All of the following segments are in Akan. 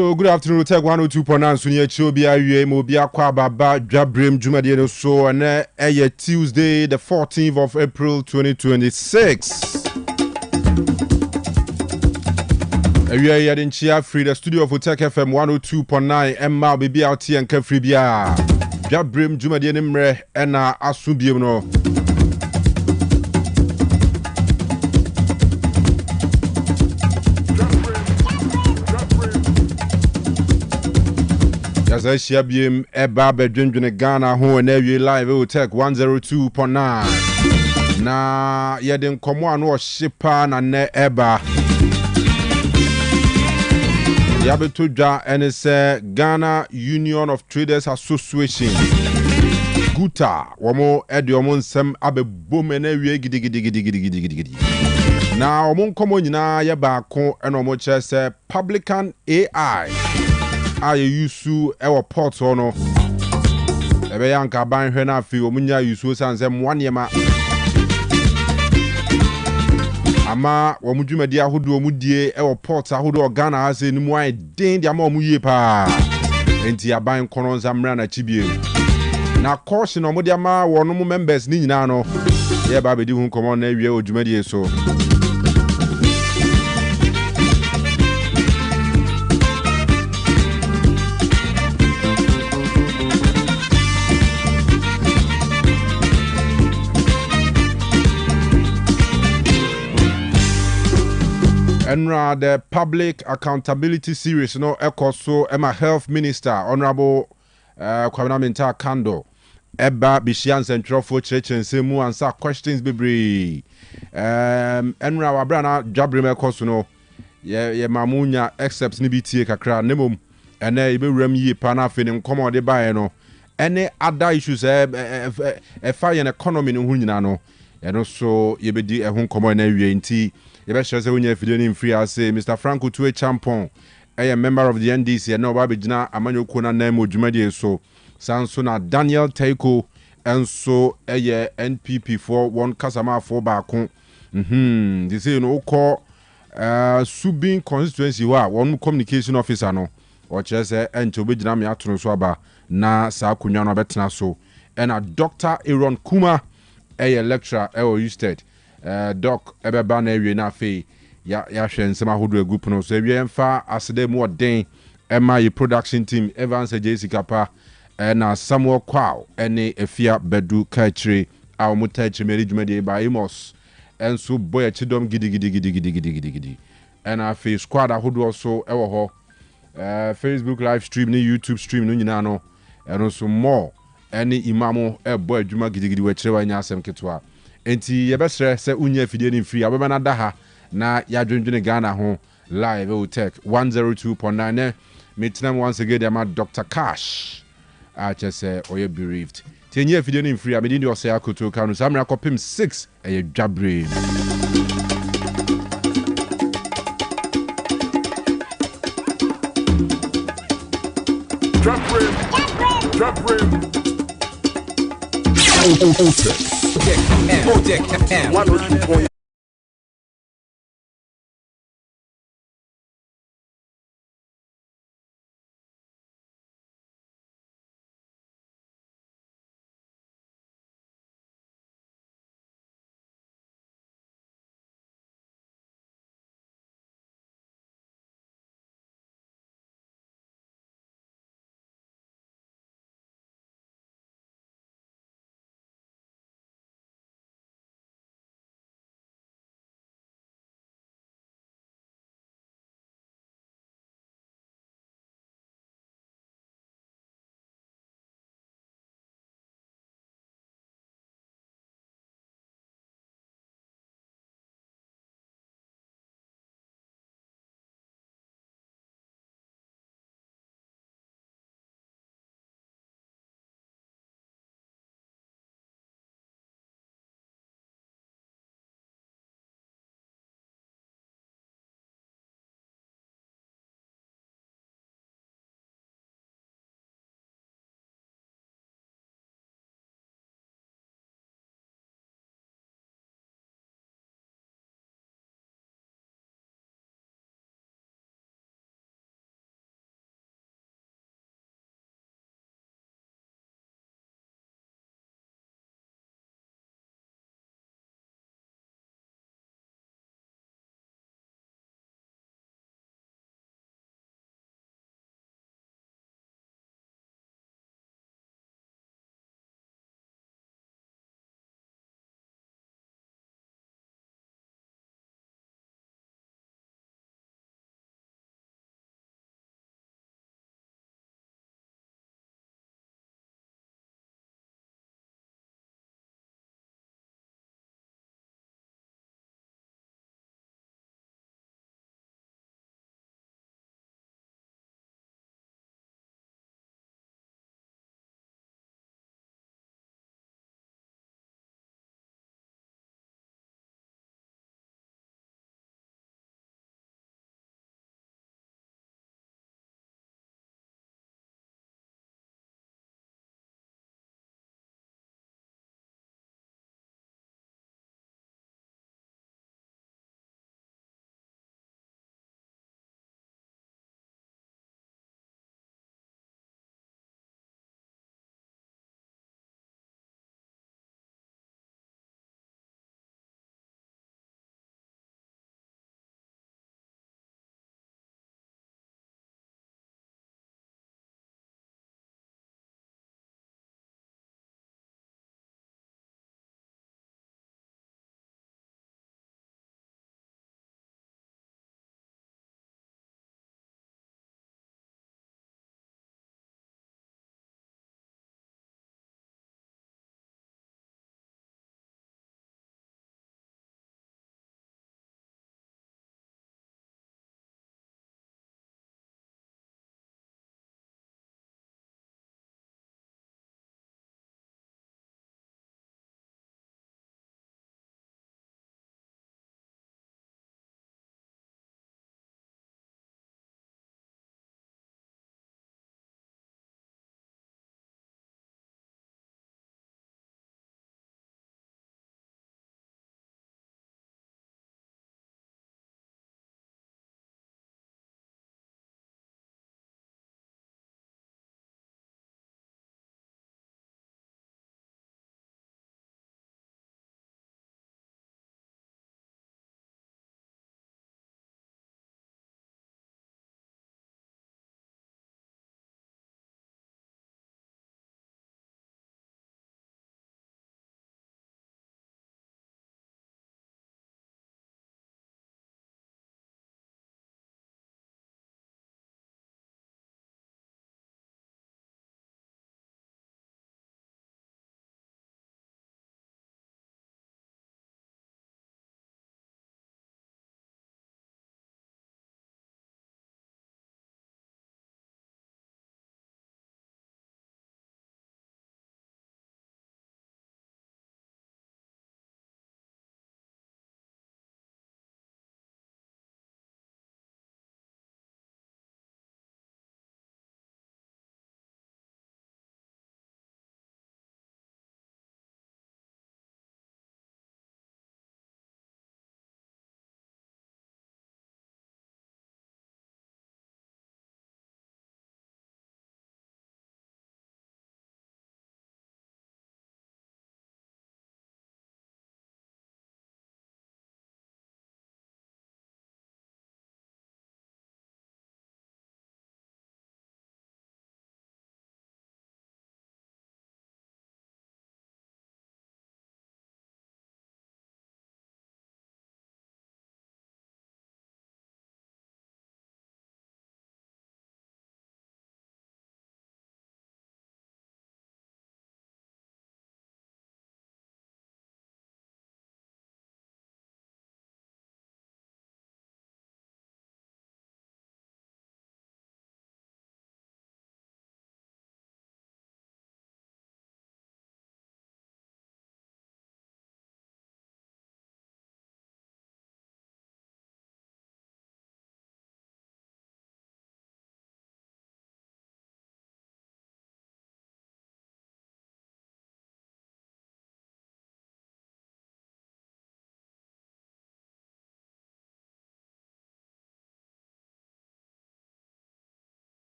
So good afternoon, Otec 1029 Sunya Chobia Mobia Kwababa Jabrim Jumadiano so and Tuesday, the 14th of April 2026. We are in Chia Free, the studio of Otec FM 102.9 Emma Bibi out here and Kefribia Jabrim Jumadianimre and Asubiono. As I share BM Eba Bedwin Ghana ho and every live Otec 102.9. Na yedin komo anu shipa na ne eba. Yabeto dwa ene se Ghana Union of Traders Association. Guta womo edi omo nsem abebom na wie gidigidi. Na omo komo nyina ye ba ko ena omo che se Publican AI. Aye yusu ewo port ono ebe yanka ban hwe na afi omunya yusu sanse mwanema ama womudwumadi ahodo omudie ewo port ahodo Ghana ase ni mu ai den dia ma omuyie pa enti aban kono nsamra na chibie na caution omudi ama wono mu members ni nyina no ye ba bedi hu komo na wie odwumadi so. Enra the Public Accountability Series, no so Emma Health Minister, Honorable Kwabena Minta Kando, Eba Bishian Central for Church and Semu answer questions bibri. Enra Wabrana Jabrim Ekoso no, ye mamunya excepts nibiti kakra nemum, and ibe rem ye pana finim come on the buy no. Any other issues fire and economy no hunyina no, and also ye be di ehun come on nti. Yebesha se wunya fideni free ase Mr. Franco Tue Champon a member of the NDC and no babijina amanyo kona name odwumadi so sanso na Daniel Taiko enso NPP for one kasama for baako they say no call Subin constituency wa one communication officer no or chese ento bejina me atono so aba na sa akunwa no betena so and a Dr. Aaron Kuma a lecturer Usted doc ebeba na ewie na fe ya hwe nsema hodo group no so ewie mfa asede mu odin ema ye production team Evans Jessica pa na Samuel Kwao ene efia bedu kachire a omutachi management by Amos enso boy chidom gidi ena fe squad ahodo so ewo ho Facebook live stream ni YouTube stream no nyina no eno so more ene imamo boy adwuma gidi we kire wa nya asem ketwa enti yebesre se unya fidie ni free abeba na daha na yadwendwene Ghana ho live Otec 102.9 metinam once again am Dr. Cash chese oye bereaved tenye fidie ni free amedi ndi ose akoto kanu samra kopim 6 eye dwabre Drop rim. Otec 1029Fm.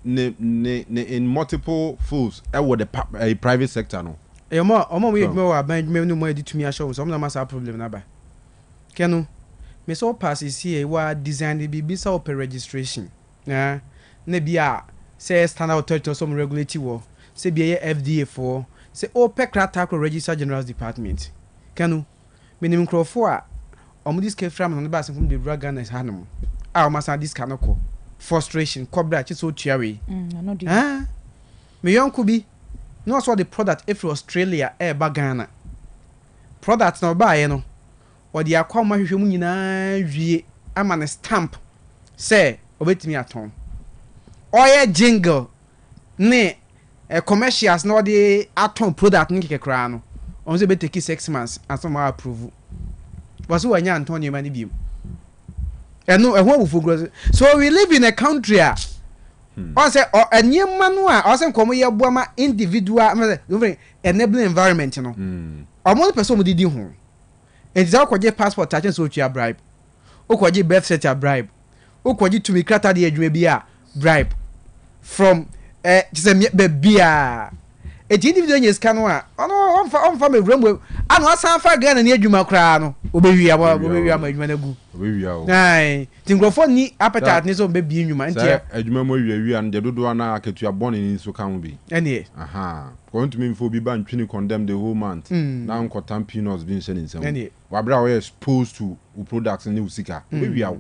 in multiple fields with the private sector no. Omo we adwuma wa ban adwuma no mo editumi ahye wo so na masa problem na ba. Kenu me so pass is here wa design the bibi sa open registration. Na bia say standard authority some regulate wo. Say bia FDA for say OPEC crata register general department. Kenu minimum crofo a omo dis ke from no ba sem from the Ghana is hanum. Ah o masa dis kanoko. Frustration cobra chi so tuawe. No di. Me yonko bi no so the product if Australia Ghana. Product no buy no. Or the akwa hwehwe mu nyina wie ama ne stamp say obetimi aton. Oye jingle ne commercials no the aton product nke kekra no. On say be take 6 months and some approve. Was who anya Antonio mani biom. Eno ehwo wufu. So we live in a country I say enye manu a I say komo ye boama individual enabling environment no. Omo person mo didi ho. Enti za kwaje passport ta chen so tua bribe. Okwaje birth certificate bribe. Okwaje to be krata de adwuma bi a bribe. From just be bia. Enti individual nyes kanu a ono onfa me wrem anu asan fa Ghana na adwuma kra no. Obewia ma adwuma na gu. Obewia o. Ai, tingrofo ni appetite ni so be bi adwuma enti adwuma mo wia and de dodo na aketua born in so kan bi. Ene. Aha. Going to me for be ban twini condemn the whole month. Now nkotam peanuts being sent in some. Ene. Wabra we exposed to products in usika. Obewia o.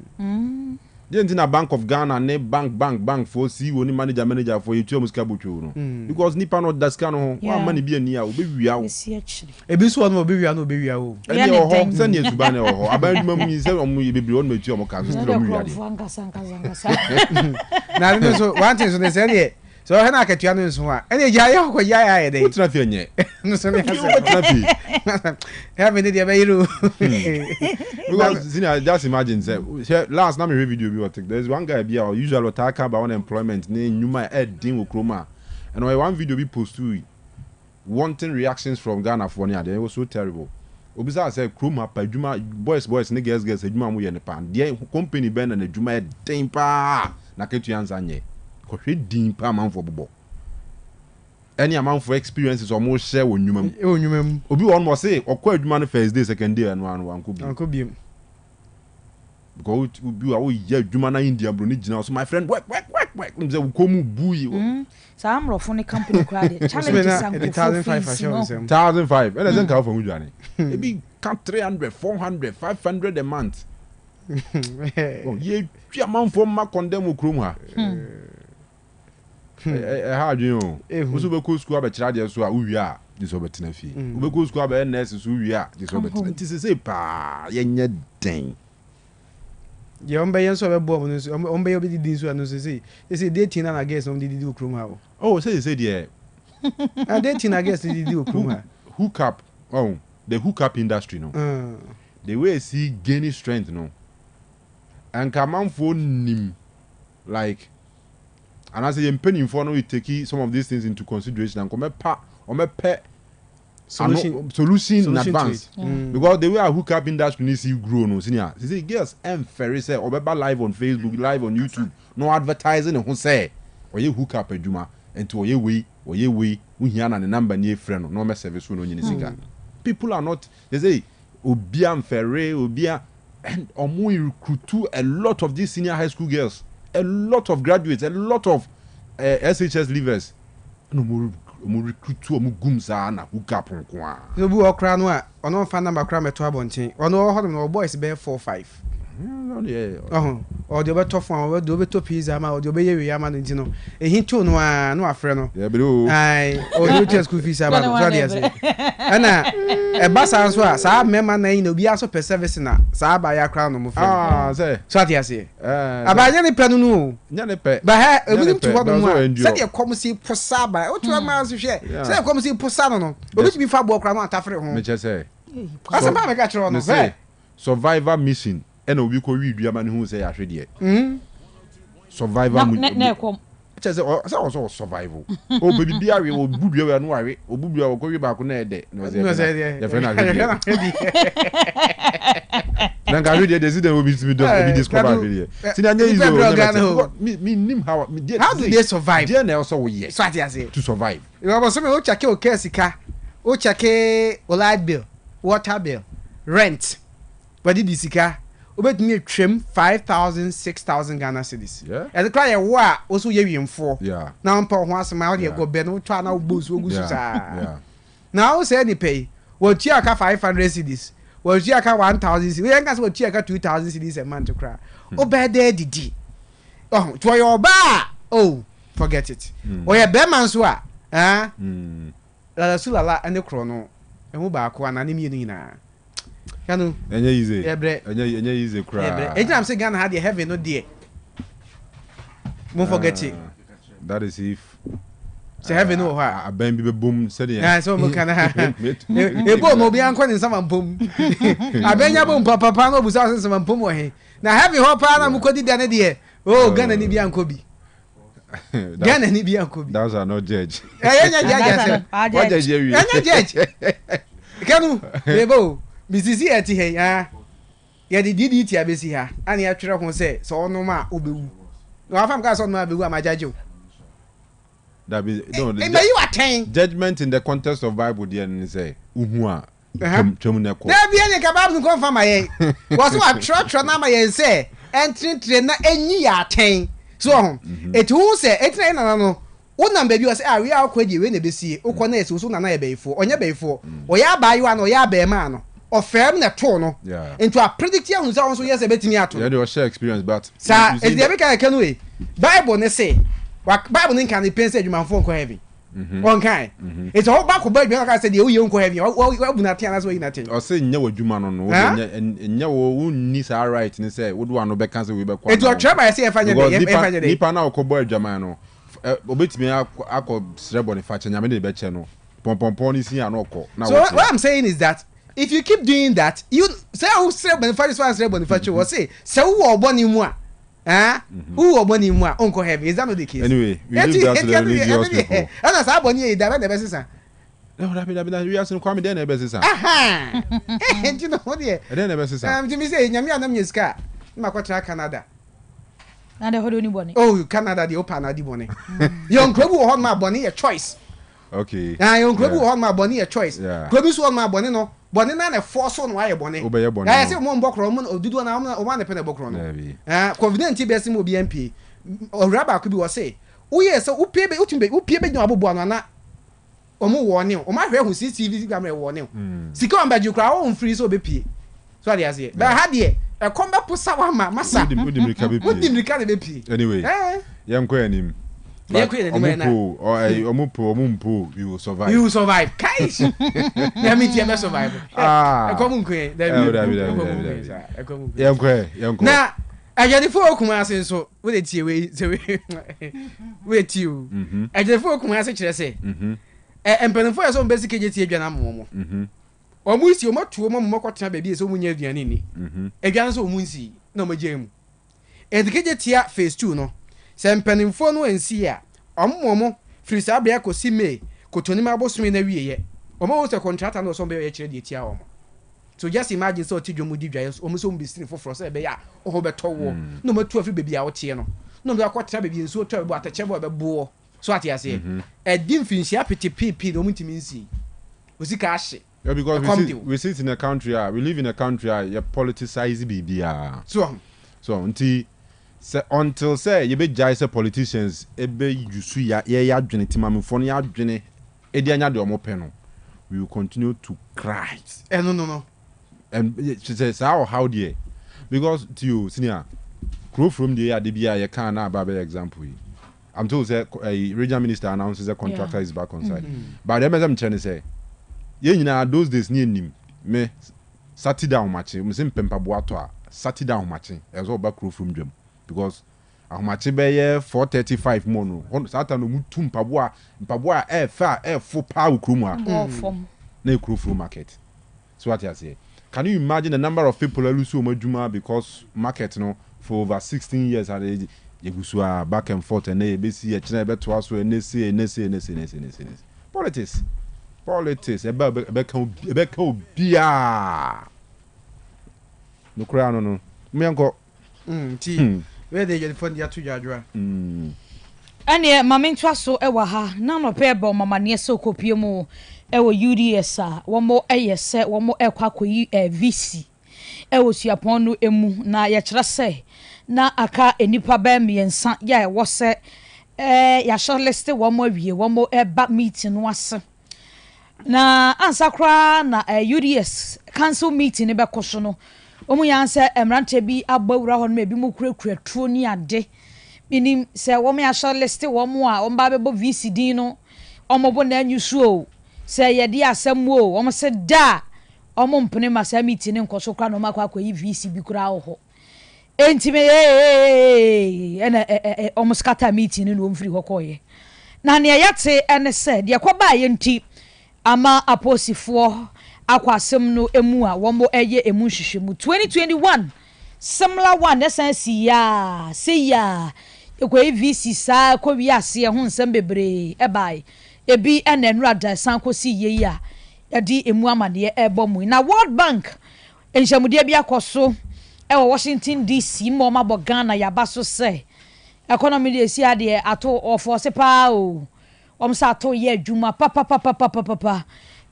Then in a Bank of Ghana ne bank for CEO ni manager for you muska botwo no. Because nipa no daska no ho money be ani a obewia o. Ebi so no obewia no obewia o. Eni o ho se ne esuba ne o ho. Abanduma mu se omu bebiri on matu omo ka so still omu yade. Na no so one thing so they say so he na akatua no nso a ene ya ya kwa ya dey. Utra fi enye. No so me Utra fi. Have any dey be Because just imagine say last na me video bi Otec. There's one guy bi usually talk about unemployment ne nyuma edin wo kroma. And one video be post to wanting reactions from Ghana for ne it was so terrible. Obisa say kroma pa adwuma boys ne girls adwuma mu ye ne pan. Dey company ben na adwuma edin pa na ketu ansa nye. Kohwe din pa man for bobo. Any amount for experiences almost share with you. Obi one must say, or quite man first day, second day, and one could be. Go to be a year, Jumana India, Brunijina. So my friend, work. Come boo. So I'm rough on the company credit. Challenge 1,500. And I don't come from Johnny. Maybe count 300, 400, 500 a month. Oh, ye, amount for my condemn Kruma. How do you know? Who's over school about charges so we are disobedient fee. We go school about nurses who we are disobedient. This is a pa yenya dang. Ye ombe so be bo no ombe obi di so no say dating na guess no di okrum ha. Oh, say there. Dating na guess di okrum ha. Hook up. Oh, the hookup industry no. The way see gaining strength no. And come on for nim like. And as a penny for no, we take some of these things into consideration and come pet solution in advance. Because the way I hook up industry needs to grow no senior. See, say girls and ferry say or live on Facebook, live on YouTube, no advertising and who say or you hook up a juma and to ye way we hear na the number near friend no me service no nyinisiga. People are not they say obia ferry obia and omo recruit a lot of these senior high school girls. A lot of graduates, a lot of SHS leavers. No more recruit to gumsa na hook up on kwa. So bu okra no a ono fa number kra meto abonten. Ono ho no boys be 4-5. Or the better phone or the better pizza or the baby yaman and no. A hint to no afre no. Yeah, below. Aye, or you school fees about Anna a bass answer, sa member name no be also per service na sa by a crown of say. So I say. About any penunu. Nyanepe. But I will to what one. Said you come see Posaba, or 2 miles to share. Say come see Posano. But which be far walk around Tafre home. Which I say. As a man catch on the survivor mission. And we could read Yaman who say I should yet. Survivor. Say also survival. Oh, baby, dear, we will boo you and worry. Or boo you go back on a day. No, Then I read the decision will be discovered really. See anya is me nim how do they survive? There na also we So I say to survive. You was me o check o sika, o check o light bill, water bill, rent. But the sika obetumi twem 5,000 6,000 Ghana cedis. Yeah. And the cry wa also ye wiemfo. Yeah. Now mpa ho asema o de go be no twa na obosu ogusu sa. Yeah. Now say any pay. What you aka 500 cedis. What you aka 1,000 cedis. We can say what you aka 2,000 cedis a month to cry. O be there didi. Oh, to your ba. Oh, forget it. O ye be man so a. La sulala and the chrono. E mu ba ko anani mi nyina. Kanu. Enye easy. Enye easy cry. Eji am say Ghana had the heaven no there. Mo forget it. That is if Say heaven no ha. Aben bi be boom said Yeah, so mo kana ha. E bo mo bi anko ni sama mpom. Abenya bo papa no busa se sama mpom wo he. Na heaven ho pa na mo kodi dia ne de. Oh, Ghana ni bi anko bi. Ghana ni bi anko bi. Those are not judge. What judge you? Anya judge. Kanu, ebo. Misisi eti he ya. Ya di DDT abesi ha. Ani atwere ho se so ono ma obewu. No afam ka so ono ma bewu amajaje o. That be no. You attain Judgment in the context of Bible there and say uhu a twem na ko. Na bia ne ka Bible ko fa ma ye. Wo so atwere na ma ye se entry na enyi ya attain. So ho. Etu se etna na no. Wo nam ba bi wo se a we akwadi we na besie. Ukọ na ese so na na ye beifo. Onye beifo. Oya abayo na oya abema no. Ofem na to no. Into a predict ya hunza won so yes e betimi ato. Yeah, they share experience but sa e dey be kan we. Bible ne say Bible nin kan pen say adwumanfo nko heaven. On kan. It's all back about be kan say dey uye nko heaven. Wo bu na ten as we na ten. O say nya wadwuma no no, nya wo unni sa right ni say wo do ano be kan say we be kwa. It o try say e fanya dey. Nipa na okobo adwaman no. Obetimi akọ srebo ne fa che nyame de be che no. Pompompo ni sin anoko. So what I'm saying is that if you keep doing that, you say who say benefactor say benefactor will say who oboni mu a who oboni mu a onko heaven. Is that not the case? Anyway, we leave that to the religious people. And say aboni e da be be sisa. No, that we ask kwame dey na be sisa. Aha. You know what there? Dey na be sisa. Me say nyame anam nyesika. Ma kwatra Canada. Na de hodo ni boni. Oh, Canada the open na di boni. Yon krobu ho ma boni a choice. Okay. Yon krobu ho ma boni a choice. Krobu so ma boni no. Boni na force on why boni. Obeye boni. I say mo mbokro mo odudu na o ma ne pene bokro no. Confident be sim obi MP. O raba ko bi wo say, "Wo ye so wo pie be upie be nwa abobo no na omo wo ne o ma hwe hu CCTV camera wo ne. Sika on baju kra o free so be pie." So I say, "Ba ha de e kom be pusa wa ma masa." Udimrika be pie. Udimrika be pie. Anyway. Yam anim. Omumpo, you will survive. You will survive. Kaish. Yeah, me too, survive. Come on, now, I get the four commands so with it wait you. I get the four commands say. And pen for some basic agent and momo. Almost you much to a mokota baby so munya dianini. Again, so munsi, no my jam. Educated here phase 2 no. Sem penimfo no ensi a ommomo free sabia ko si me ko toni ma bosumi na wieye omo wo se contractor no so be ye kire de tia omo. So just imagine so tidwomu di dwaye omo so mbisini foforo so be ya o beto wo no matu afri baby a wo tie no no me akwatra baby nso to be atache bo be bo so ati ase e di mfinsi apete pp no mutimi nsi osika ahye. Yeah, because we sit in a country we live in a country you politicize bibia. So until say you be jai say politicians ebe yusu ya adwene timamfo no ya adwene edi anya de omo pe no we will continue to cry. No. And she says how dear because to you senior grow from the adibia you can na ba example. I'm told say a regional minister announces a contractor is back on site. But them am trying to say ye nyina those days ni enim me Saturday on match me say mpempa boato a Saturday on match e so back grow from dwam because ahomache be ye 435 mo no Saturday no mutu mpaboa e fa e fo pa ukrum a na ekru from market. So what you say, can you imagine the number of people who lose Omajuma because market no for over 16 years at age you back and forth and they see a channel better to us when they say politics about bia no kura no me enko ti we dey get phone dia to jadwa ane mama ntwa so e wa ha na no pe bo mama ne so kopie mu e wo UDS a wo mo eyese wo mo ekwa koyi VC e wo suapon no emu na ye kire se na aka enipa ba miensa ya e wo se ya shortlist wo mo awie wo mo eba meeting no ase na ansakra na UDS council meeting e be koso no omu yanse emrante bi agbawura ho no ebi mu kurakura tuo ni ade minim se wo me shortlist wo mo a omba bebo VCD no omobo na anyusu o se ye di asem o wo se da omo mpene ma sa meeting nkoso kwa no makwa kwa VC bi kura ho entime ena omo skata meeting no mfiri ho koye na ne yate ene se de kwaba ye nti ama aposifo akwasem no emu a wo mo eye emu hwehwemu 2021 similar one essence ya say ya ekwa VC sa ko wi ase ho nsem bebre ebai ebi enenrada san ko si ye ya yadi emu amane ebo mu na World Bank enhyamude bi akoso e wo Washington DC mo ma bo Ghana ya baso se economy de si ade ato ofo se pa o omsa ato ye adwuma papa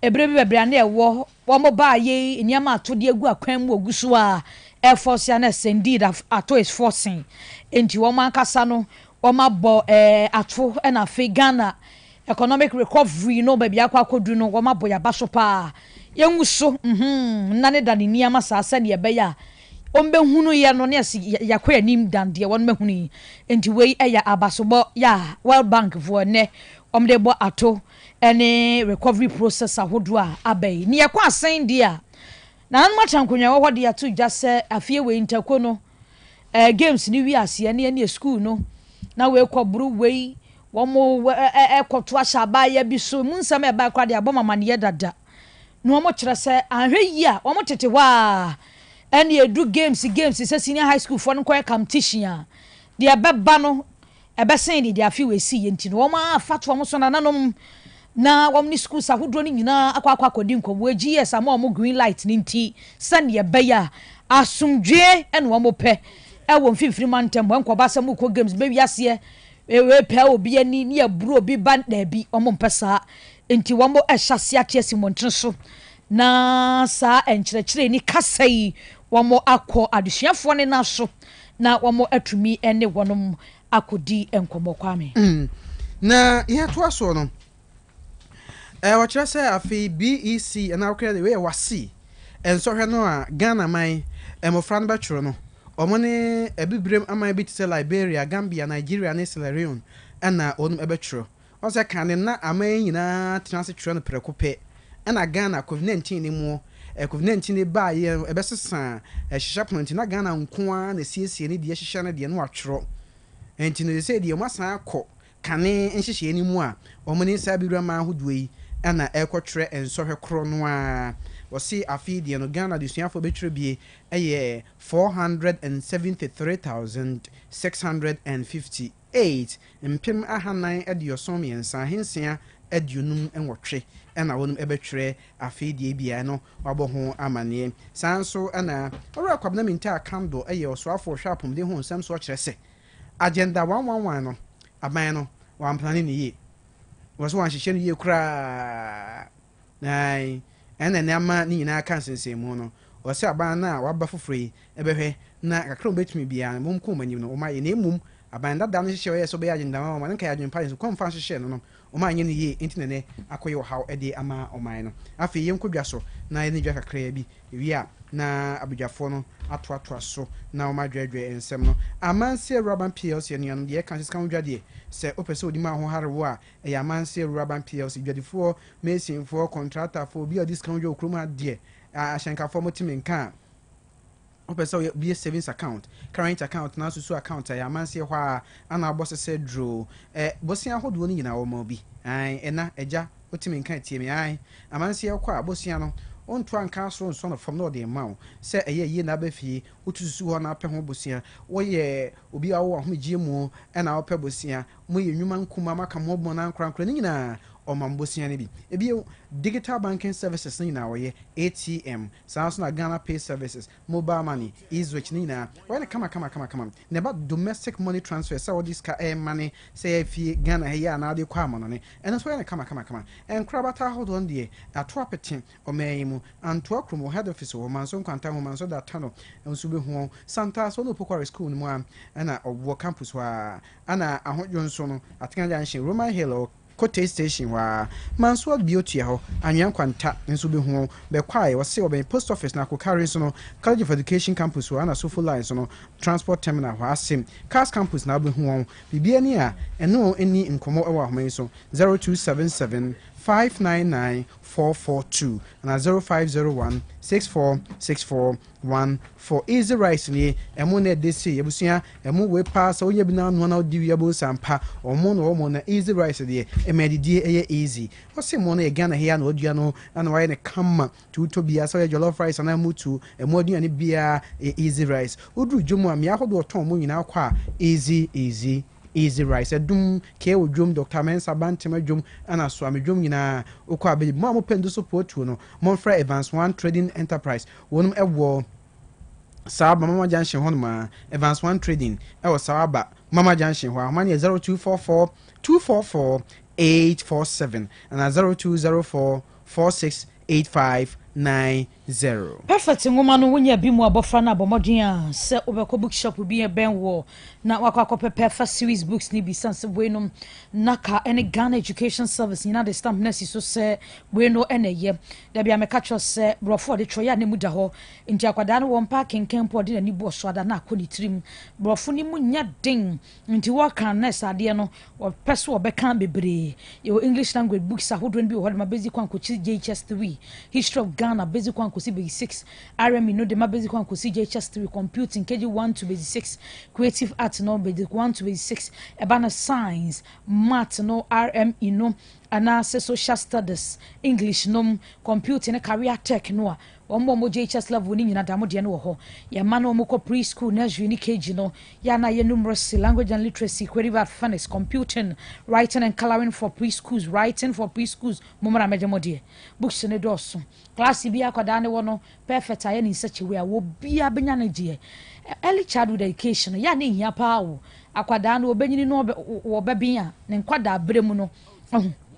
ebre bi bebre na ewo wo mo ba ye niam ato de agu akwan mu oguso a air force ya na indeed ato is forcing enti wo man kasa no wo ma bo ato na fe Ghana economic recovery no baby akwa kodu no wo ma bo ya baso pa yenwuso nane da ne niam asase ne be ya ombe hunu ye no ne yakwa anim dan de won behunu enti wei eya abasobo ya World Bank for ne omde bo ato any recovery process ahodo a abai ne yakwa asen dia na an machankonya wo de ato just say afie we intako no games ni wi ase ne school no na we kwoburu wei wo mo ekoto ashaba ya bi so munsam e ba kwa de aboma ne dada no mo kire say anhwe yi a wo mo tete wa ene edu games say senior high school for no kwa competition a de abeba no ebesen de afie we si yenti no wo ma afato mo so na nanom na wamni school sa hodro ni nyina akwa akodi nkomo GS ama omo green light ni nti sane ye beya asumdwe ene wo mo pe e wo mfimfiri mantem wo nkoba sa mu ko games be wiase we pe obi ani ni aburu obi ban na bi omo mpesa nti wo mo ehase atiasi montre so na sa enkyerɛkyerɛ ni kasai wo mo akɔ adesuafo ne na so na wo mo atumi ene wonom akodi enkomo kwame na ye to aso no what you say afi BEC and akra the way wasi enso hwe no a Ghana man emofra no betworo no omone ebibrem aman bi tse Liberia, Gambia, Nigeria ne Sierra Leone na onum ebetworo on say kan na aman nyina tenase tworo no prekope na Ghana COVID-19 ni mu COVID-19 ni ba ye ebesesa hihya plant na Ghana nkoa na siesie ni de hihya na de no atworo enti no say de masan akọ kane nhihye ni mu a omone sabirwa ma hodo yi ana ekwotre ensohwe kro no a wasi afidi no Ghana de suafo betwere bie eye 477,658 mpem ahanan ediosom yensa hensia edionum enwotwe ana wonum ebetwere afidi bia no wabo ho amane sanso ana ora kwabna minta kando eye osuafo hwapum de ho nsam so kire se agenda 111 no aban no wan plani ni ye was one shishenu ye kra nai ene ne ama ni nyina aka nsensemu no o se aban na waba foforo ebehwe na kakra betumi bia mum ko manim no o ma ye na emum aban dada no hihye ye so be agenda ma nka ya dwempa so kom fa hihye no no o ma nye ne ye intine akoye wo haw ede ama o man no afi ye nkodwa so na ye ne dwa kakra bi wi a na abudwafo no atoatoa so na o ma dwadwa ensem no amanse Urban PLC ne no ye kan sika dwade se opese odima ho harewo a e amanse Urban PLC dwadefo mesinfo contractor fo bi o discount jo kroma de ahyankafo motimi nka opese bi savings account current account na susu account ya amanse ho a ana abosese draw bosia hodo ni nyina wo ma bi ena eja otimi nka tie me amanse kwa abosia no onto anka so nso no from no de mawo se eye na bafie otususu ho na apɛ ho bosia wo ye obi awo ahomgye mu na wo pɛ bosia mo ye nwuma nkuma maka mo bo na nkrankra ni nyina ɔmambosia no bi ebio digital banking services ni na wɔyɛ ATM saa na Ghana Pay services mobile money eSwitch ni na wɔyɛ kama na ba domestic money transfer sɛ wɔde sika money sɛ afie Ghana ha yɛ na de kɔ amano ne ɛno so wɔyɛ kama enkrabata ahodoɔ deɛ ato apete ɔman mu antoa kromo head office wɔ manso nkwanta ho manso da tano nso be ho santa so no pokore school mu a na ɔwɔ campus wa ana ahodwo nso no atena junction Roman Hill Kote station wa manso biotia ho anwan kwanta nso be ho be kwae wo se oben post office na kokare so no College of Education campus wa na Sofo line so no transport terminal wa asem cars campus na be ho bibia ni a eno eni nkomo ewa homan so 0277 599-442 and 0501-646414 easy rice ni emu na desi yebusia emu we pass onye bi na no na di yabo sampa omo na easy rice de emedidie eye easy wose mo na Ghana here na odua no na waye ne kama to bia so jollof rice na mutu emu odua ne bia easy rice odu dwomu am ya hodo ton mo nyina kwa easy rice edum ke odwom Dr. Mensa Bantima dwom ana so amedwom nyina okwa abedi mo pendo support no mo fra Advance One Trading Enterprise wonum ewo Saba Mama Junction honma Advance One Trading ewo Saba Mama Junction ho amane 0244 244 847 and 0204 468590. Perfect ngoma no wonya bi mu abofra na abomodwen a se obekọ bookshop bi e ben wo na wakọ prepare series books ni bi sanse bueno naka any Ghana Education Service ni na the stamp nurse so se bueno eneye da bia meka cho se brofo de troya ne mu da ho nti akwada no won parking camp de ni bo so ada na akọ ni trim brofo ni mu nya den nti waka nurse ade no wo peso obeka bebre your English language books ahodron bi wo ma basic kwanko JHS3 history of Ghana basic kwanko basic 6 RME no de ma basic kwanko JHS3 computing KG1 to basic 6 creative art no basic 1 to basic 6 ebana science math no RME no ana social studies English no computing career tech no mo JHS level ni nyina damo de no ho ya ma no mo ko preschool nursery ni KG no ya na ye numeracy language and literacy creative art finance computing writing and coloring for preschools mo mara mejemo de books ne doso class bi akwada ne wo no perfect aye ni such a way wo bia benya na je early childhood education ya na hia pa wo akwada no obenyini no wo bebia ne nkwada abremu no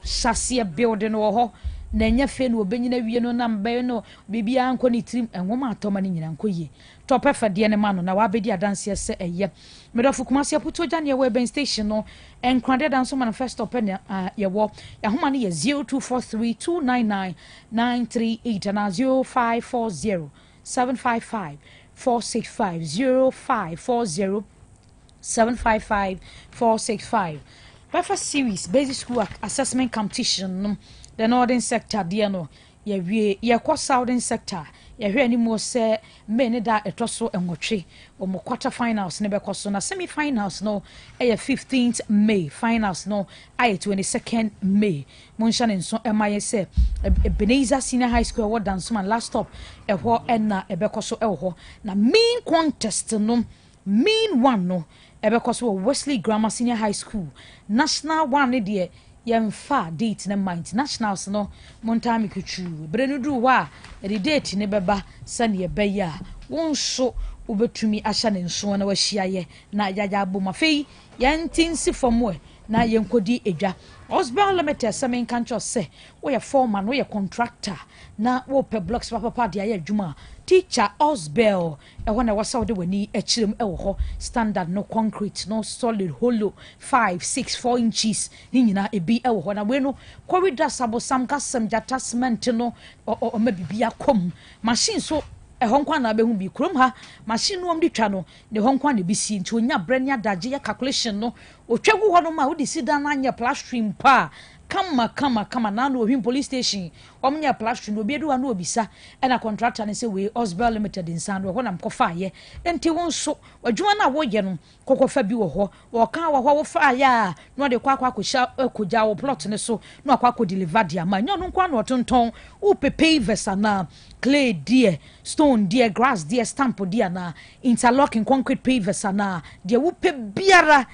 sase build no ho na nya fe no obenyina wie no na mba no bibia anko ni trim enwoma atoma ni nyina nko ye to perfect de ne ma no na wa bedi adanse se eye medofo kumase aputo gya ne we ben station no enkrade danso manifesto pen ye wo ya homa ne ye 0243299938 and 0540 755 465 0540 755 465 Prefa series basic school assessment competition no the northern sector there no ye kwa southern sector ye hwe ani mo se me ne da etoso enwotwe o mo quarter finals ne be koso na semi finals no 15th May finals no 22nd May mo nsha ne nso emaye se Ebenezer Senior High School wo dance man last stop ehwo na ebe koso ehwo na main contest no main one no ebe koso Wesley Grammar Senior High School national one ne de yemfa date na mind nationals no montami kuchu brenu du wa the date ne beba sane be ya wonso obetumi ahya ne nso na wahia ye na yaja aboma fei yantinsi fomwe na yenkodi edwa Osbel Limited semen kancho se we foreman we contractor na wo pe blocks papa de aye adwuma teacher Osbel e na wasa de wani achirem e wo ho standard no concrete no solid hollow 5 6 4 inches ni nyina ebi e wo ho na we no corridor sabo sam kasam jata cement no o mabibia kom machine so honkwa na be hu bi krom ha machine no omdi twa no de honkwa na bi si nti onya brand ya dage ya calculation no otwagu ho no ma wo di sida na anya plastering pa kama na no ohim police station omnya plastering obi edu na obisa na contractor ne say we Osbel Limited insand wo na mkofa ye enti wonso adwuma na wo ye no kokofa bi wo ho wo kan wo fa ya no de kwa akogya wo plot ne so no akwa deliver dia ma nyo no kwa no tonton wo pavers na clay dear stone dear grass dear stamp dear na interlocking concrete pavers na dear wo pe biara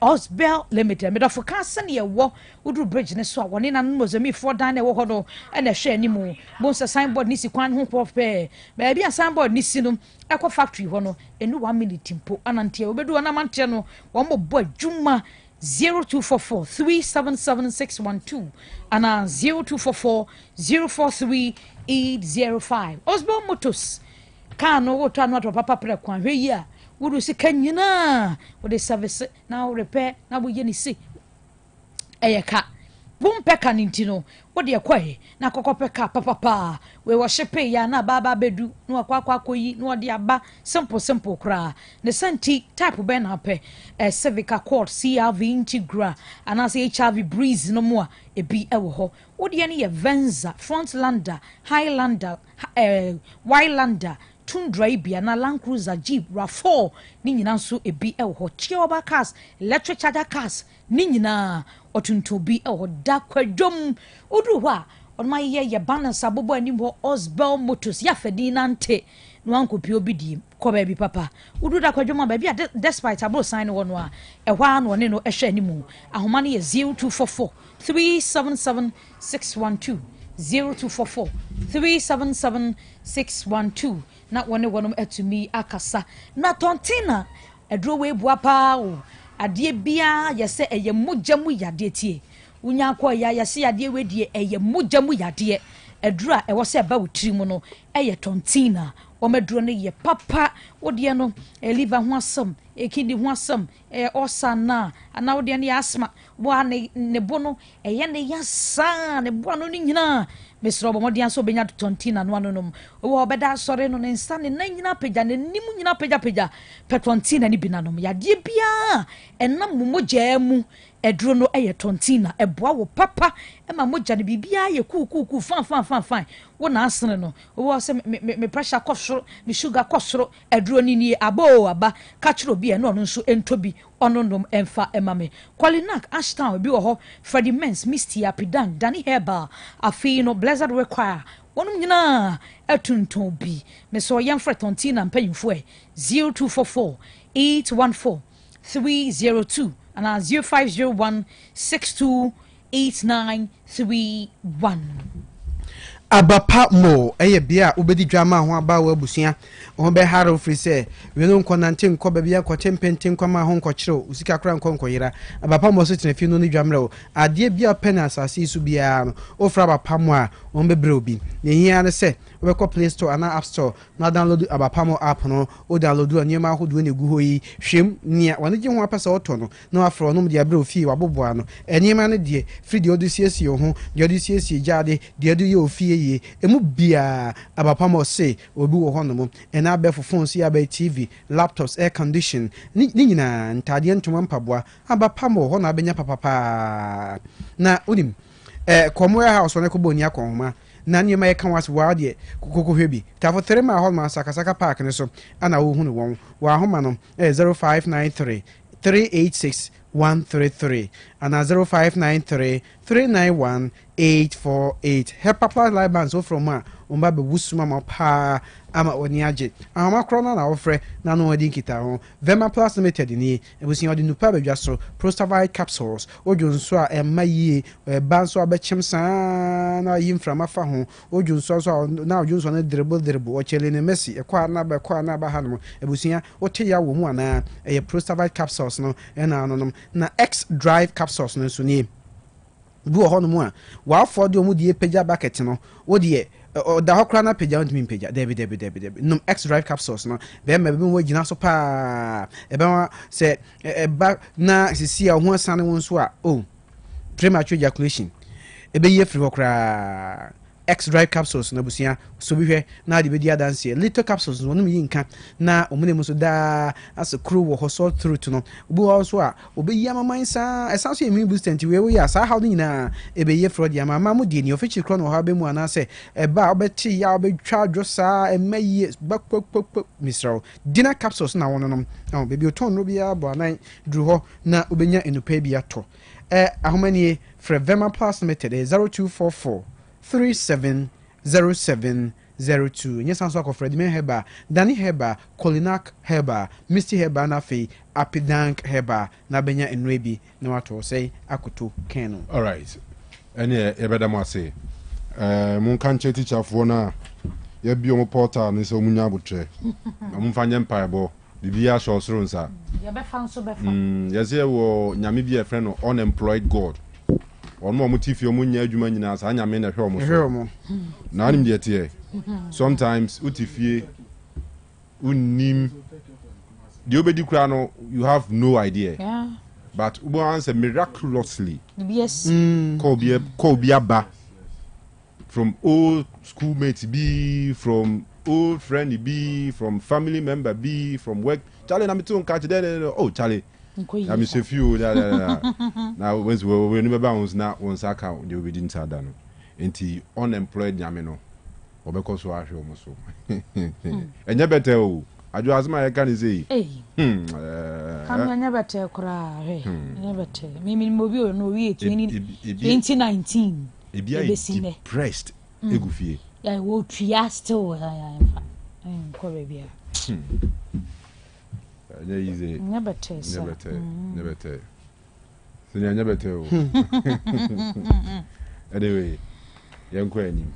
Osbel Limited me do for kan se ne wo udru bridge signboard ne so a woni na no zemi for dan na wo ho no e na hwe animu bo nsa signboard ni si kwan ho profe ba bia signboard ni si no ekɔ factory ho no enu 1 minute mpo anantia obedu na mantia no wo mo bo adwuma 0244 377612 and 0244 043 805 Osborne Motors car no wo to no to papa pre kwan hwe yi a wo do sika nyina wo de service na wo repair na wo ye ni si eyeka bum peka nintino wo de ekwae na kokopeka papa we wo shipe ya na baba bedu no akwa koyi no de aba simple kra ne santi type be na pe civic accord CRV integra anase HIV breeze no mo a ebi ewo ho wo de ne ye Venza Frontlander Highlander Wildlander Tundra ibia na Land Cruiser Jeep RAV4 ni nyina nso ebi ewo ho Chioba cars electric charger cars ni nyina otuntu bi ewo da kwadwom odu ho a on ma ye balance abobo anim ho Osborne Motors ya fedi nante no ankopi obi di ko ba bi papa odu da kwadwom ba bi despite abo sign wo no a ehwa no ne no ehwe animu ahoma ne ye 0244 377 612 0244 377 612 na wone wonom atumi akasa na tontina edro we bua pa o ade bia yese eye mojamu yade tie unya kwa ya yese yade we die eye mojamu yade edro a ewo se ba wotiri mu no eye tontina o medro ne ye papa wode no liver ho asam ekidi ho asam osana ana wode ne asma bo ne bo no eye ne yasa ne bo no nyina mesro bo modian so benya tontina no anonom wo obeda sore no ne nsa ne na nyina pagya ne nimu nyina pagya petontina ni binanom yade bia enam momoja mu edro no eye tontina eboa wo papa ema moja ne bibia ye ku fan wo na asene no wo se me pressure kosoro me sugar kosoro edro ni abo aba ka chiro bia no nso entobi ononom emfa emame Qualinak Ashtown bi wo ho Freddie Mens Misty Apidan Danny Herbal afi no Blizzard require wonum nyina atunton bi me so yam fretontina mpanyimfo 0244 814 302 and 0501 628931 abapa mo eye bia obedi dwama ho aba wa abusua ho be haro free say we no nkonante nko ba bia nko tempente nko ma ho nko kire usika kra nko nko yira abapa mo so tenafi no ni dwamre o ade bia pen asase su bia no ofra abapa mo a ho be bre obi ne hia ne say we ko Play Store and App Store na download abapa mo app no o download anima ahodo ne gu ho yi hwem nia wone gye ho apesa oto no na afro no de abre ofi waboboa no anima ne de free de odisiesie ho de odisiesie jade de adu ye ofi ye emu bia abapa mo say obi wo hono mo ena abe for phones ya be TV laptops air condition ni nyina ntade ntoma mpaboa abapa mo ho na abenya papa na unim komo house one ko boni akonhoma na nyema ye kan was wa de kokoko hwebi ta for 3 ma hol ma sakasaka park ne so ana wo hunu won wa homa no 0593 386 133 and 0593 391 848 Hepapla Liban so from ma omba be wusuma ma pa ama oni age ama krona na ofre na no odi nkita ho Vema Plus Limited ni ebusi odi nupa be dwaso Prostavite capsules ojo nso a emayi ba nso abechem saa na yimframa fa ho ojo nso so na ojo nso na dribble o chele ne Messi ekwa na ba hanum ebusi ya ote ya wo mu ana Prostavite capsules no na anonom na X Drive capsules no so ni bu ho no mu a wa afode omu die pagya bucket no wo de da hokra na pagya ntimi pagya debi num X Drive capsules no be ma be wo gina so pa e be se ba na sisi a ho asane won so a premature ejaculation e be ye free hokra X Drive capsules na busia so bi hwe na de be dia dance little capsules no no yi nka na omune mu so da as crew wo hosol through to no bu also a obeyi amaman sa esanso emi boost anti we ya sa how ni na e be ye fraud ya mama mu de ni ofichi kro no ha be mu ana se e ba obeti ya obetwa adwo sa emayi bakpokpok misro dinner capsules na wono no baby oton no bia bo anan dru ho na obenya enupa bia to ahomanie fra Vema Plus Limited 0244 370702 yes answer ko Freddie Heba Danny Heba Qualinak Heba Misty Heba na fe Apidank Heba na benya enwebi na wato say akoto keno. All right. Any ebedamo say. Mun kanche teacher for na. Ye bi omo portal ni so munya butre. Mun fanye mpaebo. Bibia show soro nsa. Ye be fan so be fa. Yese wo nyame bi e friend no unemployed god. Ono mo tifi omo nya adwuma nyina sa nyame na hwe omo so. Na anim de tie. Sometimes utifie unim the obedi kura no you have no idea. Yeah. But ubo answer miraculously. Yes. Call be aba. From old schoolmates be, from old friend be, from family member be, from work. Charlie, I'm too catch there. Oh, Charlie, I'm a few. Now, when we never bounce now, once account, you didn't have done. Into unemployed Yamino, or because we are almost so. And you better, I do as my can say. Hey, come never tell cry. Never tell. Maybe mobile no way 2019. Depressed. Egufie. I will try still. I am Corabia. Easy. Never tell. Never tell. Never tell. So never tell. Anyway, young queen.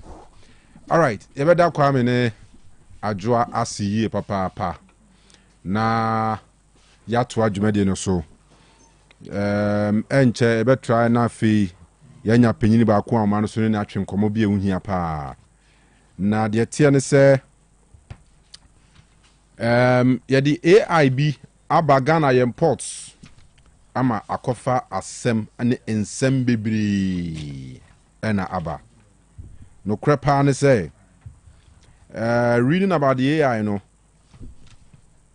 All right. Ever that kwame ne adwoa asiye papa. Na ya to adwumade no so. Enche ebe try na fi yanya penyini ba ko amano so ne atwe nkomo bi ehia pa na de tie ne se ya di AIB abaga na imports ama akofa asem ane ensem bebri ena aba no krepa ne say reading about the AI no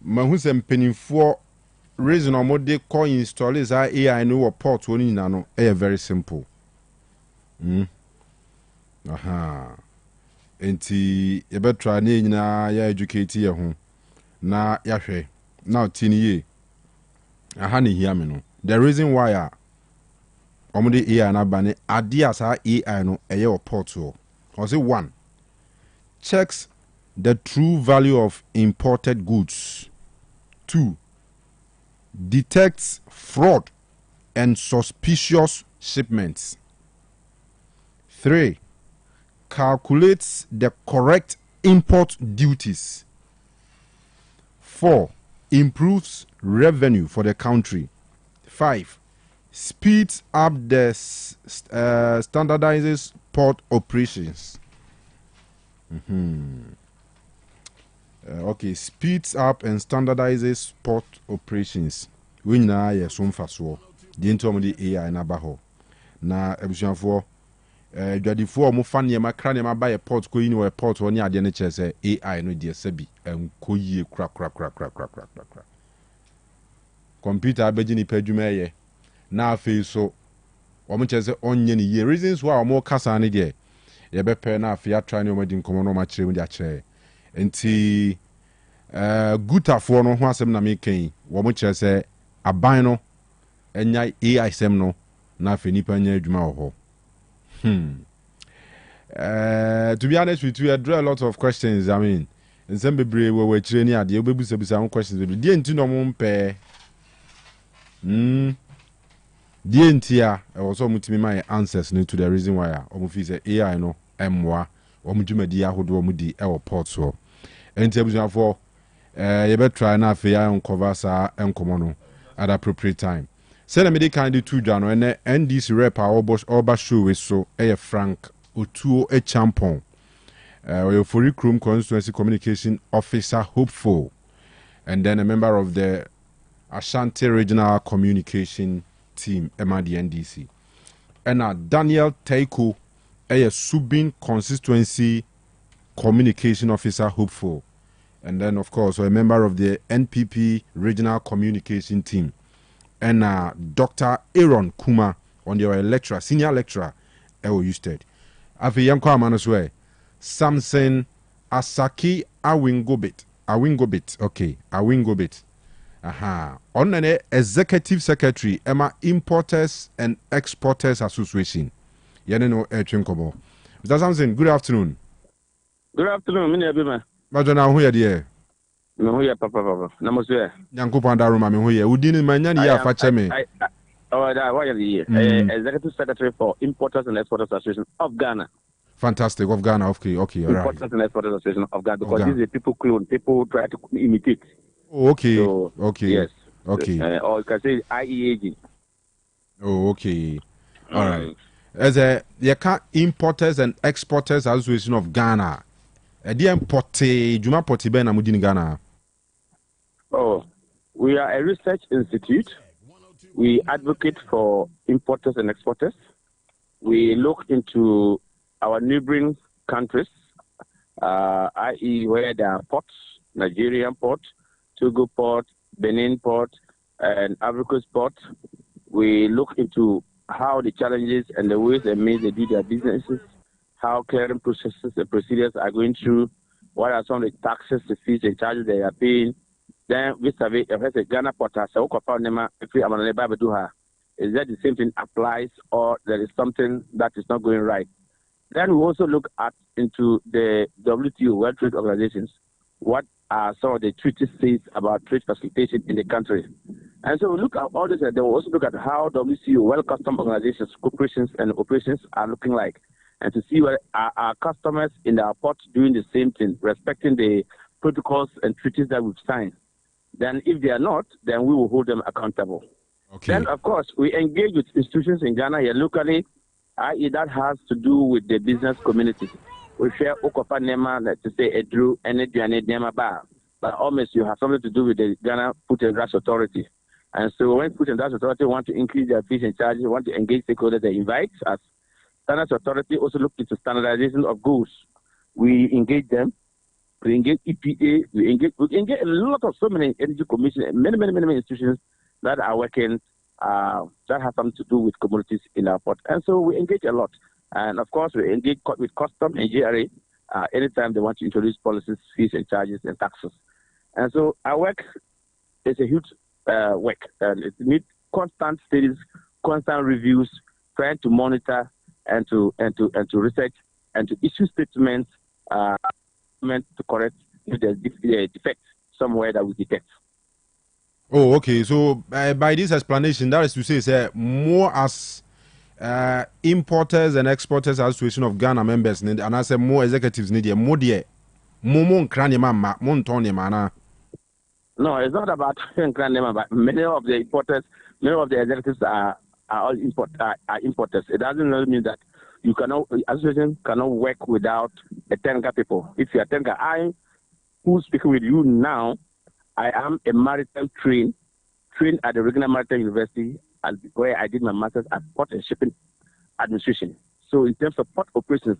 mahu sem penifo reason omode call install is AI no port woni na no very simple. Enti ebetra na nyina ya educate ye ho na ya hwe na tini ye aha ne hia me no the reason why omode AI na bane ade asa AI no eye port o say 1 checks the true value of imported goods. 2 detects fraud and suspicious shipments. 3 calculates the correct import duties. 4 improves revenue for the country. 5 speeds up the standardizes port operations. Okay, speeds up and standardizes port operations. We na ye so mfaso. The into the AI na ba ho. Na ebusuafo dwadifo mo fa ne makra ne ma ba ye port ko yi ne port oni ade ne chese AI no de sabi enko yie kra. Computer abeji ni padwuma ye. Na afi so omo chese onye ne ye reasons why omo kasa ne de ye bepe na afi atra ne omo di nkomo no ma kire mu de akire. Enti gutafo no ho asem na meken wo mo kire se aban no enya AI sem no na afi nipa nya adwuma ho. To be honest with you, I draw a lot of questions. I mean, in some bebre we were training at the obebusa questions. The enti no mo mpe. The entia also mutimi my answers to the reason why omo fi say AI no emwa omo dwumadi ahodo omo di e wo port so. Enti abusuafo you better try na afi ya uncover sa enkomo no at appropriate time. Send me the kind of 2 Jano and NDC rep our show with so Frank Otuo a champon. For Recruit Constituency Communication Officer hopeful, and then a member of the Ashanti Regional Communication Team MRDNDC. And Daniel Taiko a Subin Constituency Communication Officer hopeful, and then of course a member of the NPP Regional Communication Team. And Dr. Aaron Kuma on your lecturer, senior lecturer, Houston. Afi yanko amanoswe Samson Asaki Awingobit. Okay, Awingobit. Aha. On an executive secretary, Emma Importers and Exporters Association. Yaneno Echinkobo. Mr. Samson, good afternoon. Good afternoon, Mini Abima. Majona, who are there? No, yeah, Papa. Namuswe. Yanko Pandaruma, who are Udin Manyan, ya Fachame. Why are the Executive Secretary for Importers and Exporters Association of Ghana. Fantastic. Of Ghana. Okay, all right. Importers and Exporters Association of Ghana, because these are people clone, people try to imitate. Oh, okay. So, okay. Yes. Okay. Or you can say IEAG. Oh, okay. All right. As a Importers and Exporters Association of Ghana. The importe Juma Potiben Amudin Ghana. Oh, we are a research institute. We advocate for importers and exporters. We look into our neighboring countries, i.e., where there are ports, Nigerian port, Togo port, Benin port, and Africa's port. We look into how the challenges and the ways and means they do their businesses, how clearing processes and procedures are going through, what are some of the taxes, the fees, and charges they are paying. Then we survey if Ghana port has is that the same thing applies, or there is something that is not going right? Then we also look into the WTO, World Trade Organizations. What are some of the treaties says about trade facilitation in the country? And so we look at all this, and then we also look at how WTO, World Customs Organizations, corporations and operations are looking like, and to see whether our customers in our port doing the same thing, respecting the protocols and treaties that we've signed. Then if they are not, then we will hold them accountable. Okay. Then, of course, we engage with institutions in Ghana here locally, i.e. that has to do with the business community. We share Okopa Nema, let's say, Edru, Enediane, Nema Bar. But almost you have something to do with the Ghana Food and Drugs Authority. And so when Food and Drugs Authority want to increase their fees and charges, want to engage stakeholders, they invite us. Standards Authority also look into standardization of goods. We engage them. We engage EPA. We engage a lot of so many energy commission, many institutions that are working, that have something to do with commodities in our port. And so we engage a lot. And of course, we engage with custom and GRA anytime they want to introduce policies, fees and charges and taxes. And so our work is a huge work. And it needs constant studies, constant reviews, trying to monitor and to research and to issue statements to correct if there's defects somewhere that we detect. Oh, okay. So by this explanation, that is to say, more as importers and exporters association of Ghana members need, and I say more executives need more mana. No, it's not about but many of the importers, many of the executives are all importers. It doesn't really mean that association cannot work without a Tenga people. If you are Tenga, who's speaking with you now, I am a maritime trained at the Regional Maritime University, where I did my master's at Port and Shipping Administration. So in terms of port operations,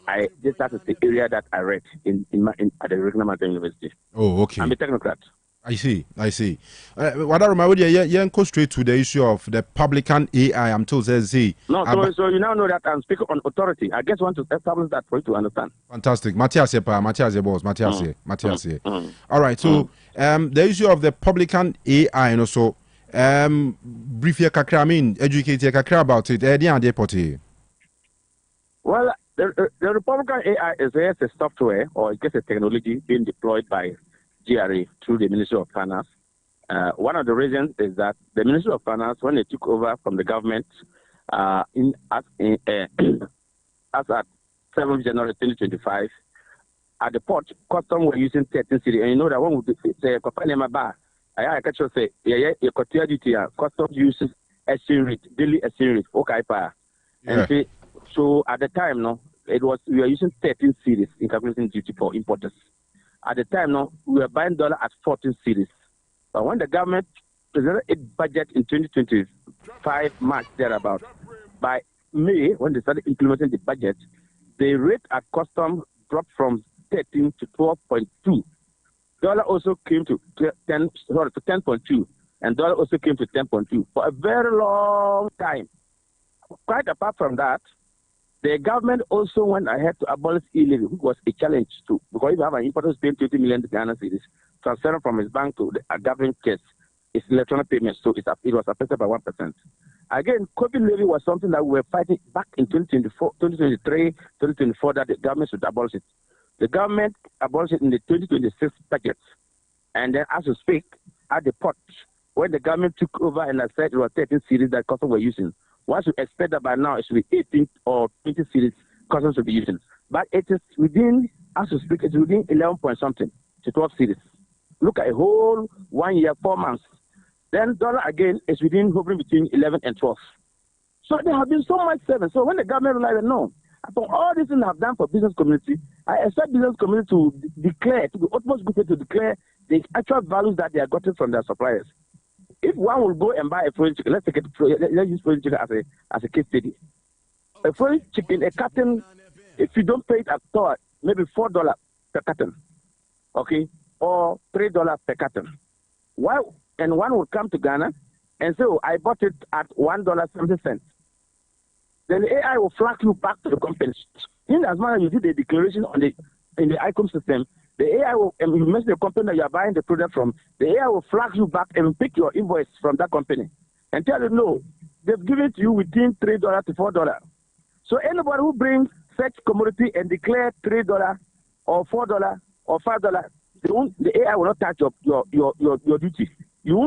that is the area that I read at the Regional Maritime University. Oh, okay. I'm a technocrat. I see. What I remember, you go straight to the issue of the publican AI. I'm told says no. So you now know that I'm speaking on authority. I just want to establish that for you to understand. Fantastic, Matthias, boss, Matthias. All right. So the issue of the publican AI, and also brief your kakra. I mean, educate your kakra about it. Well, the Republican AI is a software or I guess a technology being deployed by GRA through the Ministry of Finance. One of the reasons is that the Ministry of Finance, when they took over from the government as at 7th January 2025, at the port, custom were using 13 cities. And you know that one would say, I catch you say, custom uses exchange rate, daily exchange rate, okay, and say, so at the time, we were using 13 cities in calculating duty for importers. At the time, we were buying dollar at 14 cities. But when the government presented its budget in 2025, March, thereabout, by May, when they started implementing the budget, the rate at custom dropped from 13 to 12.2. Dollar also came to 10.2, and dollar also came to 10.2 for a very long time. Quite apart from that, the government also went ahead to abolish e-levy, which was a challenge too. Because if you have an importer paying 20 million Ghana cedis, transferring from his bank to the government case, it's electronic payment, so it was affected by 1%. Again, COVID levy was something that we were fighting back in 2024, 2023, 2024, that the government should abolish it. The government abolished it in the 2026 budget. And then as we speak, at the port, when the government took over and I said it was 13 series that customs were using. One should expect that by now it should be 18 or 20 series customs should be using. But it is within, as we speak, it's within 11 point something to 12 series. Look at a whole 1 year, 4 months. Then dollar again is hovering between 11 and 12. So there have been so much savings. So when the government realized, no, after all these things I've done for business community, I expect business community to declare, to be utmost good to declare the actual values that they are getting from their suppliers. If one will go and buy a frozen chicken, let's use frozen chicken as a case study. A frozen chicken, a carton, if you don't pay it at store, maybe $4 per carton, okay, or $3 per carton. Why? And one will come to Ghana and say, oh, I bought it at $1.70. Then the AI will flag you back to the company. In as much as you did the declaration in the ICOM system, the AI will, and you mention the company that you are buying the product from, the AI will flag you back and pick your invoice from that company and tell you, no, they've given it to you within $3 to $4. So anybody who brings such commodity and declare $3 or $4 or $5, the AI will not touch your duty. Your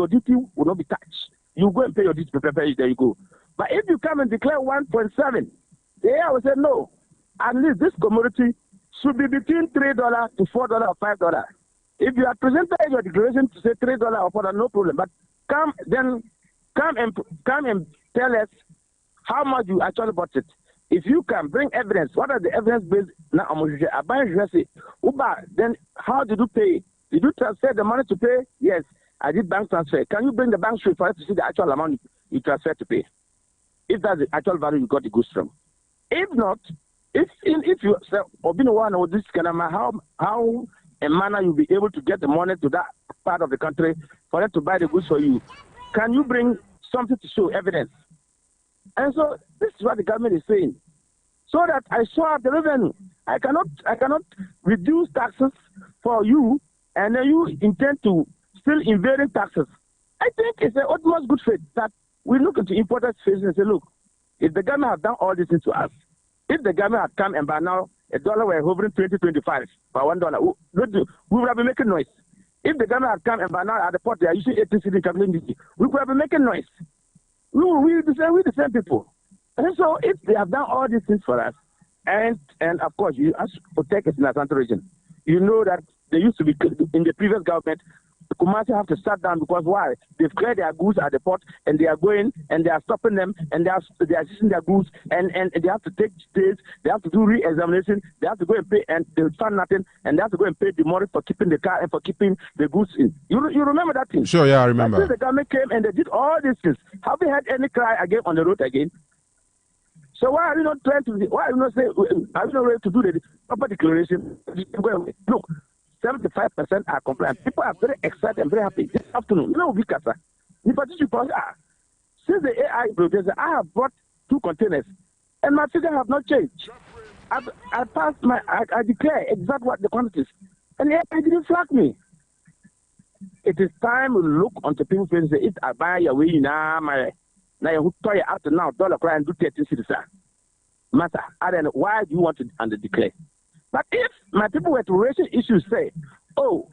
duty will not be touched. You go and pay your duty, there you go. But if you come and declare 1.7, the AI will say, no, at least this commodity should be between $3 to $4 or $5. If you are presented your declaration to say $3 or $4, no problem. But come and tell us how much you actually bought it. If you can bring evidence, what are the evidence based now? Then how did you pay? Did you transfer the money to pay? Yes, I did bank transfer. Can you bring the bank sheet for us to see the actual amount you transferred to pay? If that's the actual value you got the goods from. If not, if you say, one or this kind of how a manner you'll be able to get the money to that part of the country for them to buy the goods for you, can you bring something to show evidence? And so this is what the government is saying. So that I show up the revenue. I cannot reduce taxes for you, and then you intend to still invading taxes. I think it's the utmost good faith that we look into importers' faces and say, look, if the government have done all this to us, if the government had come and by now a dollar were hovering 20.25 for $1, we would have been making noise. If the government had come and by now at the port they are using 18 cedi calculating, we would have been making noise. We the same people. And so if they have done all these things for us, and of course, you as Otec is in the Asante region, you know that they used to be in the previous government. The Kumasi have to shut down because why? They've cleared their goods at the port and they are going and they are stopping them and they are seizing their goods and they have to take days, they have to do re-examination, they have to go and pay and they find nothing and they have to go and pay the money for keeping the car and for keeping the goods in. You remember that thing? Sure, yeah, I remember. Until the government came and they did all these things. Have we had any cry again on the road again? So why are you not trying to? Why are you not saying? Are you not ready to do the proper declaration? Look, 75% are compliant. People are very excited and very happy this afternoon. You know, since the AI producer, I have brought 2 containers, and my figure have not changed. I passed I declare exactly what the quantities, and the AI didn't flag me. It is time to look onto people's faces and say, if I buy your way now, now you toy up to now, dollar cry and do 13 cities. Matter, I don't know, why do you want to under-declare? But if my people were to raise issues, say, oh,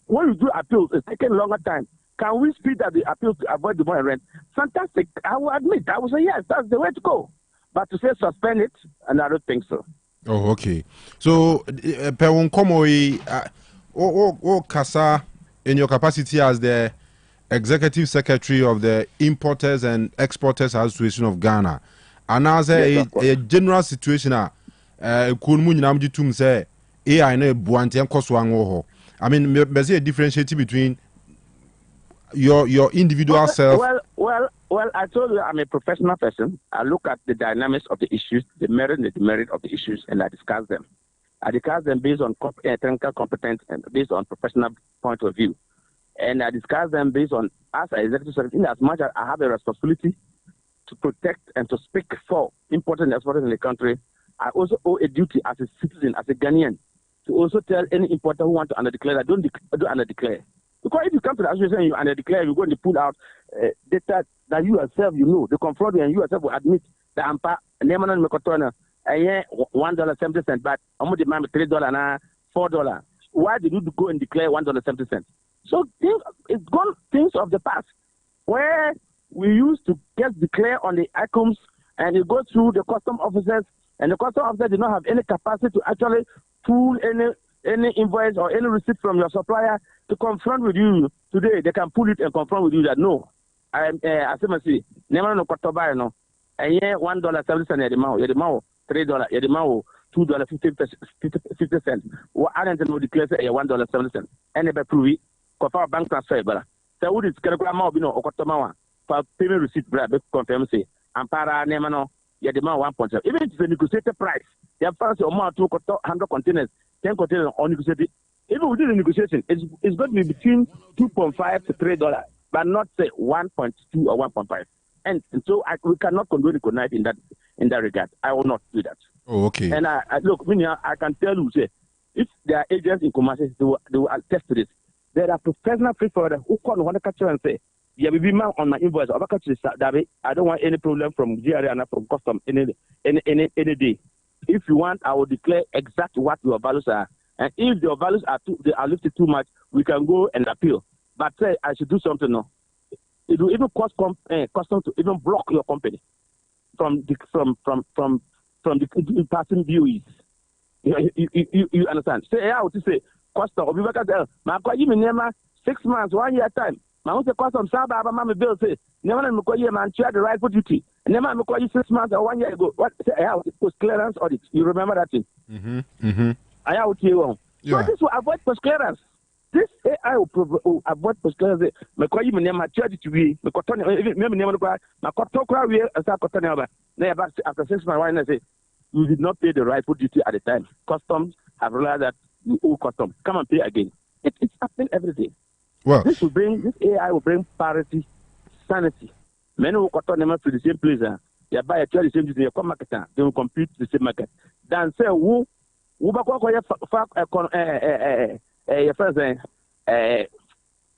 when you do appeals, it's taking longer time. Can we speed up the appeals to avoid the more rent? Fantastic. I will admit. I will say, yes, that's the way to go. But to say suspend it, and I don't think so. Oh, okay. So, Pewonkomoi, Kasa, in your capacity as the Executive Secretary of the Importers and Exporters Association of Ghana, and as a general situation, Kunmu Namjitum say, AI no buanti and Koswango. I mean, there's a differentiating between your individual self. Well, I told you I'm a professional person. I look at the dynamics of the issues, the merit and the demerit of the issues, and I discuss them. I discuss them based on technical competence and based on professional point of view. And I discuss them based on, as an executive secretary, in as much as I have a responsibility to protect and to speak for importers and exporters in the country, I also owe a duty as a citizen, as a Ghanaian, to also tell any importer who want to under-declare that don't under-declare. Because if you come to the association and you under-declare, you go and pull out data that you yourself, you know, they confront you and you yourself will admit that I'm Nemanon Mekotona, $1.70, but I'm going to demand $3 now, $4. Why did you go and declare $1.70? So it's gone things of the past where we used to just declare on the items and it goes through the custom officers, and the custom officer did not have any capacity to actually pull any invoice or any receipt from your supplier to confront with you. Today they can pull it and confront with you that no, I say never no kotoba no, and yeah $1.70 the amount $3 the amount $2.50. What I don't know declare say $1.70 and never prove it. Kofa bank transfer bara. So would it get a amount no okotoma for payment receipt bra be confirm say ampara nema no the amount 1.7. Even if it's a negotiated price, they have found amount to 100 containers, 10 containers on negotiated. Even within the negotiation, it's going to be between $2.5 to $3, but not say 1.2 or 1.5. And so we cannot condone the connive in that regard. I will not do that. Oh, okay. And I look, I can tell you, say, if there are agents in commerce, they will attest to this. There are professional free forwarders who call one catcher and say, yeah, we be man on my invoice. I don't want any problem from GRA and from custom any day. If you want, I will declare exactly what your values are. And if your values are lifted too much, we can go and appeal. But say I should do something now. It will even cost custom to even block your company from the passing views. You understand? Say I would say custom or people can tell my you name 6 months, 1 year time. My own custom Saba Mama Bill say never me call you man share the right for duty. Never me call you 6 months or 1 year ago. What say I it was clearance audit. You remember that thing? I out here on. So this will avoid post clearance. This AI will avoid post clearance. Me call you name my charge to be me cotton me name my cotton cry we as a cotton over. Now after 6 months why I say you did not pay the rightful duty at the time. Customs have realized that you owe custom. Come and pay again. It's happening every day. Well, this AI will bring parity, sanity. Many will cotton them to the same place. They buy a the same duty, come market, they will compete the same market. Then say who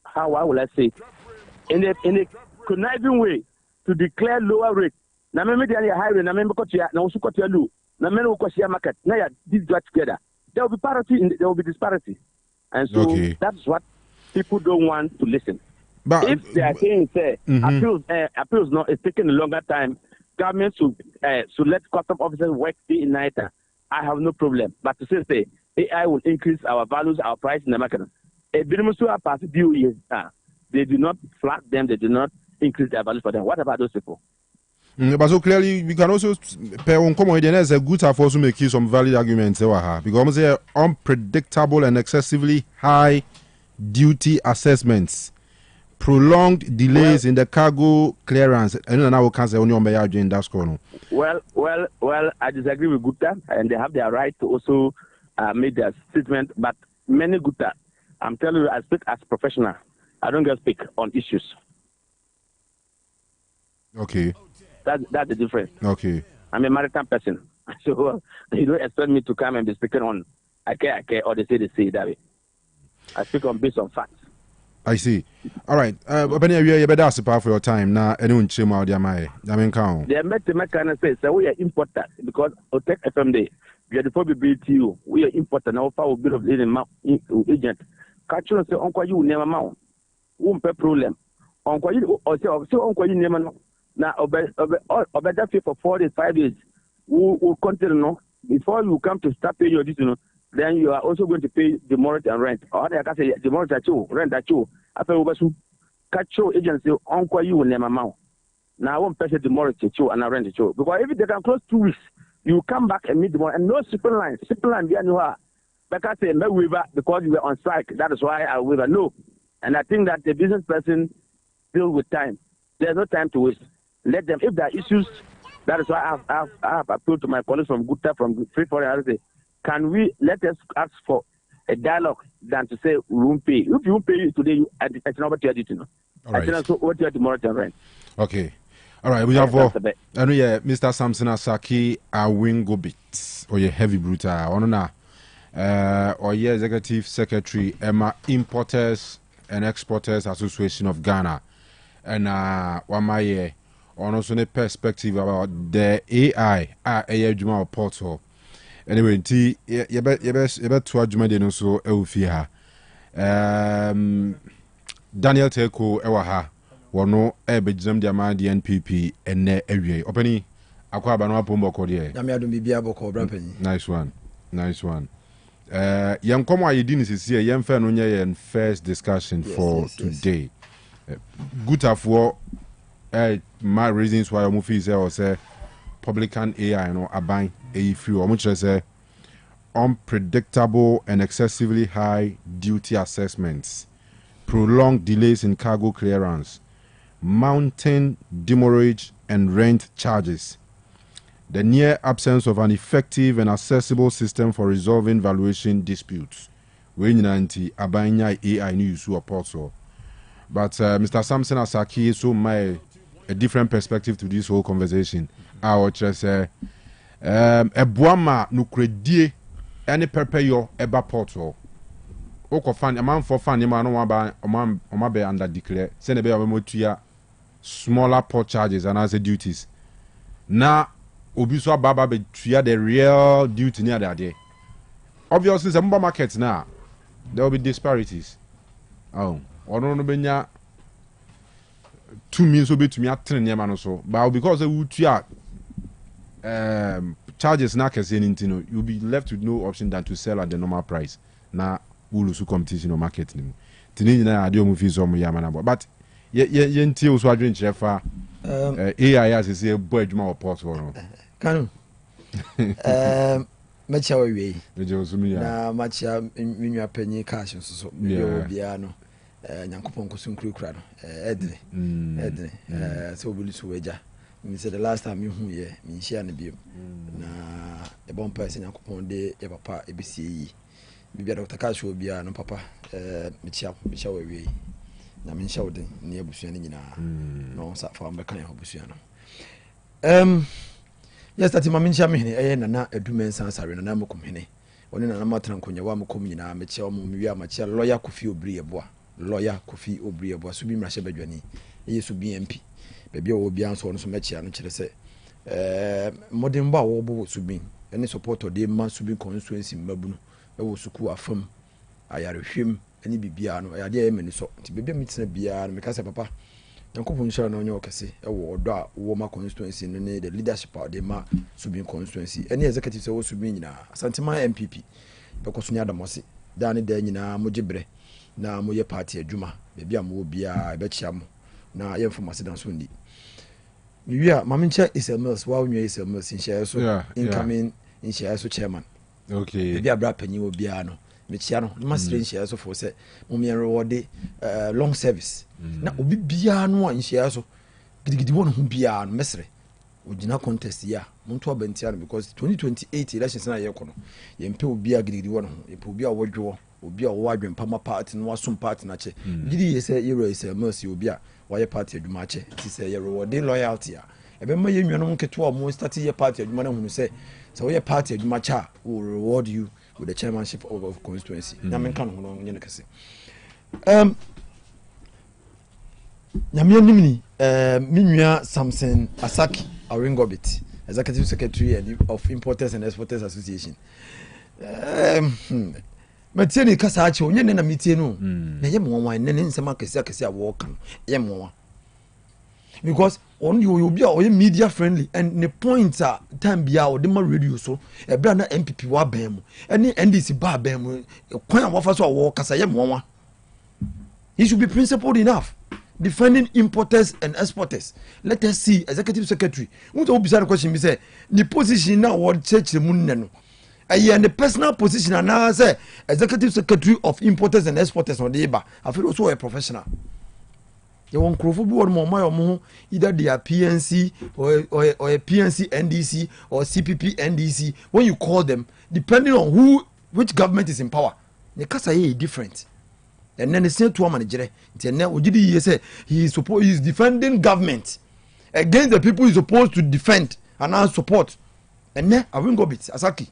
how will I say in a conniving way to declare lower rate. Now maybe they are high rate, now maybe now also got low. Now many will share market. Now these go together. There will be parity, there will be disparity. And so that's what people don't want to listen. But if they are saying appeals not it's taking a longer time, government should let custom officers work day and night. I have no problem. But to say AI will increase our values, our price in the market. They do not flag them, they do not increase their values for them. What about those people? But so clearly, we can also pay on common as a good have also make some valid arguments because they are unpredictable and excessively high duty assessments, prolonged delays in the cargo clearance, and then I will cancel on your marriage in that school. Well, I disagree with Gupta, and they have their right to also make their statement. But many Gupta, I'm telling you, I speak as a professional. I don't just speak on issues. Okay. That's the difference. Okay. I'm a maritime person, so you don't expect me to come and be speaking on I care, or they say that way. I speak on based on facts. I see. All right. But you better ask for your time now. Anyone chim out there, my count. They met the mechanic say, so we are important because Otec FM Day. We are the probability we are important now for a bit of leading agent. Catch you say, Uncle, you never mount. Won't pay problem. Uncle, you or say, Uncle, you never know. Now, better pay for 4 days, 5 days. We'll continue. Before you come to start paying your duty, then you are also going to pay the mortgage and rent. Or they can say the mortgage at you, rent at you. After we catch your agency, Uncle, you will never mount. Now I won't pay the mortgage at you and I rent at you. Because if they can close 2 weeks, you come back and meet the mortgage. And no simple line, you are. Like I say, no waiver because you were on strike. That is why I waiver. No. And I think that the business person deal with time. There's no time to waste. Let them, if there are issues, that is why I have appealed to my colleagues from Gupta, from Free Foreign, and say, can we let us ask for a dialogue than to say we won't pay? If you won't pay today, it's not what you are doing. All right. So what you are tomorrow to rent. Okay. All right. We have Mr. Samson Asaki Awingo Bit or your heavy brutal. Or your executive secretary Emma Importers and Exporters Association of Ghana. And one my year on also a perspective about the AI Juma portal. Anyway, you bet to a Juma so Elfia. Daniel Teko ewa ha wono ebegyam dia ma di NPP enne awie opani akwa aba no apombo ko de na me adom bibia boko bra panyi. Nice one yen komo ayedi ni sisi yen fa no nye yen first discussion for today. Good afo my reasons why I'm feel say publican AI no aban e free o mo kire say unpredictable and excessively high duty assessments, prolonged delays in cargo clearance, mounting demurrage and rent charges, the near absence of an effective and accessible system for resolving valuation disputes. We nanti abanya AI ni usu apostle. But Mr. Samson Asaki so my a different perspective to this whole conversation. I would just say ebuama nukredie any perpeyo eba portal. Oko fan a man for fan you man no be under declare send be motuya smaller port charges and as duties. Na obi so baba be tuya the real duty near there. Obviously the market now there will be disparities. Oh, ono no benya 2 means will be to me at 10 years so, but because they would charges na kese nintino, you'll be left with no option than to sell at the normal price. Na ulusu competition or market nim. Tini na adio mu fees omu yamana bo. But ye nti usu adwin chefa AI as say boy adwuma or port no. Kanu. Macha we. Na macha minwa panyi cash so yo bia no. Nyankopon kosunkuru kura no. Edre. So obulisu weja. Me say the last time you here, me share na biom. Na e bon person Nyankopon de e papa e bisi yi. Bibia Dr. Cash obia no papa me chia we. Na me nhyɛ woden ne abusua ne nyina. No sa fa mbeka ya abusua no. Yes, that ma me nhyɛ me hene nana adumen sansare nana mokom hene. Oni nana matran konya wa mokom nyina me chia mo me wi amachia lawyer Kofi Obri Eboa. Lawyer Kofi Obri Eboa so bi mrahye badwani. Yesu BMP. Baby o bia nso no so mechia no kire se modern ba wo bo subin ene support de ma subin constituency mabunu e wo suku afam ayarehwem ene bibia no ya de emeni so ti bibia mitena bia no meka se papa yankopon shara no onye okese e wo odo a wo ma constituency no ne the leadership de ma subin constituency ene executive se wo subin nyina asantima MPP be ko so nya damose da ne da nyina mo gibre na mo ye party adwuma bibia mo bia be chia mo na ye informasi dan so ndi Miwia mamincha is a mills while you is a mills in share so incoming in share so chairman. Okay. Be a bra penny will be ano. Michiano, must strange share so for say Mummy reward long service. Now ubi biano in share so gidi one who be an mesre. Ujina contest ya Montua Bentiano because 2028 elections na yekono. Yempe will be a gidi one, it will be a wardrobe, will be a wide and Pama part and was some part nache. Gidi say hero is a mercy will be a why party adwumache ti say your rewarding loyalty ebe ma yenwano nketo mo start your party adwuma na hunu say so your party adwumacha will reward you with the chairmanship of constituency na menka no no nyene kase nyame nimni minua Samson Asaki Awingobit executive secretary of Importers and Exporters Association Matieni kasa ache onye na mitie no na ye monwa ne nsema kese a wo kan ye monwa because on you be a media friendly and the point time bia o de ma radio so e bra na MPP wa ban mu ene NDC ba ban mu kwan wafa so wo kasa ye monwa. He should be principled enough defending importers and exporters. Let us see executive secretary who to be say question be say the position now what church mu ne no and the personal position and now say executive secretary of importers and exporters on the eba I feel also a professional. You want crofo bi won mo either they are PNC or a PNC NDC or CPP NDC when you call them depending on which government is in power the kasa is different and then the same to managere ntia ogidi say he is defending government against the people he is supposed to defend and now support and then I won't go bit Asaki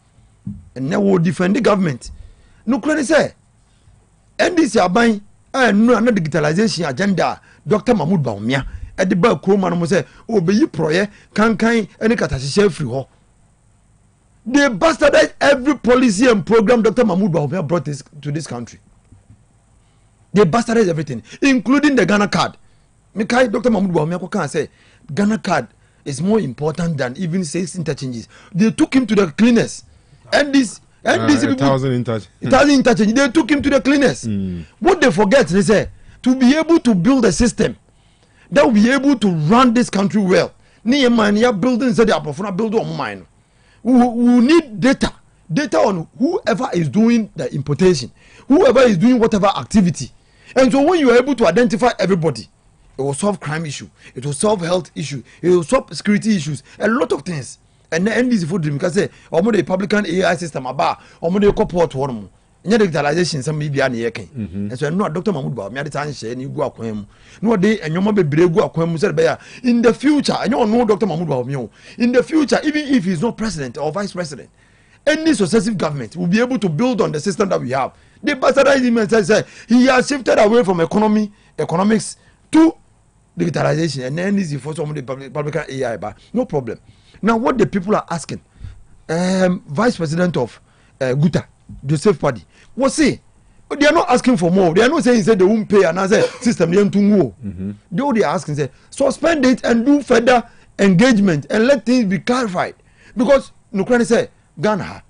and now will defend the government. No clearly say NDC aban no na digitalization agenda Dr. Mahmoud Baumia at the back Kroma no say obeyi proye kan any katahye free ho. They bastardized every policy and program Dr. Mahmoud Baumia brought to this country. They bastardized everything, including the Ghana card. Mekai Dr. Mahmoud Bawumia can say Ghana card is more important than even 6 interchanges. They took him to the cleaners, and this. And these people, 1,000 interchange. 1,000 interchange. They took him to the cleaners. What they forget, they say, to be able to build a system that will be able to run this country well. Near buildings that they are building on mine. We need data on whoever is doing the importation, whoever is doing whatever activity. And so when you are able to identify everybody, it will solve crime issue, it will solve health issue, it will solve security issues, a lot of things. And then NDC for dream because say omo the Republican AI system aba omo the corporate one nya digitalization some bibia na yeke and so no Dr. Mahmoud Ba me ade tan hye ni gu akwan mu no de enyoma bebre gu akwan mu say be ya in the future enyo no Dr. Mahmoud Ba me in the future even if he's not president or vice president, any successive government will be able to build on the system that we have. The bastardized him and say he has shifted away from economics to digitalization, and then this is for some of the Republican AI ba no problem. Now, what the people are asking, Vice President of Guta, Joseph Paddy, was say they are not asking for more. They are not saying they won't pay another system. They are asking say suspend it and do further engagement and let things be clarified. Because Ukraine say Ghana,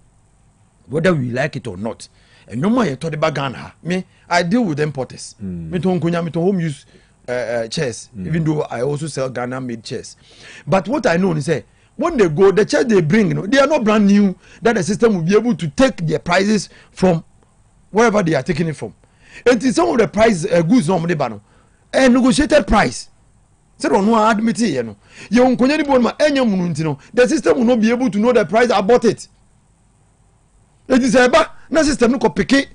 whether we like it or not, and no more you talk about Ghana. Me, I deal with importers. Me to home use chairs. Even though I also sell Ghana made chairs. But what I know is say, when they go, the chairs they bring, they are not brand new, that the system will be able to take their prices from wherever they are taking it from. And some of the price goods normally a negotiated price. So don't know admit it, you know. The system will not be able to know the price about it. It is a na system no ko pick it.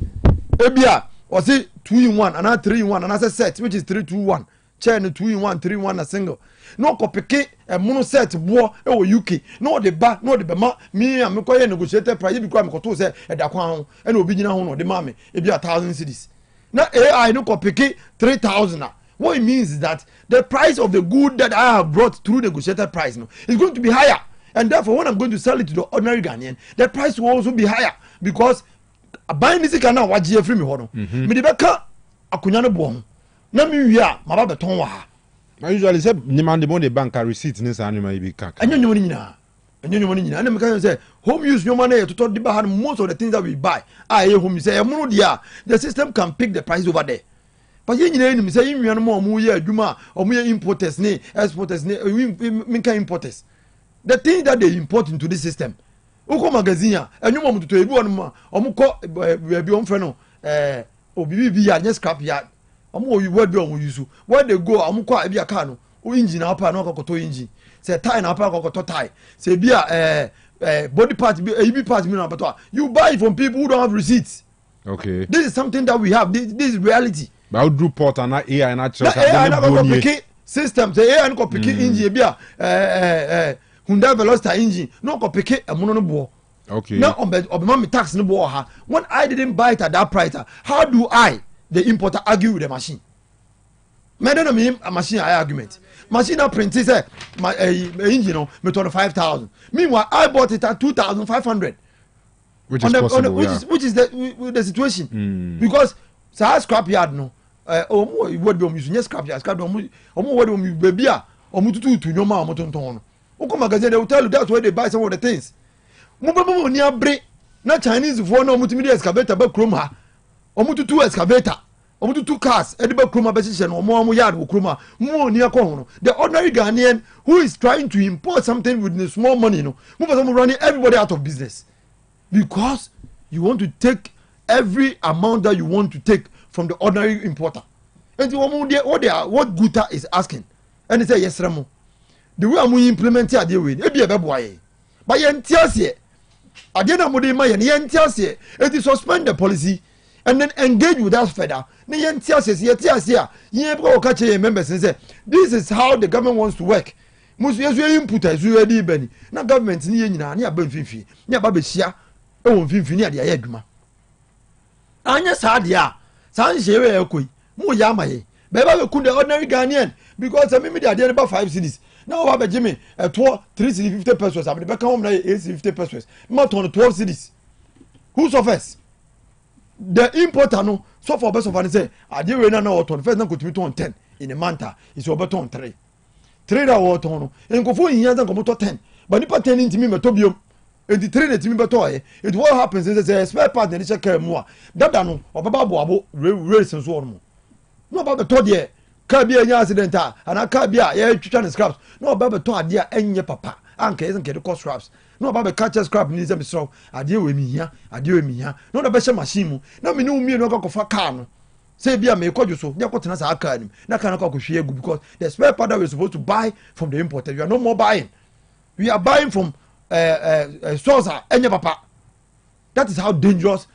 Ebia or say 2-in-1 and 3-in-1 and as a set which is 3-2-1. Chair 2-in-1, 3-in-1 a single. No ko pick a mono set war UK. No the ba no the bema me and me ko negotiated price because me ko to say e da kwan and obi gina ho no de ma me e be 1,000 cedis. Now AI no ko pick 3,000. What it means is that the price of the good that I have brought through negotiated price no is going to be higher, and therefore when I'm going to sell it to the ordinary Ghanaian, the price will also be higher because buying this can now watch free me hono. Me de beka akunya no bo ho. Na me wi a ma ba beton wa ha. I usually say demand the money bank receipt ni sa anima ibi kaka. Anyo nyoni nyina. Anyo nyoni nyina. Na me can say home use nyoma na ye to di ba ha most of the things that we buy. Ah ye home say e mono dia the system can pick the price over there. But you know, say you know more year Juma or more importers, ne exporters, ne minka importers. The things that they import into this system. Uko magazine, and you want to ebu on omuko be on freno obibi ya nye scrap yard. Omo you word be on use. Where they go omuko ebi aka no, o engine apa no kokoto engine. Say tie na apa kokoto tie. Say bia body part be EB part me na beto. You buy it from people who don't have receipts. Okay. This is something that we have. This is reality. But how do port and AI and actual system say AI no pick engine bia Hyundai Veloster engine no ko pick a mono no bo. Okay. Now on me tax no bo ha. When I didn't buy it at that price, how do I the importer argue with the machine? Me don't mean a machine argument. Machine na print say my engine no me 25,000. Meanwhile I bought it at 2,500. Which is possible, which is the situation. Because sa scrap yard no omo word be omo scrap yard omo word omo baby a omo tutu nyoma omo tonton no uko magazine they will tell you that's where they buy some of the things mo ni abre na Chinese for no omo timi excavator ba krom ha omo tutu excavator omo tutu cars e de ba krom ba sise no omo yard wo krom ha mo ni akọ ho no the ordinary Ghanaian who is trying to import something with the small money no mo for some running everybody out of business because you want to take every amount that you want to take from the ordinary importer. And what Guta is asking, and they say yes, Ramo. The way I'm implement it, they will be a baby. But yen tells ye, again, I'm with my yen tells ye, it is suspend the policy and then engage with us further. Yen tells ye, ye go catch your members and say, this is how the government wants to work. Most yes, we input as we already benny. Now, government near Benfifi, near Babishia, oh, Finfi near the Edma. Anya sadia san shewe ekoi mu ya maye be ba be kun the ordinary Ghanaian because me dey dey about 5 cedis now wa be jime 3 cedis 50 pesos am dey be come na 8 cedis 50 pesos ma turn 12 cedis who suffers the importer no so for best of an say adeɛ wei na ɔtɔn first na kotumi tɔn 10 in a month is ɔbɛtɔn 3 that wɔtɔn no nkɔfo yiyia sɛ nkɔmɔtɔ 10 but nipa 10 ntumi mɛtɔ biom enti 3 na ntumi bɛtɔ ɛ it what happens is say spare part na ɛhyɛ kaa mu a dada no ɔbɛba aboabo race nso wɔ no na ɔba bɛtɔ deɛ kaa bi a ɛnya accident a anaa kaa bi a yɛtwitwa ne scraps na ɔba bɛtɔ adeɛ a ɛnyɛ papa anka yɛ sɛ nkɛde kɔ scraps na ɔba bɛka kyɛ scrap ne sɛ mesrɛ adeɛ wɔ mihia na ɔda bɛhyɛ machine mu na mene wo mmienu akɔkɔfa car no sɛ bi a meekɔdwo so ne akɔtena saa car nim na car no akɔhwie agu because the spare part that we're supposed to buy from the importer we are no more buying we are buying from source a ɛnyɛ papa that is how dangerous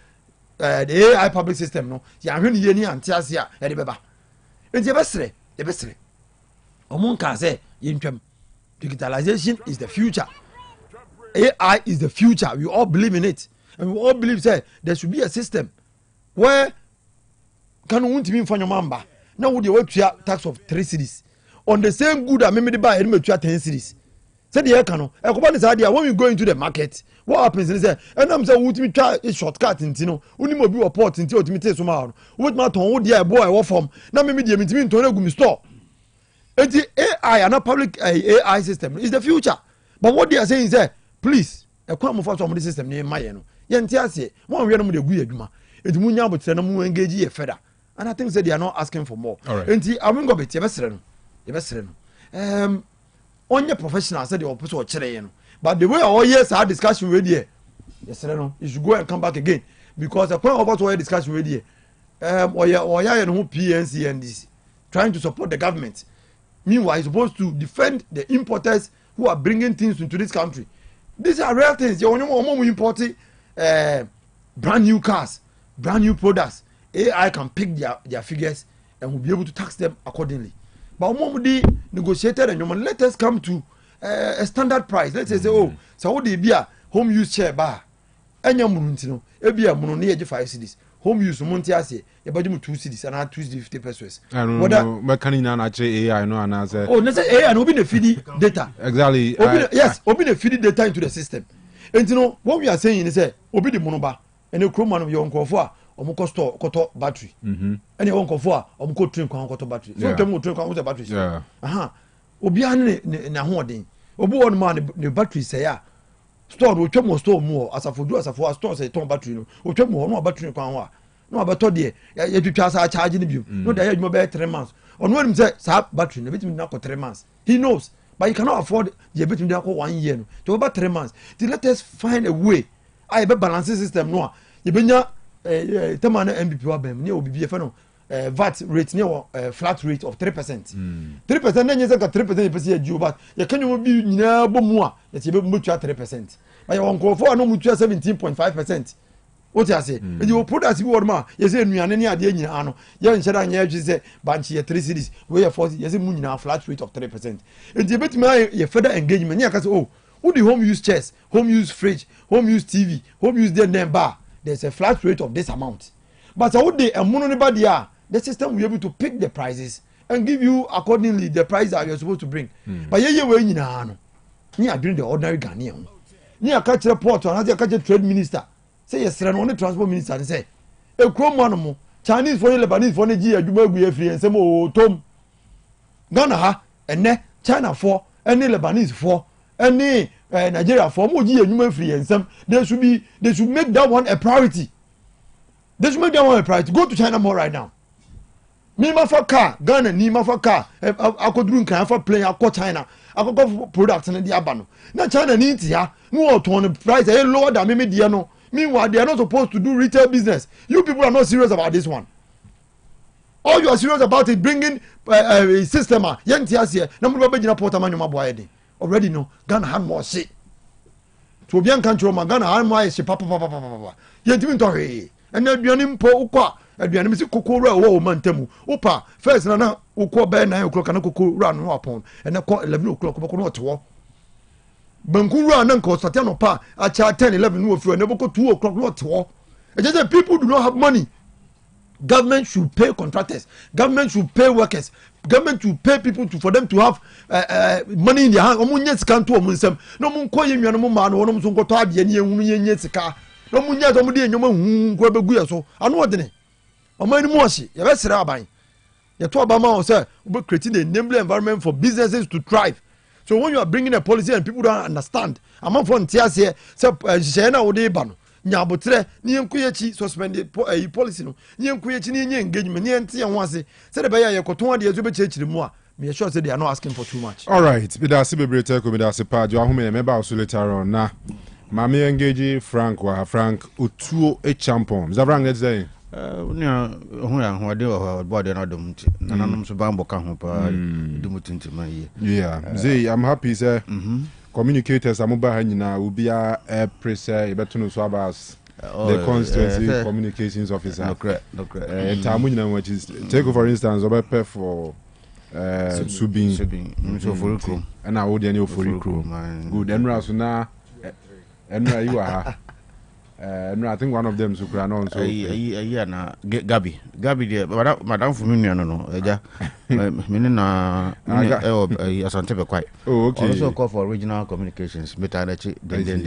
the AI public system no yɛahwɛ ne yie ne ante ase a ɛde bɛba enti yɛbɛserɛ ɔmo nkaa sɛ yɛntwam digitalization is the future AI is the future we all believe in it and we all believe say there should be a system where kanu wuntimi mfa nyoma mba na wo de watua tax of 3 cedis on the same good that me de buy me tua 10 cedis say the eka no ekoba ni say when we go into the market what happens is say enam say wuntimi twa a shortcut nti no uni mo bi wo port nti otimi te so ma no wuntimi ton wo de e boy wo form na me de mitimi ton egu mi store enti AI and a public AI system is the future but what they are saying is say please ekwa mo fa so mo system ni maye no ye nti ase mo anwe no mo de gu adwuma enti mu nya abotre na mo engage ye feda and I think say they are not asking for more enti awingo beti ye besere no onye professional say the opposite o kire ye no but the way all years our discussion we there yesere no you should go and come back again because the point about our discussion we there oya no PNC and this trying to support the government meanwhile he's supposed to defend the importers who are bringing things into this country. These are real things. You want importing brand new cars, brand new products. AI can pick their figures and will be able to tax them accordingly. But when we negotiated and let us come to a standard price. Let's say, oh, so what they be a home use chair bar. And you know, be a money 5 cedis. Home use Montiasi, a budget 2 cedis and 250 pesos. AI no answer. Oh, let's say AI and open the feed data. Exactly. Open the feed data into the system. And you know what we are saying is say open the monoba and the chroman of your uncle for omoko store koto battery. And your uncle for omoko train koto battery. So come train koto battery. Yeah. Obi an na hoden. Obi one man the battery say ya. Store we twem store mu as for store say ton battery no. O twem no battery kwan ho. No abeto de ya twitwa sa charge ni biom. No dey adwuma be 3 months. Ono nim say sa battery na betimi na ko 3 months. He knows. But you cannot afford the between them 1 year no. To about 3 months. To let us find a way. I be balancing system no. You benya temana MBP wa bem. Ne obi be no VAT rate ne flat rate of 3%. 3% na nyese ka 3% pese ya ju but you can you be nyina bomu a ye be mutua 3%. But you won for no mutua 17.5%. What you say? You products you word ma you say nuane ne ade nyina no ye nhyera nya adwi say bank ye 3 cedis we ye 40 you say mu nyina flat rate of 3%. And you bet me ye further engagement ne aka say oh who the home use chairs, home use fridge, home use TV, home use then bar there's a flat rate of this amount. But how they mono ne ba dia the system will be able to pick the prices and give you accordingly the price that you're supposed to bring. But ye we nyina no ni adwin the ordinary Ghanaian ni aka kire port and aka kire trade minister say yes run only transport minister say e kromo mo Chinese for Lebanese for gi adwuma gu afiri ensem o tom Ghana ha ene China for any Lebanese for any Nigeria for mo gi adwuma afiri ensem they should make that one a priority. They should make that one a priority. Go to China more right now. Me ma for car Ghana ni ma for car akoduru nkan for plane akọ China akọ products na di aba no na China ni ntia no oton price e lower than me dia no. Meanwhile they are not supposed to do retail business. You people are not serious about this one. All you are serious about is bringing a system yentia here na mo be gina port amanyoma boy dey already no Ghana had more shit to obi an control ma Ghana had more shit papa yentimi to he and aduane mpo ukwa aduane mi si kokoro wo mantamu upa first na ukwa be 9 o'clock na kokoro no upon and na 11 o'clock ko no to Bankuru na nko start no pa acha 10 11 no ofiro na boko 2 o'clock no to e just say people do not have money. Government should pay contractors, government should pay workers, government should pay people for them to have money in their hand. Omunye sika nto omunsem no munko ye nnuano mo ma no no so nkoto ade ne ehunu ye nye sika no munya to mu de nyoma hu ko begu ye so ano odene omani mu ohye ye be sere aban ye to obama o say we creating a enabling environment for businesses to thrive. So when you are bringing a policy and people don't understand, among for ntiase say na wo de ba no nya abotre ni enkuyechi suspend policy no ni enkuyechi ni engagement ni ente ho ase say de be ye koton ade ezo be chechire mu a me sure say they are not asking for too much. All right, be that be tell me that pa jo ahome me ba so later on na mama engage Frank Otuo a champion Zavrang let's say I'm happy sir. Communicators amuba hanyina will be a press betuno so about the constituency communications officer. Which is take for instance over pay for Subin so for crew and I would any for crew good and now and you are no, I think one of them super known so na Gabi there madam for me no eja menina asante be kwai also call for regional communications metanachi den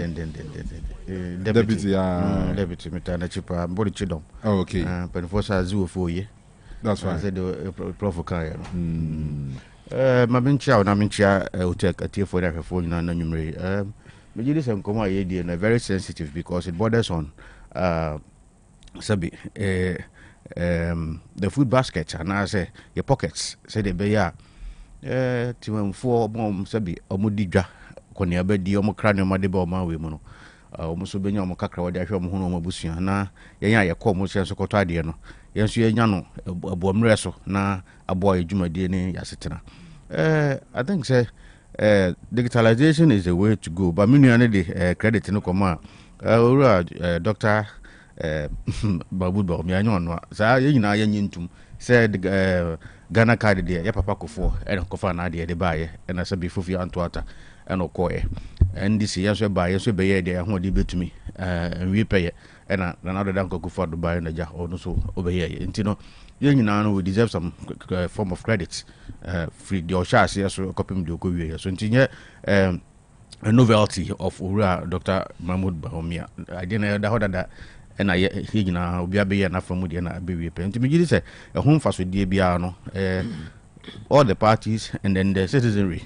deputy deputy metanachi pa body chidom okay but for sa 04 that's right. I said the prof career ma benchia na benchia Otec 1029Fm na numere this is very sensitive because it borders on the food basket and I say your pockets say the beya for mom sabi omudija koni abedi omukranyo madeba omawe mu no omuso benya omukakra wade ahwe omuhono omabusua na yenya yakọ omo se so koto ade no yenso yenya no aboamre so na aboa edwumade ne yasetena I think say digitalization is the way to go, but many the credit no come Dr. Babu me anyo sa ye nyina ye nyintum said Ghana card there ya papa kofo e kofa na de baye na say be fufi antoata e no koye and this year so baye so be ye de ho de betumi we pay e na other than kofo do baye na ja ono so obeye ntino ye nyina no we deserve some form of credit free the oshas yes so copy me go we so ntinye a novelty of Ura Dr. Mahmoud Bahomia I didn't know that and I he na obi abe na from de na be we pay nti me gidi say e ho mfa so de bia no all the parties and then the citizenry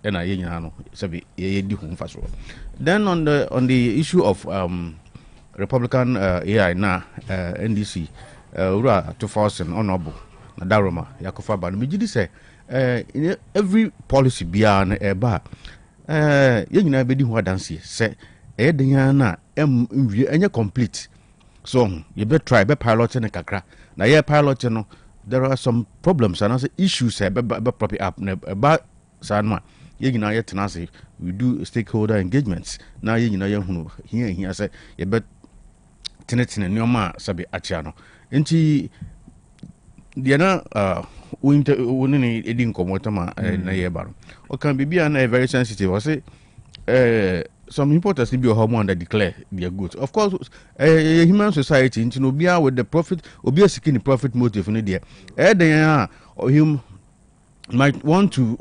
and I nyina no say ye di ho mfa so. Then on the issue of Republican AI na NDC Ura 2000 honorable na Daroma Yakofa ba no me gidi say every policy bia na eba ye nyina be di ho adanse say e de na enye complete so you better try be pilot in kakra na ye pilot no there are some problems and also issues be properly up na ba sanma ye nyina ye tena say we do stakeholder engagements na ye nyina ye hunu here say ye be tenetene nyoma sabe achia no enti dia na woni edi nkomo ma na ye ba no o kan bibia na very sensitive o say some importers be hormone that declare their goods. Of course, a human society, into Nobia with the profit, Obia seeking profit motive in the or him might want to,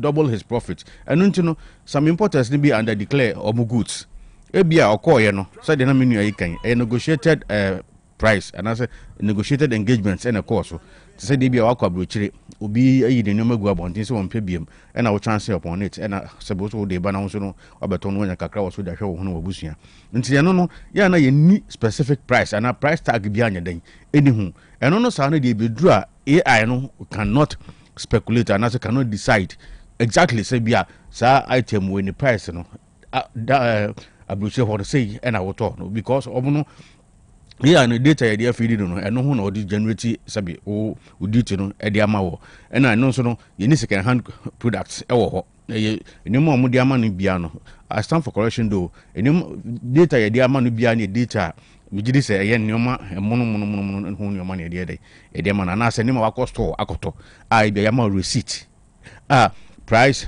double his profit. And some importers be under declare or goods. Ebia or coy, so the nominee can a negotiated price and as a negotiated engagements and a course. To say they be our quabuchiri, Ubi a the number go about this one PBM and our chance upon it and I suppose they ban also about on when a cacao was with a show no busia. Until no, yana ye need specific price and a price tag behind your day. Anyhow, and on a Sunday they be draw AI no cannot speculate and also cannot decide exactly say be a item when the price I brush what to say and I will talk because of and the data idea feeding no and no one or generate sabi o duty no e dey ama wo and I know so no you need second hand products e wo ho any more mo dey ama no bia no I stand for correction though any data idea ama no bia na data me gidi say ye nyoma mono ho nyoma na dey e dey ama na say nyoma wa store akoto I be ama receipt price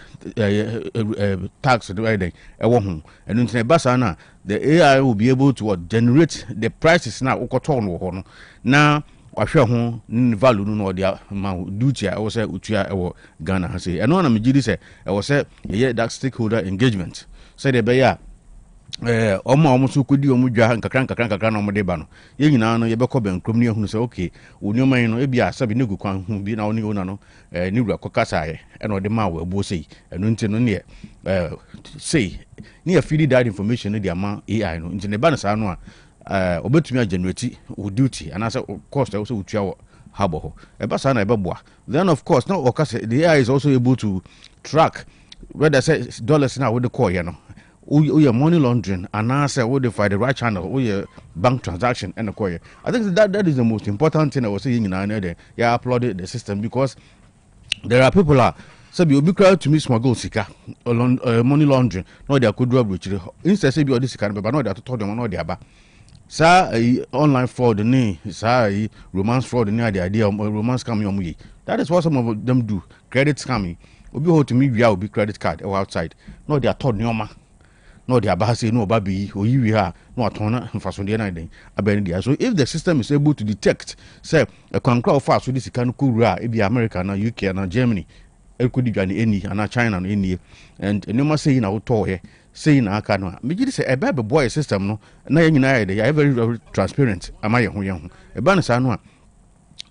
tax divided e wo ho and ntin basa na the AI will be able to generate the prices now ukoton wo no na wahwe ho value no dia ma duty I was say utua e wo Ghana ha say eno na me gidi say e wo say ye that stakeholder engagement say the be ya ɔmo so kodi ɔmo dwa nkakra na ɔmo de ba no ye nyina no ye bɛkɔ bɛnkrom ne ehunu sɛ okay onoma yi no ebi asabi ne gukwan hu bi na oni ona no ne wura kɔkasa yɛ ɛna ɔde ma wɔ abuo sei ɛno nti no ne sei ne afili that information no de ama AI no nti ne ba no saa no a obetumi a generate o duty anasa cost also utua wɔ habo ho eba saa na ɛbɛboa then of course now okasa the AI is also able to track whether say dollars na with the call you know your money laundering and answer what they find the right channel or your bank transaction and the call. I think that is the most important thing I was saying in our there. Yeah, applauded the system because there are people so be crowd to me smuggle sika or money laundering no they could do which instead say be this kind but no they told them no they aba sa online fraud ni sa romance fraud ni the idea of romance scam that is what some of them do. Credit scamming obi hold to me we will be credit card or outside no they are told nyoma no they are say no baby or you ha no atona mfaso de na den abeni dia. So if the system is able to detect say a crowd fast so this can kura e be America na UK na Germany e could be any and China no any and no ma say na auto here say na aka no me gidi say e be boy system no na nyina dey very, very transparent am I ho e ba no sa no a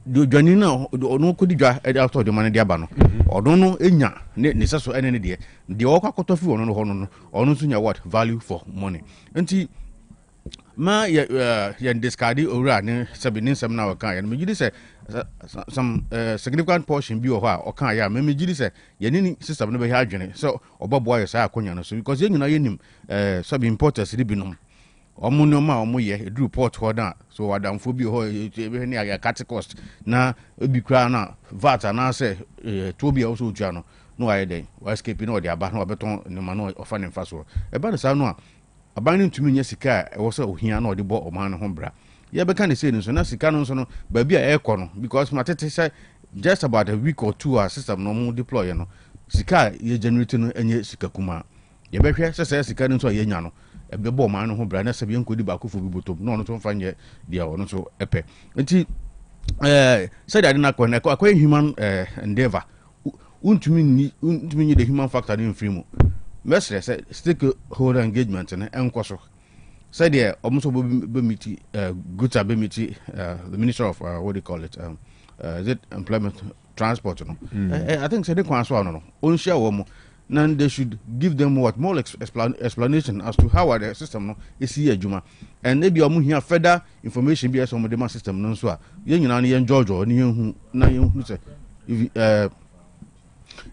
do dwani na ono kodi dwa e dey after the man dey aba no odo no enya ne seso ene ne de okwakoto fi ono no ho no ono so nya what value for money enti ma ya discardi ora ne sabi ne nsem na waka ya me gidi say some significant portion bi o ho a oka ya me gidi say ye ni system no be ha adwene so obobo ya say akonya no so because ye nyina ye nim sabi importers di binom omo no ma omo ye edu report ho na so wadamfo bi ho ebe ne ya cut cost na obi kra na VAT na say to bi also tua no aye den wa escape no de aba na obeton ne ma no ofa ne mfa so e ba sa no a aban ne ntumi nya sika e wo say ohia na ode bo oman no ho bra ye be kan say no so na sika no so no ba bia e kɔ no because matete say just about a week or two our system no mo deploy no sika ye generate no enye sika kuma ye be hwɛ say sika no so ye nya no ebe bo man no ho bra na sabi enkodi ba kofo bi botom no no to mfa nye dia ono so epe nti said I didn't connect akwa human endeavor untumi ni the human factor in free mo mesre say stakeholder engagement na enkoso said there almost be meet guta be meet the minister of what do you call it is it employment transport no I think say they kwan so no on share wo mo. Now they should give them what more explanation as to how the system no is here juma and maybe omu here further information be as on the system no so a ye nyina ne George ni hu na ye hu say if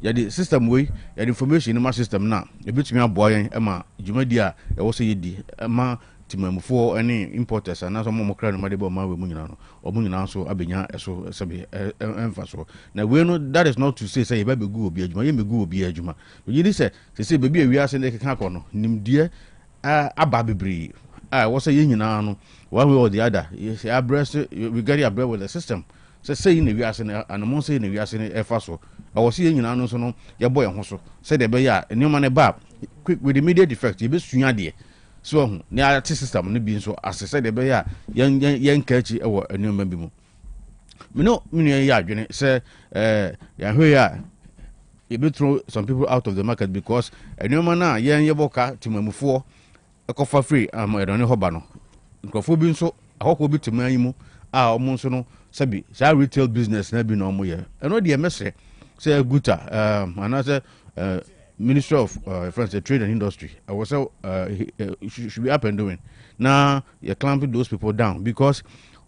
ya the system way ya the information in my system na e betumi aboa yen e ma juma di a e wo so ye di ma timamfo any importers and so mo kra no ma de bo ma we mu nyina no omu nyina so abenya eso sabe emfa so na we no that is not to say ye ba be gu obi adwuma ye me gu obi adwuma you dey say baby wi ase ne keka ko no nimdie aba bebre wo say ye nyina no one way or the other you abreast we get your bread with the system say na wi ase ne anamo say na wi ase ne efa so wo say ye nyina no so no ye boy ho so say de be ya enema ne ba quick with immediate effect ye be sua de so ne art system no bi so asese de be ya yen kachi e wo enema bi mu me no me ya adwene say ya hwe ya you be throw some people out of the market because enema na yen ye boka timamufo ekofa free edone hoba no nkofo bi nso akoko bi timan yi mu a omo nso no sabi sa retail business na bi no omo ye eno de mesre say guta another Minister of France, Trade and Industry. I was should be up and doing. Now you're clamping those people down because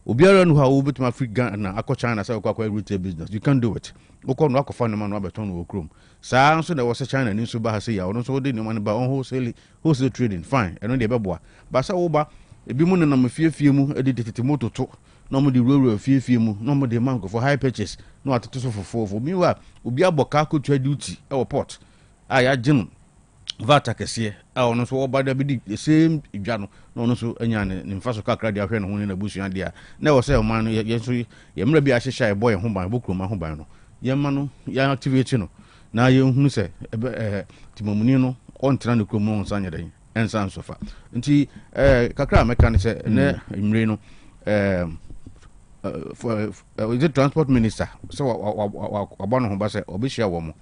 Obiara know how over to my free gun and China say retail business. You can't do it. Oko no akofan man no beton wo krom. Sa so there was a China ni so ba say ya ono so de no man ba on wholesale trading fine. Eno de beboa. Ba sa wo ba ebi mu na mafie mu e de tete moto to. No mo de rural fie mu. No mo de man for high purchase. No atoto so for me wa obi aboka ko tua duty e wo port. Ya gym vata kese ono so obada bi the same idwa no ono so anya ne mfaso kakra dia hwe no ho ne na busua dia na wo say o man no ye so ye mra bi ahyehyɛ boy ho ban bokroma ho ban no ye ma no ya activate no na ye hu se timamuni no ontra ne kromo no sanya den ensan sofa nti kakra meka ne se ne mre no for the transport minister so wabano ho ba se obehia wo mo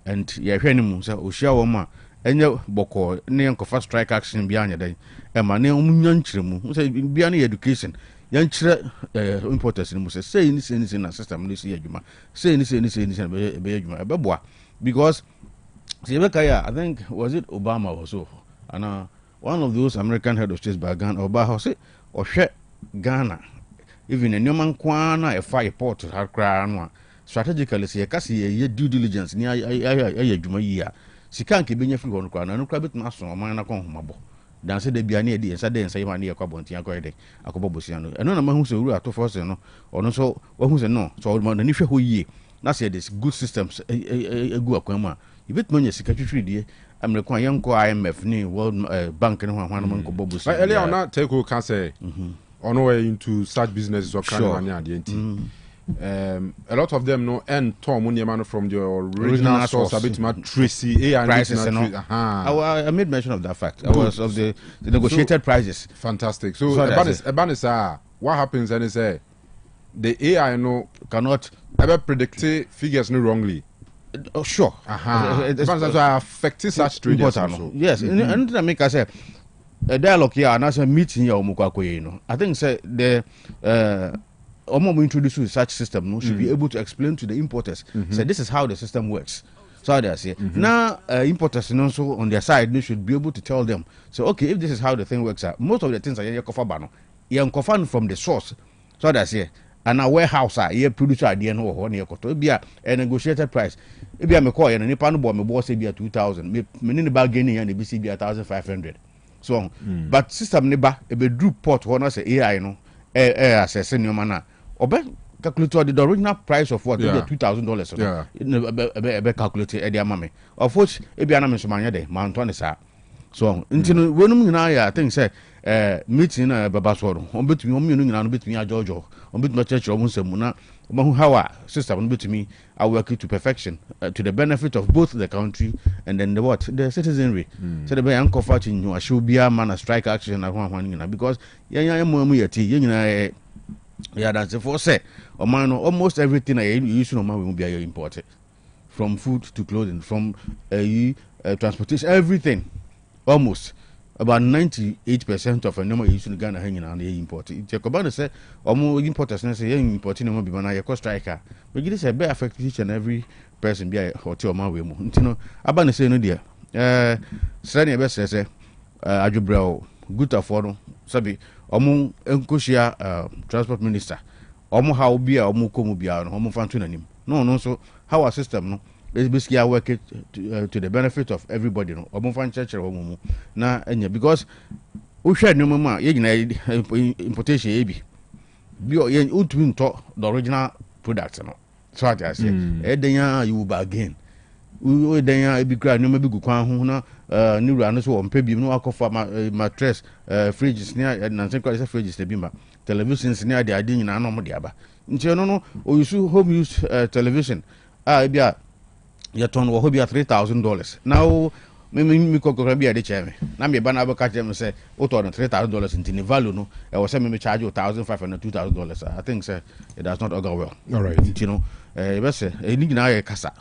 and ye hwe ne mu say ohia wo ma enye boko ne enkofa strike action bia anya den e ma ne omunya nkyere mu say bia ne education yan kyerɛ importers no mu say ni na system no si adwuma say ni be adwuma e beboa because see Bekaya, I think was it Obama or so and one of those American head of states by Ghana Obama say or Ghana even a Newman Kwana a fire port har crown strategically see a kasi due diligence near a juma year. She can't keep being a free one crown and no crabit master or mine mabo. Dan said they be an idea and said and say money a carbon a cobosiano. And no man who's a rule at first or no so or who's a no so more than if you ye. That's this good systems a good aquama. You bet money secretary dear. I'm requiring IMF ni World Bank and one man ko bobus. Earlier on that take who can say on way into such businesses or kind of money a lot of them know and Tom money man from the original source a bit more Tracy prices and I made mention of that fact. I was of the negotiated prices. Fantastic. So Ebanis what happens and is the AI no cannot ever predict figures no wrongly. Oh, sure. It's affecting such traders also. Yes, and I make I say a dialogue here and as a meeting here Mukwakoye. I think say the we introduce such system should be able to explain to the importers. Say this is how the system works. So they say now importers and also on their side they should be able to tell them. So okay, if this is how the thing works out, most of the things are you're from the source. So they say and a warehouse producer idea no ho near koto be a negotiated price e be me call and nipa no bo me boss be 2000 me ni bargaining and be 1500 so but system ne ba e be drew port ho no say AI no assess no na obe calculate the original price of what $2,000 so be calculate e dia mame of which e be na me so manya de man to ne sa so ntino wenum nyina ya I think say meeting na baba so no on betumi on mienu nyina no betumi ajojo on betumi church on nsemu na omahu how system no betumi I work it to perfection to the benefit of both the country and then the citizenry. So the be ankofa chinyu asho bia man strike action na ho nyina because yan mu yati nyina ya that's for say o man no almost everything I use no man we be imported from food to clothing from transportation everything almost about 98% of a number use in Ghana hanging on the import. It's a cabana say, or more importers, and say, importing will be when I cost striker. But it is a bear affect each and every person be a hotel my way. You know, Abana say no dear. Sunny best says, Ajubro, good afford, Sabi, Omu Encosia, transport minister, Omu how be a Omu Komubia, Homo Fantunanim. No, so how our system, no. It's basically I work it to the benefit of everybody. No, I'm from church or na because we share no mama. Importation ebi. Be ultimate talk the original product. No, so I say. Then you bargain. We then ebi grab no maybe go kwan ho na new run so on pay bi no akofa mattress fridges near and say fridges the bimba televisions near the idea na no mo de aba. Nti no o use home use television. Ebia you turn will be $3,000. Now, me could be a chairman. Now, me banana catch them say, oh, $3,000 in the value. No, I was saying me charge you $1,500, $2,000. I think, sir, it does not go well. All right. You know, best a nigga casa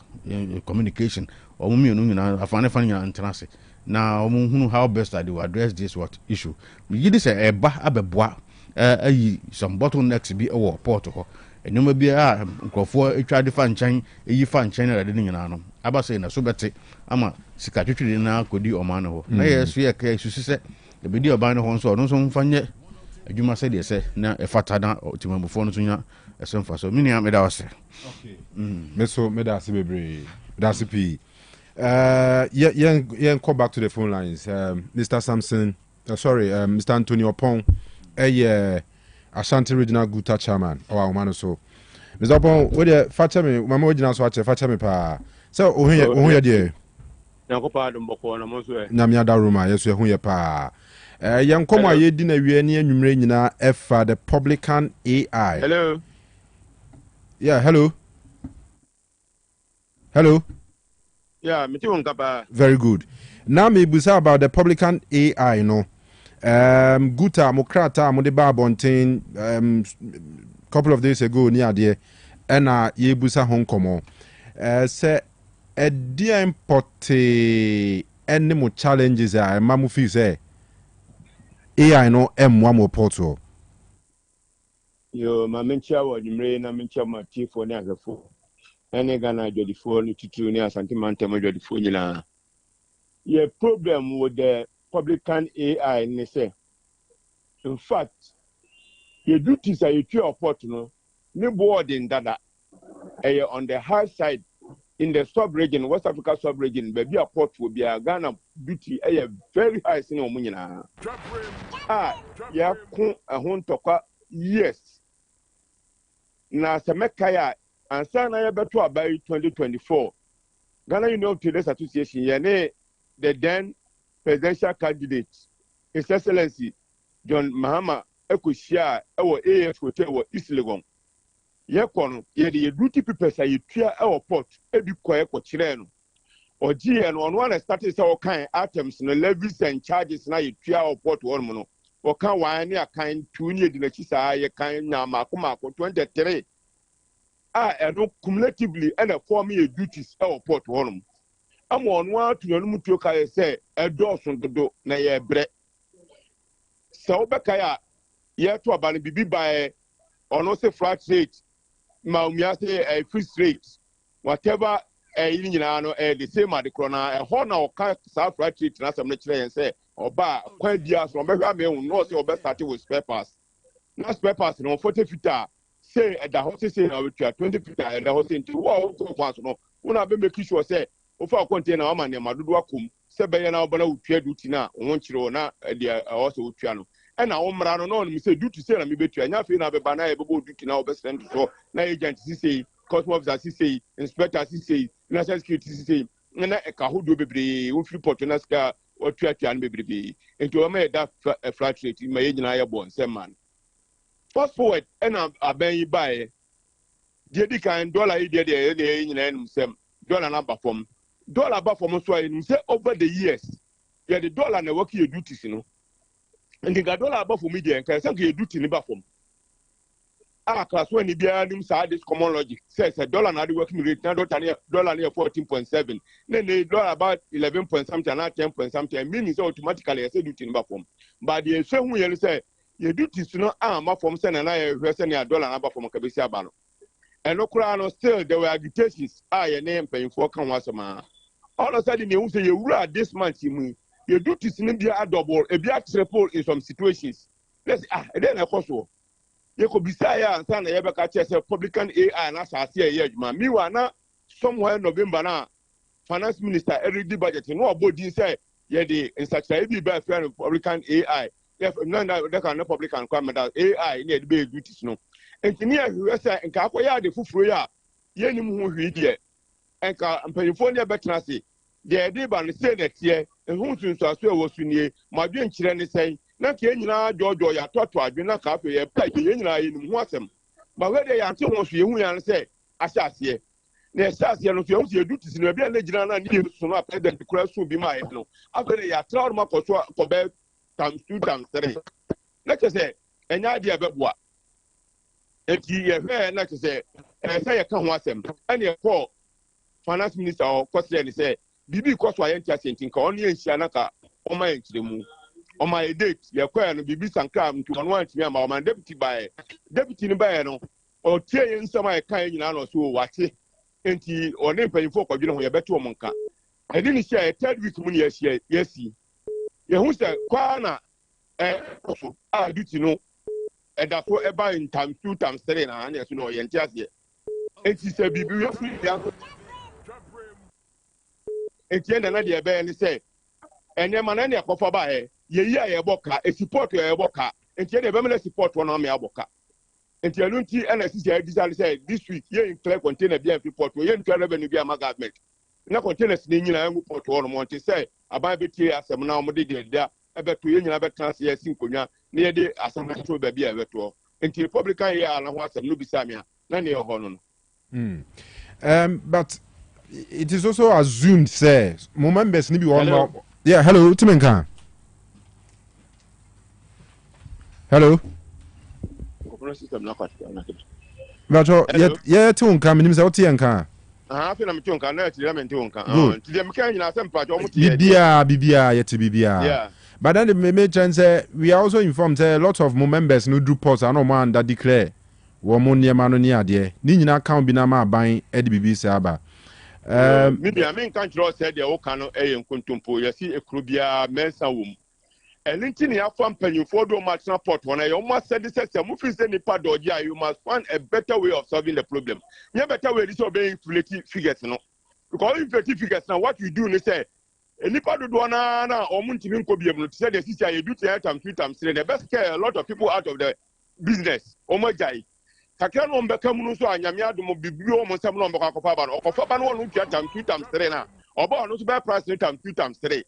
communication or me, I find a funny and now, how best I do address this issue. We did say a bois, some bottlenecks be a port. And you may be a for try to find chain, a fan chain at the Ninano. Abba saying a subete, ama, secretary now could do or mano. Yes, we are case to say the video by no one so no some fun yet. You must say, they say, now a fatana or Timon Fonunya, a son for so many medals. Okay, Meso Medasi, that's a P. Yeah, call back to the phone lines. Mr. Sampson, Mr. Antonio Pong, Ashanti Regional Guta Chairman or our man so. Mr. Pong, what the Fatami, my original swatch, Fatami pa. So, oh, here, dear. Namia Ruma, yes, we are pa. Young Koma, ye dinner, we are near Numrena F for the Publican AI. Hello. Yeah, hello. Hello. Yeah, very good. Now, me busa about the Publican AI, no. Guta Mokrata Modeba Bontain couple of days ago near there and Yebusa Hong Kong say a dear importe any more challenges a ma mu fi say AI no M1 mo portal. Yo, my mencha wa dimre na mencha ma tifo ne agafo. Ene Ghana jodifo ni tutu ni asante mantemo jodifo nyina. Ye problem with the publican AI ne say. In fact, your duties are you report no. Ni board in dada. On the high side in the sub-region, West Africa sub-region, baby a port will be a Ghana duty very high sin omunina. Ya kun a hun toka yes. Na semekaya and sana ya beto about 2024. Ghana Union Traders Association yane the then presidential candidate His Excellency John Mahama Ekushia ewo AF hotel wo East Legon. Ye kono ye the duty people say you tua our port ebi kwae ko kire no oji e no one started say kan items no levies and charges na you tua our port one no o kan wan ne akan tu ne di na chi sa ye kan nya mako 23 no cumulatively and form your duties our port one am on one to no mutuo kai say e do so dodo na ye bre so be kai ye to aba no bibi by ono say flat rate Maumia say a free straight, whatever you know, the same at the corner, a horn or car South right street, and some lecturer and say, or bar, quite dears from every man who knows your best started with spare pass. Not spare pass, no 40 feet, say at the house, say, I will try 20 feet, and the house into all once, no, when I've been making sure, say, of our container, I'm an Maduakum, Sabayana, but I will trade Dutina, one chirona, also Triano. And our Marano, no, me say, duty say, I'm better, and nothing of a banana, able duty now, best friend, so, na agent, say, Cosmo officer, say, inspector, say, national security, say, and a Kahudu baby, who free Portunaska, or Triatian baby, and to a made that flat rate in my age and I born, same man. Fast forward, and I'm buying by Jedica and dollar, in some dollar number from dollar from so I say over the years, yeah, the dollar and the work your duties, you know. And the dollar above for media and can say you do in the form. Class when you be adding this common logic says a dollar not working rate now dollar near 14.7. Then the dollar about 11 point something and 10 point something means automatically I say do in the form. But the same way you say you do this no my form send and I send a dollar number from Kabisia Bano. And no crown still there were agitations. Your name paying for can once a man. All of a sudden you say you were this month you do this in India double a black triple in some situations. Let's then of course you could be say and son ever catch a publican AI and as I see a year man. Meanwhile somewhere in November now finance minister every budget no about this say yeah the in such a be by friend publican AI. If none that can no publican come that AI need be duties no. Engineer who say and kakoya the fufu ya ye nim hu hwi de and ka mpanyfo ne betra say the day ban say next year and who to so was nie ma dwen kire ne say na ke nyina jojo ya toto adwen na ka fe ye pa ke nyina ye nim ho asem ba we de ya nte ho so ye hu ya ne say ahyase na ahyase no so ye hu ye duties no bia na gina na ne so no president kura so bi ma ye no after ya travel ma ko so ko be times 2 times 3 na ke say enya dia beboa eti ye hwe na ke say say ye ka ho asem ene ye call finance minister or question say bibi ko so ayen tia sentin ka onu enhia na ka o ma enchiremu o ma date ye kwa no bibi sanka ntu onu antimi ama o ma deputy ni bae no o tie yen nsama e kan nyina no so wate enti o ne mpanyifo ko dwene ho ye beto o monka edi ni share third week mu ni ye share yesi ye hu se kwa na so duty no da so e ba in times 2 times 3 na na so no ye ntiase enti se bibi we free ya etienda na de be ni say enyema na ne akofa ba ye yi aye boka e support ye boka entienda be me support wona me aboka entielu nti na sisi e decide say this week ye clear container bi and port ye ntwa revenue bi ama government na containers ni nyina ngu port wona mo nti say aban be tie asem na mo de de ebe to ye nyina be trans ye sinkonwa na ye de asem na to ba bi e beto enti republican ye ala ho asem no bi samia na ne ye ho no but it is also assumed say members ni bi one more yeah hello timenka hello but yeah timenka minim say otienka Afei na mete nka na atiri mente nka. Good. Nti de meka nyina asem pa jo mutie. Bibia yet bibia. Yeah. But then the me say we are also informed say a lot of more members no do post and no man that declare wo mo niema no ni ade. Ni nyina account bi na ma ban e de bibi say aba. Maybe I mean can't draw said the Okano A and Kuntumpo, you see a crubia mensa womb. And linking your fan penny for do much support when I almost said this as a movie any part or yeah, you must find a better way of solving the problem. You better way is obeying inflated figures, no. Because inflated figures now what you do is say any part of one or Muntin could be able to say the sister you do 2 times, the best scare a lot of people out of the business. Oh my God. Kakra no mbeka mu so anyamia do mo bibio mo sam no mbeka kofa ba no kofa ba no no tia tam 2 times 3 na oba no so be price no tam 2 times 3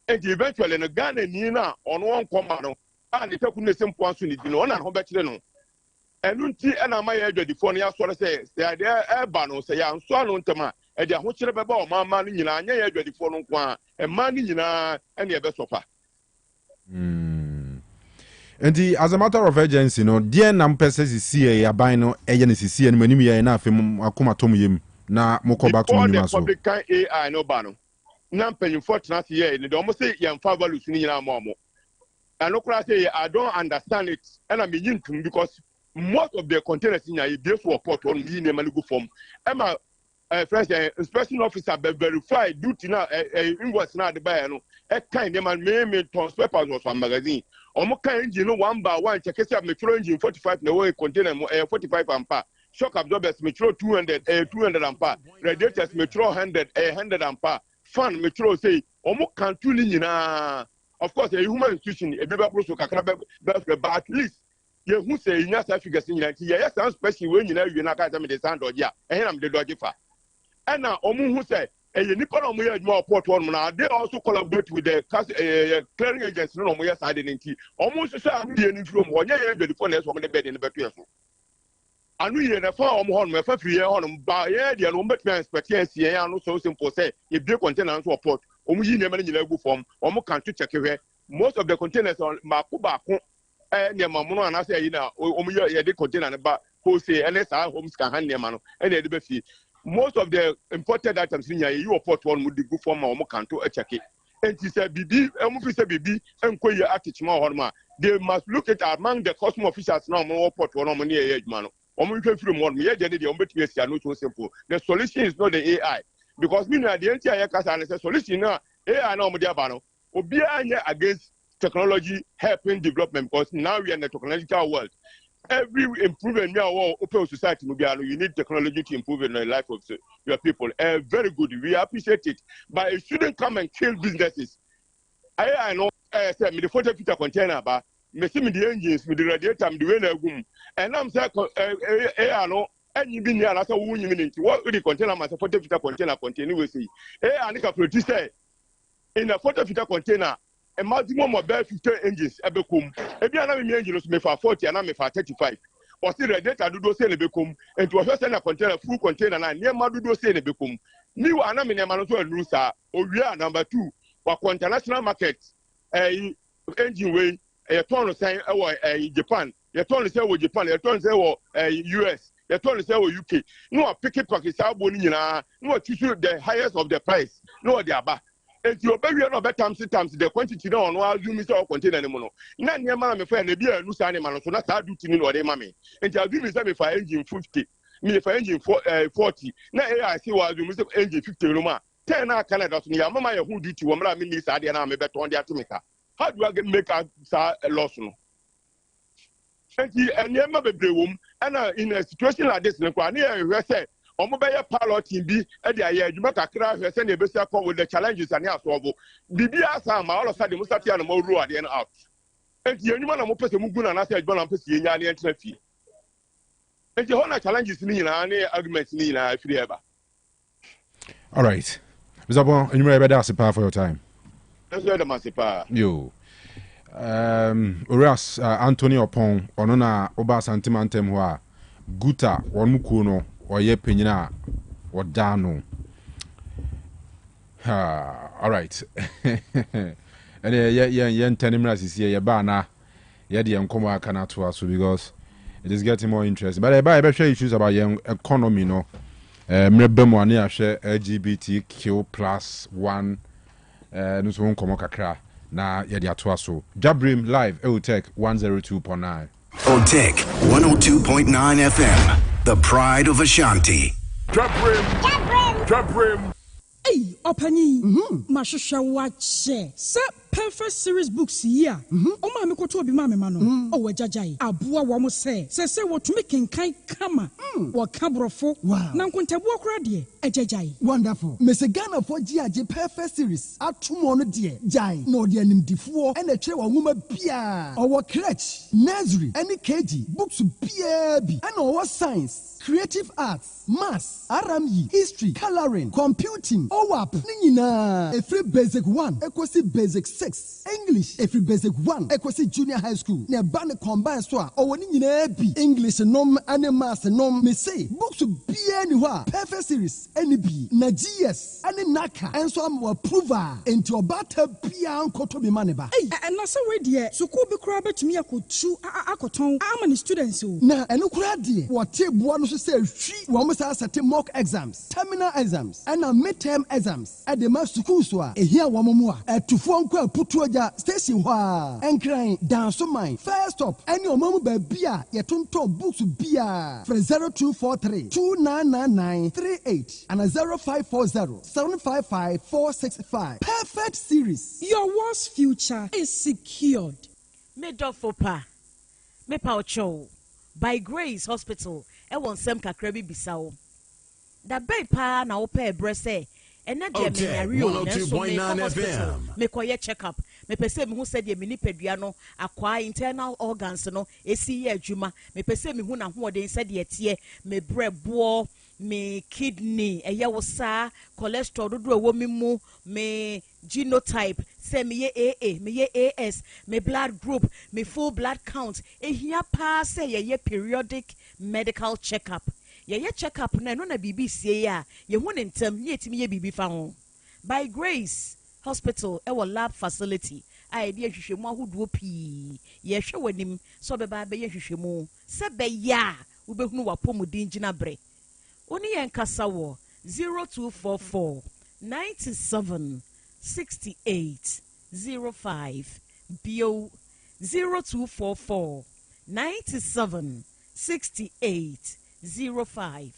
and eventually no Ghana ni na ono won koma no and the ku ne sempo anso ni di no na ho be kire no enu nti na ma ye adwadifo no ya so say say de e ba no say ya nso anu ntama e de ho kire be ba o mama no nyina anya ye adwadifo no nko a e ma ni nyina e na e be sofa. And as a matter of urgency, no, dear Nampesa is see a bino, agency, and when you are enough, Akuma Tomyim, na moko back to the public AI no bano. Nampen fortunately, yeah, they almost say young father losing momo. And no class say I don't understand it, and I'm beginning to because most of the containers in a day for port on me in a malugu form. Emma, French inspection officer verify duty now, invoice now the buyer, no, a kind of man may transfer papers or some magazine. Omo kan engine no 1 by 1 check say metro engine 45 na way container 45 ampere shock absorbers metro 200 ampere radiators metro 100 ampere fan metro say omo kan tu ni nyina of course a human institution e be so kakra but at least you who say nya sa figures nyina ti yes some special we nyina wi na ka say me dey sound dodge a ehna me dey dodge fa and na omo who say and you put on more port one. They also collaborate with the clearing agents. No more side in almost the same from 1 year the phone is on the bed in the better. I knew you never on my free on by the ombudsman experience. Yeah, no so simple say if they containers or port, never in the form, almost can't check away. Most of the containers on Makuba near Mamuno and I say, you know, the container about who say NSR homes can hand their man and the fee. Most of the imported items in here, you report one with the good form or canto a check it. And he said, BB, BB, and quay attach more. They must look at among the custom officials now more port one money a man. From 1 year, the not so simple. The solution is not the AI. Because me at the entire Casa solution now, AI no Modiabano, or be against technology helping development because now we are in the technological world. Every improvement now open society you need technology to improve in the life of your people. Very good. We appreciate it. But it shouldn't come and kill businesses. I know say me the 40 feet container but me see me the engines, me the radiator, me the way room. And I'm saying I know and you been here as a woman what the container must 40 feet container continue we see. I need to produce in a 40 feet container a maximum of 50 engines ebekum ebi ana me engines me for 40 and me for 35 or see radiator do say ebekum and to just send a container full container na near ma do say ebekum ni wa ana me near ma no so anu sa owia number 2 wa international market engine way e turn say e Japan e turn say wo Japan e turn say wo US e turn say wo UK no pick it pack say abo ni nyina no choose the highest of the price no dey aba. If you obey no better times the quantity no no assume say contain anymore no na nyema me fa na bi anu sa ne ma no so na sa do tini no dey ma me and assume say me for engine 50 me for engine 40 na I see wa assume say engine 50 no ma 10 na Canada so ya mama ya hu duty wo mra me ni sa de na me beton de atomika how do I get make a loss no and nyema bebre wom and in a situation like this no kwa na you say omo be ye pilot bi e de aye adwuma kakra hwe se na ebesi akọ with the challenges and asolve bibi asa ma all of sudden musatia na mo ru ade na out enti enwuma na mo pese mugu na se adwuma na pese enya na entra fie enti ho na challenges ni nyina na arguments ni nyina afiri eba. All right, Mr. Bon, enwuma ebe da sepa for your time. Let's go to Masipa. Yo Urias Anthony Opon ono na oba santimantem ho a guta won muku no oye penyina odano. All right. And yeah tenimra sisi ye ba na ye de enkomo aka na to aso because it is getting more interesting. But I be share issues about young economy no. mrebemu ani ahwe LGBTQ plus 1 no so nkomo kakra na yedi atoa so Jabrim live Otec 102.9 Otec 1029 FM, the pride of Ashanti. Jabrim. Hey, Opani. Mashusha wache. Se perfect series books here. Oma me koto obi ma me mano. O wajajai. Abua wa mo se. Se wo tumi kenkan kama. Wo kabrofo. Na nkontabu okra de. Ejajai. Wonderful. Mese Ghana for GAG perfect series. Atumo no de. Jai. No de animdifo. Ene tre wa nwoma bia. Owo crèche, nursery, any KG. Books bia bi. Ene owo science, creative arts, maths, RME, history, coloring, computing. OWAP. Ni nyina. Every basic 1. Ekosi basic 6. English. Every basic 1. Ekosi junior high school. Ne ba ne combine so a. Owo ni nyina bi. English nom ane maths nom. Me say books bia ni ho. Perfect series. NB, na GS, ane naka, enso am approval enti obata bia nkoto bi maneba. And na se we de school bi kura betumi akotu akoton amani students o. Na eno kura de wote boa no so say hwi wo mo sa sete mock exams, terminal exams, and midterm exams. At the mass school so a ehia wo mo a atufo nko aputu oja station ho a enkran danso man first stop any omamu ba bia ye tonton books bia for 0243 299938 and a 0540-755-465. Perfect series. Your world's future is secured. Medofopa, Mepaucho, by Grace Hospital, Ewonsem Kakrebi Bisao. Da bay pa na ope brese, and not the Rio, 102.9 FM. Me koye check up. Me pese me who said ye mini peduano, acquire internal organs, no, esi juma. Me pese me who na who de said ye tie, me bre bo. Me kidney, wosa, cholesterol, do a woman mu, me genotype, say me ye AA, me ye AS, me blood group, me full blood count, here pass ye periodic medical checkup. Ye checkup na no na BBC ya, ye won in term, ye to me BB found. By Grace Hospital, our lab facility. I dear Shimo who do pee. Ye show him, so be by ye Shimo, sebe ya, ube who wa pomu dinjina bre. Oni Yankasawo 0244 97 68 05 Bio 0244 97 68 05.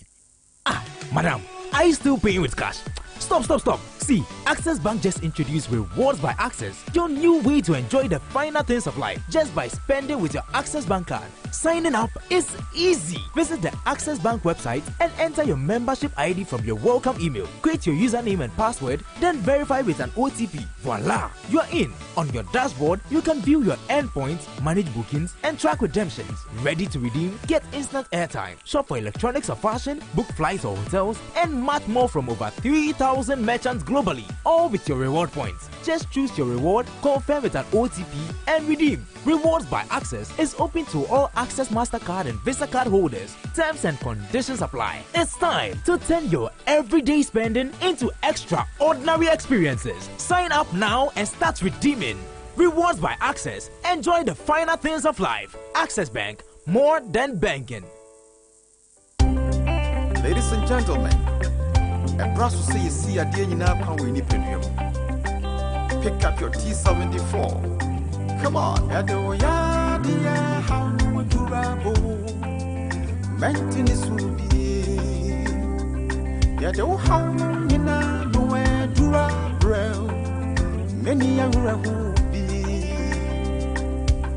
Madam, are you still paying with cash? Stop. See, Access Bank just introduced Rewards by Access, your new way to enjoy the finer things of life just by spending with your Access Bank card. Signing up is easy. Visit the Access Bank website and enter your membership ID from your welcome email. Create your username and password, then verify with an OTP. Voila! You are in. On your dashboard, you can view your endpoints, manage bookings, and track redemptions. Ready to redeem? Get instant airtime. Shop for electronics or fashion, book flights or hotels, and much more from over 3,000 merchants globally. All with your reward points. Just choose your reward, confirm with an OTP, and redeem. Rewards by Access is open to all Access MasterCard and Visa card holders. Terms and conditions apply. It's time to turn your everyday spending into extraordinary experiences. Sign up now and start redeeming. Rewards by Access. Enjoy the finer things of life. Access Bank, more than banking. Ladies and gentlemen, a brass will say you see a dear now come with Nipponium. Pick up your T74. Come on, how would you rabble? Maintenance will be Yado how you know nowhere to rabble. Many young will be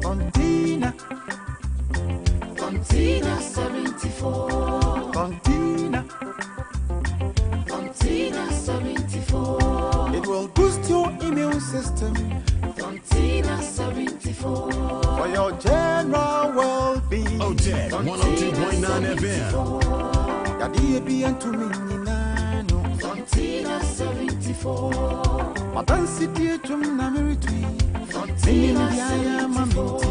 Contina 74. Contina 74. It will boost your immune system. Contina 74. For your general well-being. Otec 102.9 FM. Yadi be and to me nano. Contina 74. Madan city to Nameritui. Contina 74.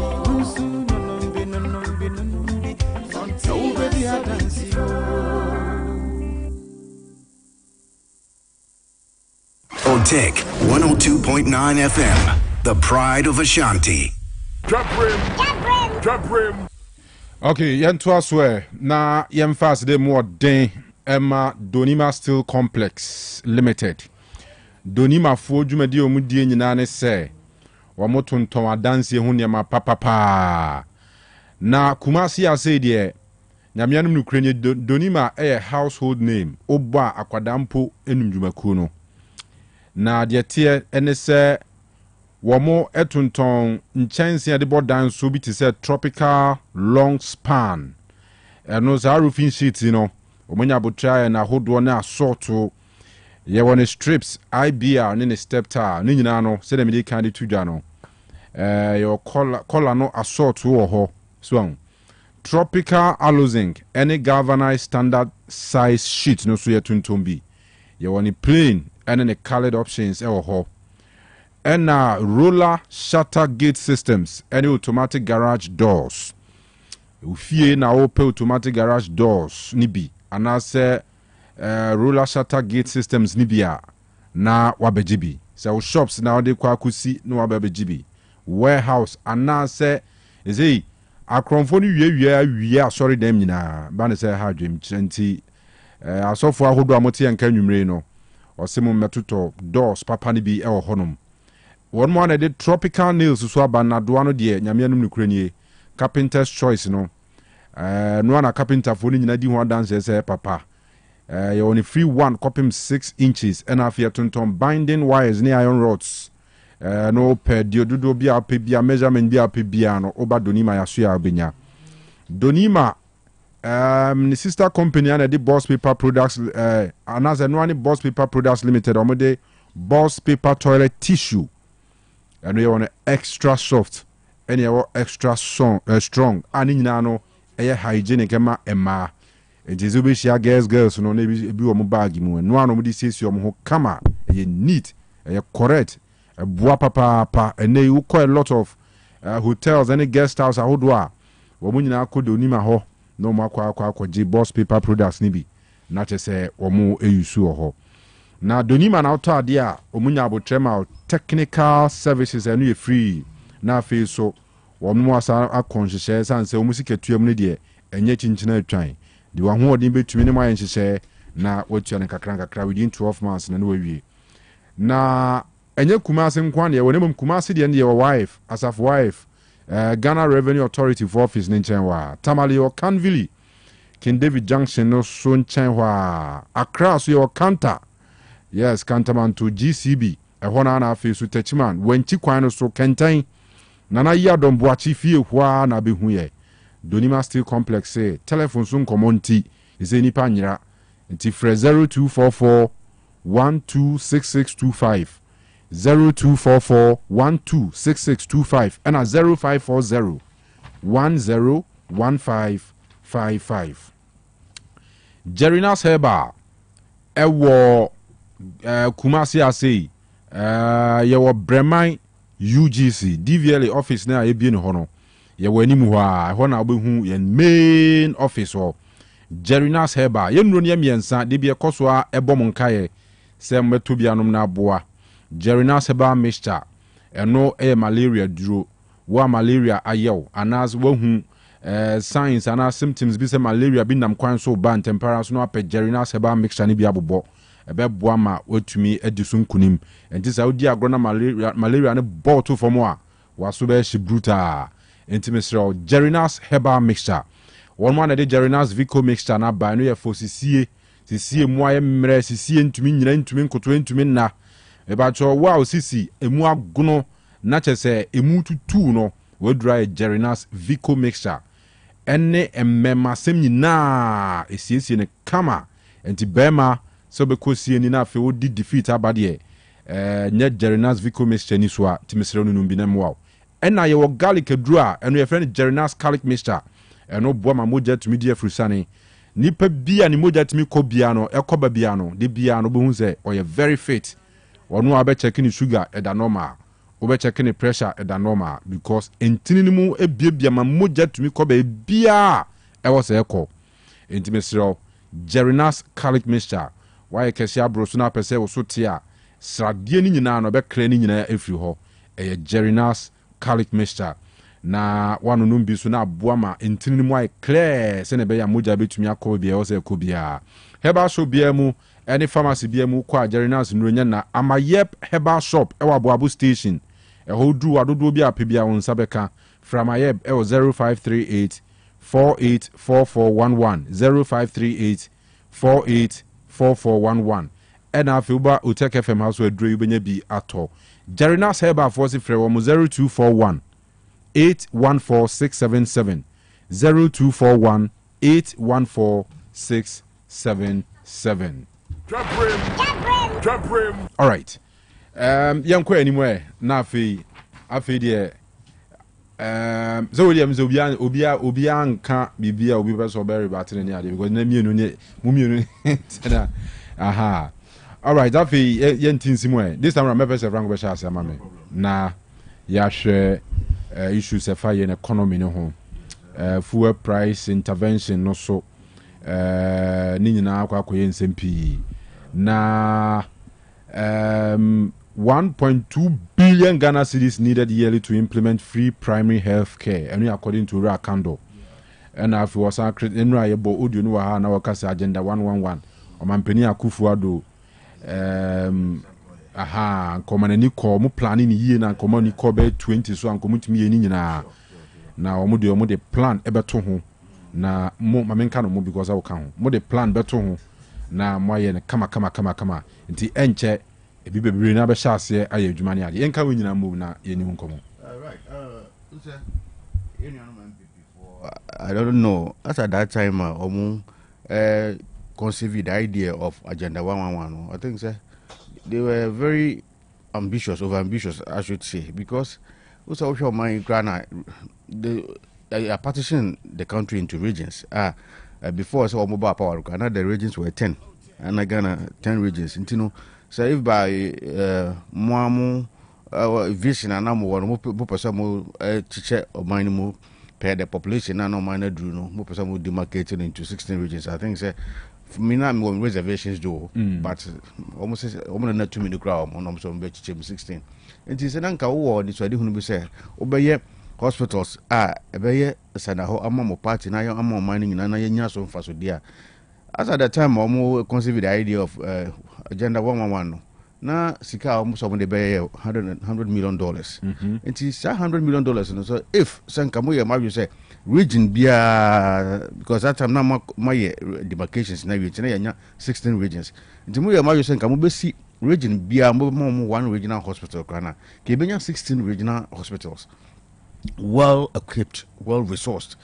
Otec 102.9 FM, the pride of Ashanti. Okay, yen to swear na yen fast de more den Emma Donima Steel Complex Limited. Donima fo dwumadi omudie nyina ne se wamotonton adanse ho niam papa na Kumasi ase de nyamianum no krenye Donima household name oba akwadampo enumdwumaku no na de tie ene se womo etonton nchanse ade bodan so bi te se tropical long span eno za roofing sheet no omonya botra na hodo na assorto ye won strips IBR ne step tar ne nyina no se dem de kan de tudwa no your color no assorto wo ho so tropical alozinc any galvanized standard size sheet no so ye tuntum bi ye won plain and the colored options e wo ho and roller shutter gate systems any automatic garage doors ufie na open automatic garage doors ni bi anase roller shutter gate systems ni bia na wabejibi so shops na de kwa kusi na wabejibi warehouse anase ezei akronfo ni wie asori dem nyina ba ne se ha dwem nti asofo ahodo amote yanka nwumre no osemu metoto doors papa ni bi e wo honom one more na de tropical nails so abana do ano de nyamianum no kuranie carpenter's choice no no na carpenter fo ni nyina di ho dance se papa you only free one copim 6 inches and afia tonton binding wires ni iron rods no per diodudo bia pe bia measurement bia pe bia no oba Donima ya so ya benya Donima ni sister company and the Boss Paper Products another no any Boss Paper Products Limited omode Boss Paper toilet tissue and we want extra soft and you extra strong and nyina no hygienic ema ema ejizobe shia girls no na bi wo mo bag mu no ano mo di sesi mo ho kama neat correct boa papa and you call a lot of hotels and guest house ahodo a wo mo nyina akọ Donima ho no mo akọ Boss Paper Products ni bi na chese wo mo eyusu ho na Donima na auto ade a omunya abotrema technical services enu ye free na fe so wo mo asa akonhyehyɛ sanse wo musiketuam ne de enye chinchina atwan de wa ho odin betumi ne mayen hyehyɛ na watua ne kakra within 12 months na wawie na enye Kumasi nkwan de wonem Kumasi de ne your wife asaf wife Ghana Revenue Authority for office ne nchen wa Tamale or Canville King David Junction no so nchen wa Accra so your counter yes Cantaman to GCB ehona na afi so Techiman wenchi kwan no so kentan nana ya don boachi fie hwa na behu ye Donima Steel Complex say telephone so nkomonti ise nipa nyira nti fre 0244 126625 0244 126625 and 0540 101555 Jerinas Heba ewo Kumasi ase yewo Breman UGC DVLA office na ebie ne ho no yewo animu ho na obehu ye main office ho Jerinas Heba ye nuro ne miensa de bie koso a ebom nkaye se mbeto bianom na aboa Jerinas Heba mixture eno malaria duro wa malaria ayew anas wahu signs and symptoms bi se malaria bi nam kwan so ba temperance no apɛ Jerinas Heba mixture ne bi abobɔ ebeboa ma watumi edisun kunim enti Saudi agrona malaria ne bottle for mo a waso be shi brutal enti mesro Jerinas Heba mixture one man de Jerinas Vico mixture na ba no ye for sisie mu aye mre sisie ntumi nyina ntumi nkoto ntumi na eba cho wow sisi emu agono na chese emu tutu no wadura Jerinas Vico mixture ene emmema sem nyina esiesie ne kama enti bema so be kosie ni na afi odi defeat abade nya Jerinas Vico mixture ni so a timisere no numbi na mwa ena ye wo garlic aduru a eno ye friend Jerinas garlic mixture eno boa ma moja tumi di afrusane nipa bia ni moja tumi ko bia no ekoba bia no de bia no be hu se o ye very fit onu abe check ni sugar eda normal obe check ni pressure eda normal because entini mu ebiebia ma moja tumi ko ba bia e wo se ekọ intimesiro Jerinas garlic mixture why kesi abroso na pese wo so tia sradie ni nyina no be kra ni nyina efiri ho e Jerinas garlic mixture na wanu numbi so na aboa ma entini mu ai clear se ne be ya moja betumi akọ bia wo se ekọ bia herbal shop bia mu any pharmacy bia mu kwa Jerinas Nronya na Amayep herbal shop ewa Boabu station ehodu adodo bi apebia won sabeka from Amayep ewo 0538 484411 0538 484411 ena afuba Otec FM house we dro yubenya bi ato Jerinas herbal force frɛ wo 0241 814677 0241 814677. Drop rim. All right. Yankwe anywhere. Na afi de so Williams obia nka bibia obi be so very battle ni ade because na mienu ne mumienu na aha. All right, afi yentin simwe. This time remember say frank be sha ase amame. Na ya hwe issues efa yen economy no ho. Fuel price intervention no so ni nyina akwakoye nsempii na 1.2 billion Ghana cedis needed yearly to implement free primary health care and according to Rakando and if was Enra yebo audio no ha na wakasa agenda 111 omampeni Akufo-Addo komanani ko mu planning yie na komani ko be 20 so ankomutimi ye ni nyina na omo de plan ebeto ho na mo mamenka no mo because I will kan ho mo de plan beto ho na mo aye ne kama nti enche ebi bebre na be hyase aye adwuma ne ade enka wo nyina mo na ye ni nkomo. Right, I don't know. At that time, conceived the idea of Agenda 111. I think they were very over ambitious, I should say, because also my grana they partitioned the country into regions. Before so mobile power, Ghana the regions were 10, and Ghana 10 regions. You know, so if by Muamu vision and I'm one more teacher of mine per the population and no minor drew no more person demarcated into 16 regions. I think for me now I'm reservations do, but almost not too many crowd on some 16. It is an anchor war this way who be say obey hospitals obey sanaho amamo party na amamo mining na yenya so mfa so dia. As at that time conceived the idea of Agenda 111 na sika almost some the bay $100 million. It is $100 million. So if Sankamoya you say region bia because that time now my demarcations na we 16 regions. Ntimuya you say Sankamobe see region bia one regional hospital kana kebenya 16 regional hospitals well equipped, well resourced,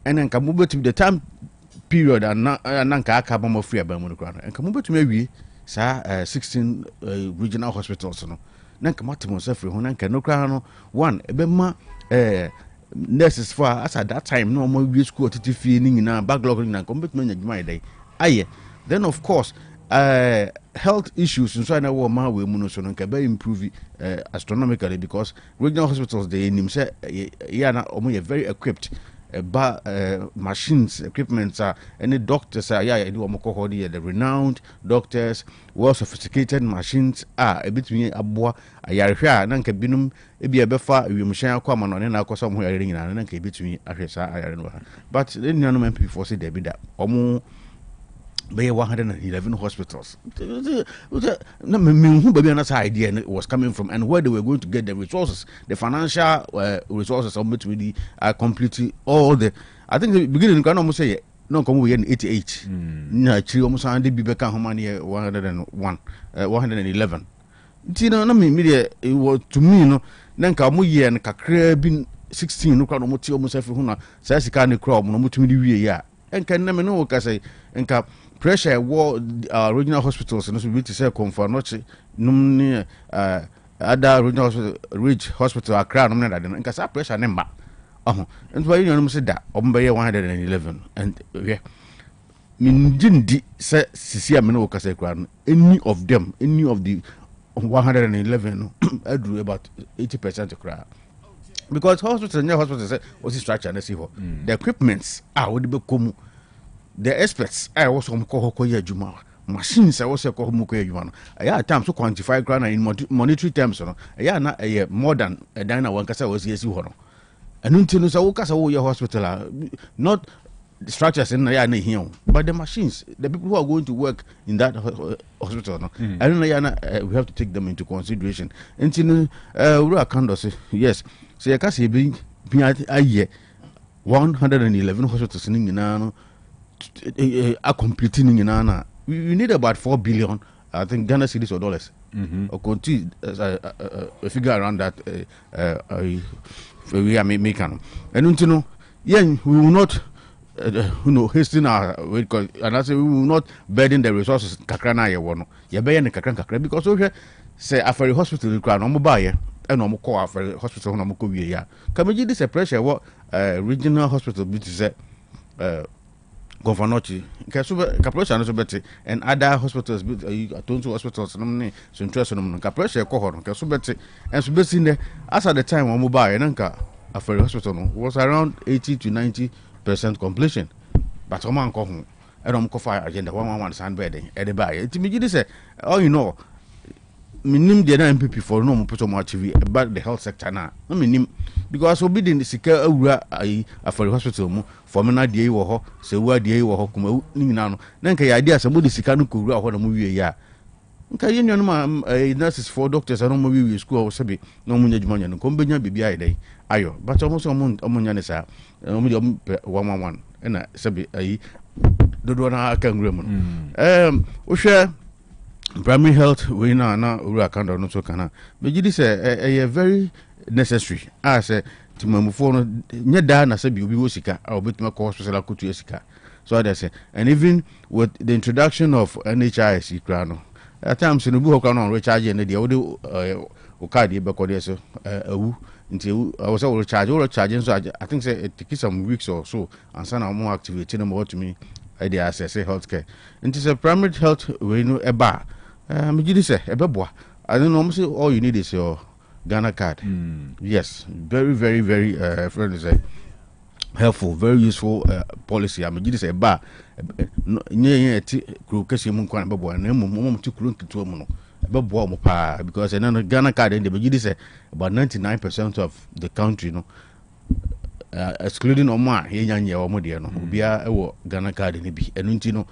and then Kamuba to the time period and nanka akaba free abamu kana and Kamuba to maybe 16 regional hospitals no nan kamata free ho nan no kra no one ebema nurses for as at that time no more we school titi fee ni na backlog na kombetu nya djuma dai aye then of course health issues inside na wo ma we mu no so no ka be improve astronomically because regional hospitals they nim say ya na omo very equipped machines equipments any doctors yeah do omo ko the renowned doctors well sophisticated machines a bit me aboa ayarehwa na nka binum e bia befa wiemhyan akwa ma no ne na akoso mo yare nyina na nka bitumi ahwesa ayare no but the nanu MP for say there be that omo by 111 hospitals. Idea was coming from and where they were going to get the resources, the financial resources of which we are completely all the. I think the beginning can almost say no come we in 88. Actually, almost and be back how many 101, 111. You know, media it was to me, you know, then come year and been 16 no crowd almost every one says kind of crowd no much yeah and can never know because I and pressure war regional hospitals and so we to say confirm not num other regional hospital Accra no that and cause pressure number and why you say that 111 and yeah min dindi say sisi ameno kase kran any of them any of the 111 I drew about 80% cry because hospitals say what's the structure and see the equipments would be come the experts I was from Kohokoya Juma machines I was a Kohomukoya Juma. I had time to quantify grana in monetary terms. I not a more than a diner one cassa was yes you honor. And until Sawkas your hospital not structures in the here, but the machines, the people who are going to work in that hospital, no, I don't know. We have to take them into consideration. And in yes, so I can say being a year 111 hospitals in Nana are completing in Nana. We need about 4 billion, I think, Ghana cedis or dollars. Or continue a figure around that. We are making, and you know, yeah, we will not. Hasten our and I say we will not burden the resources kakrana ye wono ye be ne kakra because we say after hospital kra no mo buy and no mo call after hospital no mo ko wie ya can we this pressure what regional hospital be to say Governor nke so ka pressure no so beti and other hospitals be atonto hospitals no ne so interest no ka pressure ko ho no ke so beti and so beti ne as at the time mo buy na nka after hospital no was around 80 to 90% completion, but a man come home. I don't go fire agenda 111 sandbed at the buy. It immediately say, oh, you know, minim the MPP for no put on TV about the health sector now. No minim because obedient is secure a for hospital for me na die wo ho se wa die wo ho kuma ni na no na nka ya idea somebody sika no ko wura ho na mo wie ya nka ye nyon ma nurses for doctors no mo wie school so be no mo nya djuma nya no ko benya bibia ide ayo but almost omo nya ne sa omo de 111 na sabi ayi dodo na aka ngure mu o hwe primary health we na uru account no so kana me gidi say a very necessary as timamufo no nya da na sabi obi wo sika a obetuma ko hospital akutu sika so that say and even with the introduction of NHIS krano at times no bu ho krano recharge and dey o card e be ko dey so awu until I was all charging so I think say it takes some weeks or so and so now more activating them to me the access healthcare into a primary health we know a bar me did say a beboa I don't know say all you need is your Ghana card. Yes, very very very friendly say helpful, very useful policy. I mean, say bar nye ti kru kesi mu kwan beboa na mu ti kru nkitu mu no beboa mu pa because and Ghana card and the say about 99% of the country no excluding Oma yenya omo de no obia ewo Ghana card ni bi enu nti no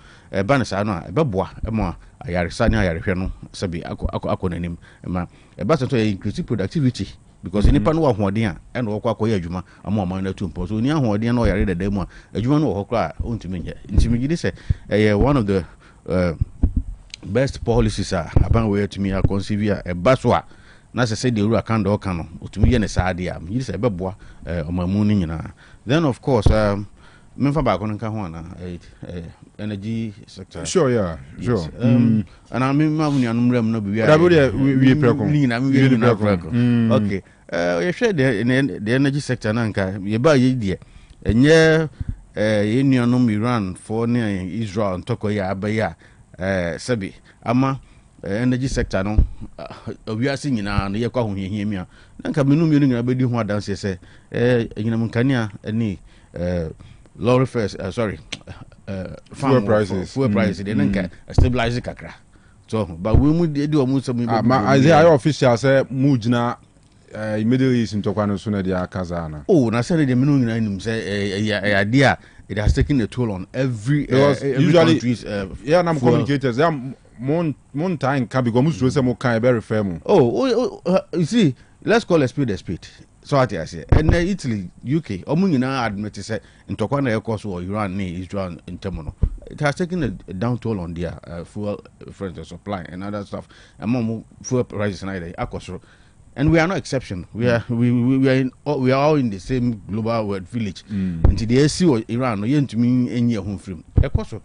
ba na sa no beboa emo ayaresa ni ayarehwe no sabi akọ nanim ma ba so to increase productivity because nipa no ahoden a ena wo kwa ya adwuma ama na tumpo so ni ahoden na o yare deda mu a adwuma no wo kra ontimi nye ntimi gidi se one of the best policies aban we to me a conceive a baswa na se the rule account o kan no otumi ye ne saade a gidi se beboa omamu ni nyina then of course memfa ba ko nka ho na energy sector sure yeah sure and I mean ma wuni anum rem no bi we preko ni na we preko okay you share the energy sector na nka ye ba ye die enye ye nuanum Iran for ne Israel ntoko ya abaya sabi ama energy sector no owiase nyina no ye kwa ho hihia mi a nka menu mi nyina bedi ho adanse se nyina mkania ani lower first sorry fuel prices they nka stabilize kakra so but we mu dey o mu so mu ma I official say mu gina immediately is ntokwa no so na dia kazana na say the menu nyina nim say idea it has taken a toll on every usually countries I'm communicators mon time can be go musu say mo kan e be refer mu you see let's call a speed so what I say and Italy UK omu nyina admit say ntokwa na ekoso or Iran ni Israel intemono it has taken a down toll on their fuel supply and other stuff among fuel prices and akoso and we are no exception we are all in the same global world village until the AC or Iran no yentumi enye ho frim ekoso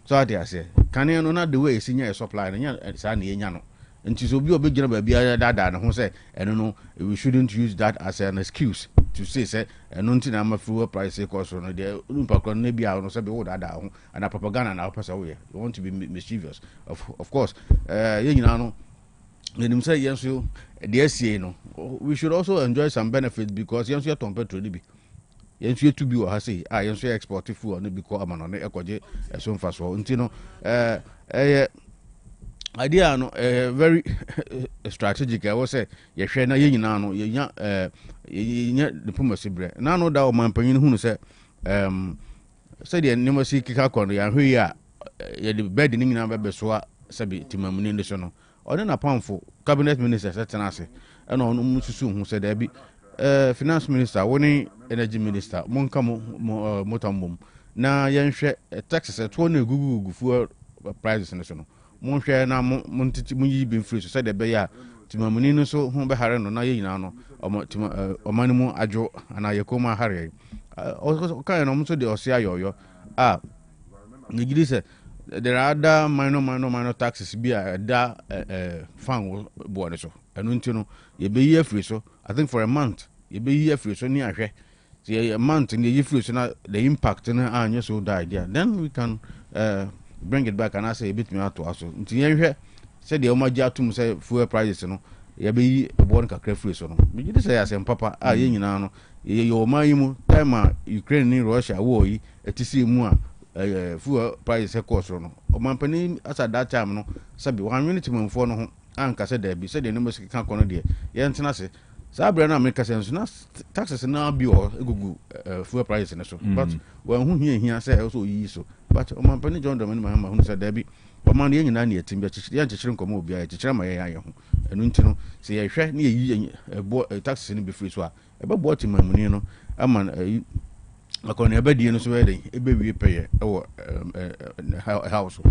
so what I say can you know the way senior supply na sa na enya no nti so bi obegina ba bia dada na ho say eno no we shouldn't use that as an excuse to say eno nti na ma fuel price cost no de umpa kro na bia no say be wo dada ho and propaganda na opesa we you want to be mischievous of course ye nyina no enim say yenso de asie no we should also enjoy some benefits because yenso ye ton petrol bi yenso ye to bi o ha say yenso export fuel no bi ko amano no ekoje eso mfa so nti no idea no very strategic I was say ye hwe na ye nyina no ye nya diplomacy bre na no da o manpanyin hu no say said the name si kika kon ya hwe ya ye the bed ni nyina bebe so a sabi timamuni ne so no ode na pamfo cabinet minister setena ase e no no mususu hu said there be finance minister woni energy minister monka motamom na yenhwe taxes to na gugu fuel prices ne so no monhwe na montiti munyi bi free so said there be ya timamuni no so hu be hare no na ye nyina no omani mu adwo ana yekoma hare o kan no so de osia yoyo ngidi se there are other minor taxes be da fan bo so enu ntino ye be ye free so I think for a month ye be ye free so ni ahwe a month ni ye free so na the impact na anya so die there then we can bring it back and I say a bit me ato aso nti ye hwe se de o ma ja tum say fuel prices no ye be born kakra free so no me gidi say asem papa ye nyina no ye yo mayimu time Ukraine ni Russia war yi etisi mu a fuel price cost no o mampani asa that time no sabi 1 minute manfo no ho anka se da bi se de no musika kan kono de ye ntena se sabra na America sense na taxes na bi o egugu fuel price ne so but when hu hia se so yi so but o mampani John Dramani Mahama hu se da bi o man ye nyina na yetim bi chichiri ya chichiri nkomo obi a chichiri ma ye ya ho enu ntino se ye hwe na ye yi taxes ni bi free so a ebe bo timamuni no ama akona ebe die no so ebe ebe wie peye ewo house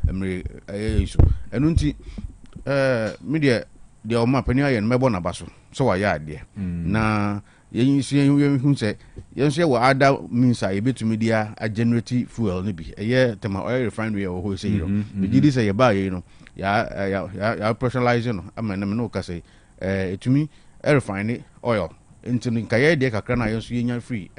emre ayeso enu nti media de o map ni ayen mebo na baso so wa ya ade na yen hu se yen so wa ada means a ebetumi dia a generate fuel ni bi eye tema oil refinery o ho se yiro bi di se ye ba ye no ya personalize no ama na me no ka se etumi refine oil into nkaye de kakra na yeso yenya free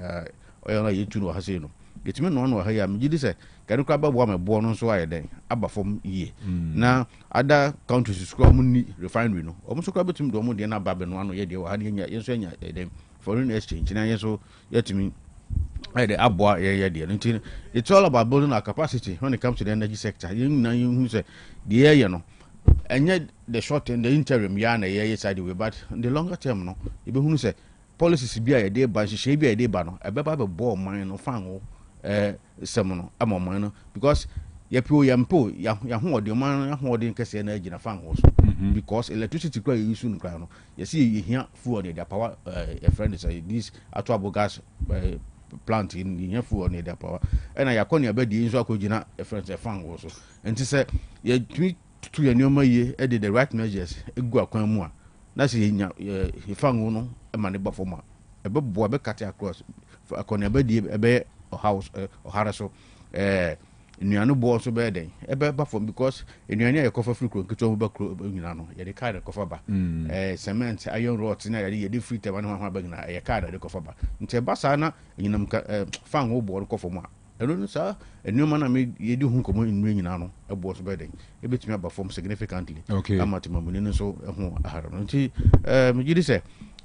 oil na yetu no ha se no etumi no ha ya mgidi se kanu kwa babo amebo no so aye den aba fom yie na other countries scrum ni refinery no omo so kwa betum do omo de na babe no ano ye de wa ha yenya yeso yenya den foreign exchange na yeso yetumi the aboa ye de it's all about building our capacity when it comes to the energy sector you say the area no and the short and the interim ya na ye side way but the longer term no you be hu say policies bi a dey ban she bi a dey ban no e be ba be ball man no fan wo sem no amon no because ya pio ya mpo ya ho ode man ya ho ode kese na agina fan wo so because electricity kwa use no kwa no you see you here fuel their power a friend is this atuabo gas plant in here fuel their power and ya konia be di nso akogina a friend say fan wo so enti say ya to your new ye e the right measures egu akwan mu a na se nya he fan wo no e ma ne ba fo ma e be bo be cut across akona be di e be house o haraso nuanu bo so be den e be ba fo because nuanu ya kofa free kro nketo ba kro nyina no ye de card kofa ba cement iron rod na ye de free table no ha ba nyina ye card de kofa ba nte ba sa na nyinam fan wo bo kofa mu a eno sa enuma na me ye di hu komo nnu nyina no e bo so be den e betumi aba form significantly amatimamuni no so ho ahara no nti me gidi se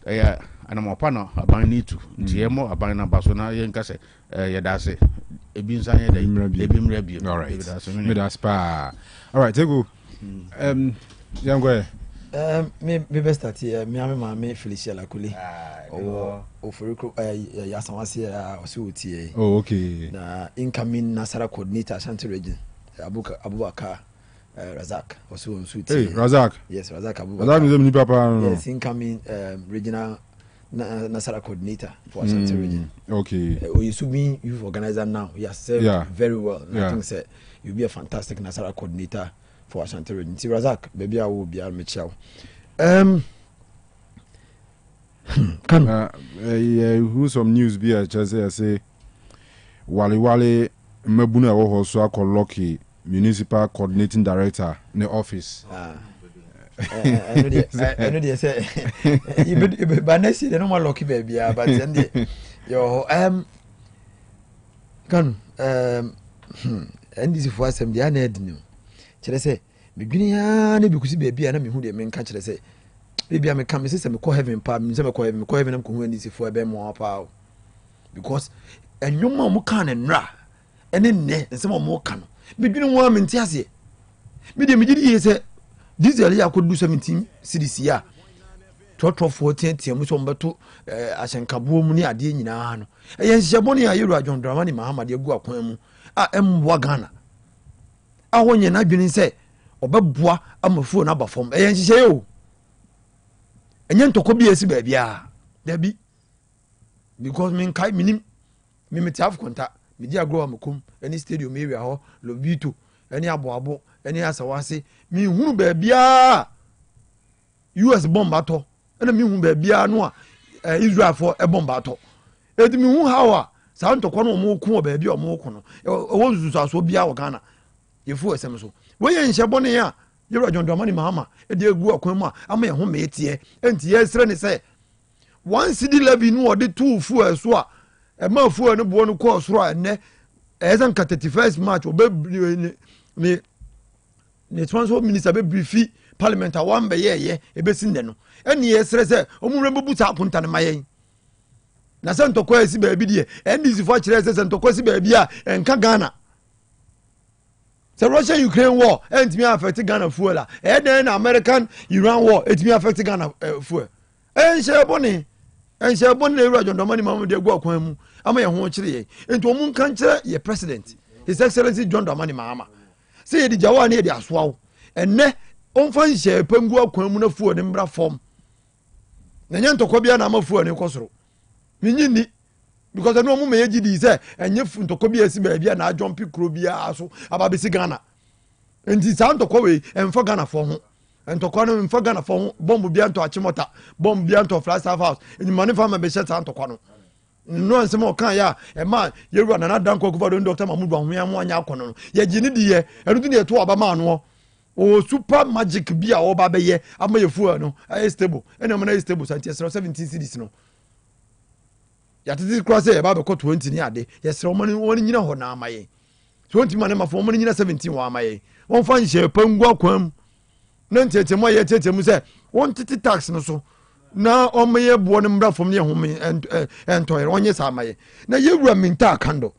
ya anamapa no aban ni tu nti ye mo aban na baso na ye nka se ye da se ebi nsan ye da ebi mra bi all right me da spa all right tego yango me best at here me ame ma me Felicia Lakuli o foriko ya sanwase ya osuti oh okay na incoming Nasara coordinator Ashanti region Abubakar Razak also on suit. Hey, Razak. Yes, Razak Abubakar. Razak is the papa. Yes, incoming regional Nasara coordinator for Ashanti region. Okay. You should be youth organizer now. He has served very well. I think say you'll be a fantastic Nasara coordinator for Ashanti region. See Razak, baby I will be a Michelle. Who some news be I just say Wale Mabuna wo so akọ Lucky municipal coordinating director in the office. I know they say you but next year no more lucky baby but then yo can and this for some they are need no chere say me dwini ya na bi kusi baby na me hu de me nka chere say baby am come say me call heaven pa me say me call heaven am ko hu and this for be mo pa because enwoma mo kan nra ene ne nsem mo kan bedwini ho amenti ase me de me gidi ye se diesel ya ko do 17 cedis ya trɔtrɔfoɔ teatea mu sɛ ɔmbɛto ahyɛnkaboɔ mu ne adeɛ nyinaa no ɛyɛ nhyehyɛbɔne a yɛwura John Dramani Mahama de agu akwan mu a ɛmmoa Ghana a wɔnyɛ n'adwene sɛ ɔbɛboa amafuo no aba fam ɛyɛ nhyehyɛeɛ o ɛnyɛ ntɔkɔ bi asi baabiaa dabi because menkae menim memete afkonta medi agorɔ a mekom ɛne stadium area hɔ Lobito ɛne aboabo ɛne asawase mehunu baabiaa US bomb atɔ ɛna mehunu baabiaa no a Israelfoɔ ɛbomb atɔ ɛti mehu how a saa ntɔkɔ no ɔmo ko wɔ baabi a ɔmo ko no ɛwɔ nsusuasoɔ biaa wɔ Ghana yɛfu ɛsɛm so wɔyɛ nhyɛbɔne a yɛwura John Dramani Mahama ɛde agu akwan mu a ama yɛ ho meeteɛ ɛnti yɛsrɛ ne sɛ 1 cedi levy no wɔde too fuel so a ɛma fuel no boɔ no kɔɔ soro a ɛnɛ ɛyɛ sɛ nka 31st March ɔbɛ ne transport minister bɛbrifi parliament a wambɛyɛɛyɛ ɛbɛsi nnɛ no ɛne yɛsrɛ sɛ ɔmumrɛ bɛbu saa akonta no ma yɛn na sɛ ntɔkɔ asi baabi deɛ NDC foɔ kyerɛ sɛ ntɔkɔ asi baabi a ɛnka Ghana sɛ Russia Ukraine war ɛntumi affect Ghana fuel a ɛdɛn na American Iran war ɛtumi affect Ghana fuel ɛnhyɛ bɔne na yɛwura John Dramani Mahama de agu akwan mu ama yɛ ho kyerɛ yɛn enti ɔmo nka nkyerɛ yɛ president His Excellency John Dramani Mahama sɛ yɛde gyawa ne yɛde asoa wo ɛnɛ ɔmfa nhyɛ pangu akwan mu na fuel ne mbra fam na nyɛ ntɔkɔ bia na ama fuel ne kɔ soro menyi ni because ɛno ɔmo ma yɛgye di sɛ ɛnyɛ ntɔkɔ bi asi baabi a na adwɔmpe kuro biara so aba bɛsi Ghana enti saa ntɔkɔ wei ɛmfa Ghana fɔ ho ntɔkɔ no mfa Ghana fɔ ho bɔmbu bia ntɔ Achimota bɔmbu bia ntɔ Flagstaff House enyimane fa ma bɛhyɛ saa ntɔkɔ no no nsɛm ɔka yɛ a ɛma yɛwura Nana Dankwa Akufo-Addo Dr. Mahmoud Bawumia mo anya akɔ no yɛgye ne di yɛ ɛno to ne yɛto aba ma no o super magic bi a ɔba bɛyɛ ama yɛ fuel no ɛyɛ stable ɛna ɔmo na yɛ stable santi ɛsrɛ 17 cedis no yɛtete kora sɛ yɛba bɛkɔ 20 ne ade yɛsrɛ ɔmo ne nyina hɔ na ama yɛn 20 ma ne mafo ɔmo ne nyina 17 wɔ ama yɛn wɔmfa nhyɛ pangu akwan mu na ntiatiamu a yɛtiatiamu sɛ wɔntete tax no so na ɔmɛyɛ boɔ no mmra fam ne ɛhome ɛntɔyɛ ɔnyɛ saa ama yɛ na yɛwura Minta Kando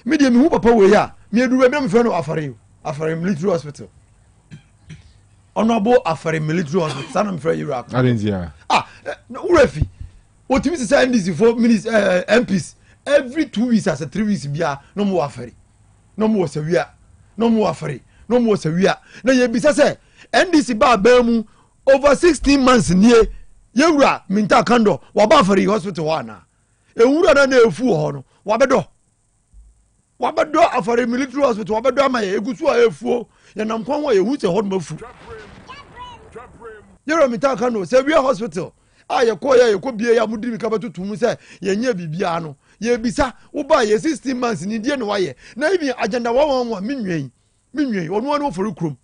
medeɛ mehu papa wei a meaduru bia mefrɛ no Afare Military Hospital ɔnoabo Afare Military Hospital saa na mefrɛ yɛwura wura fi ɔtumi sɛ sɛ NDC for MPs every 2 weeks as a 3 weeks bia na ɔmo wɔ Afare na ɔmo wɔ Sawia na ɔmo wɔ Afare na ɔmo wɔ Sawia na yɛbisa sɛ NDC ba baa mu over 16 months nie yewura Minta Kando waba Afare hospital hɔ ana ewura na efu hɔ no wabɛdɔ Afare Military Hospital wabɛdɔ ama yɛ egusu a efuo yɛnam kwan hɔ yɛhu sɛ hɔ no mafu yewura Minta Kando Sawia hospital a yɛkɔ bie ya mudiri mi ka bɛtutu mu sɛ yɛnyɛ bibia no yɛbisa woba yɛ 16 months ni die no wayɛ na ibi agenda wa minwen ɔno ano fori krom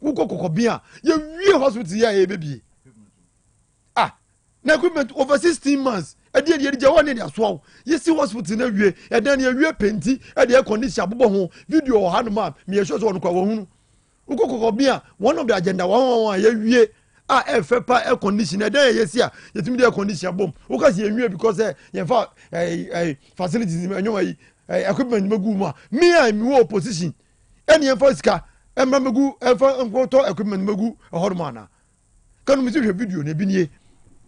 wukɔ kɔkɔbia yɛwie hospital yɛ yɛbɛbie na equipment over 16 months ɛdeɛ deɛ gya wɔne de asoaw yɛsi hospital na wie ɛdan ne awie penti ɛde air condition abobɔ ho video wɔ hanom a meyɛhwɛ sɛ ɔno kwa wɔhunu wokɔ kɔkɔbia one of the agenda wɔn a yɛwie a ɛfɛ pa air condition ɛdan yɛsi a yɛtumi de air condition bom woka sɛ yɛwie because yɛmfa facilities ɛnyɔma equipment megu mu a me a mi wɔ position ɛne yɛmfa sika ɛmra megu ɛmfa nkɔtɔ equipment megu ɛhɔ nom ana kanu mi si hwɛ video na ebi nie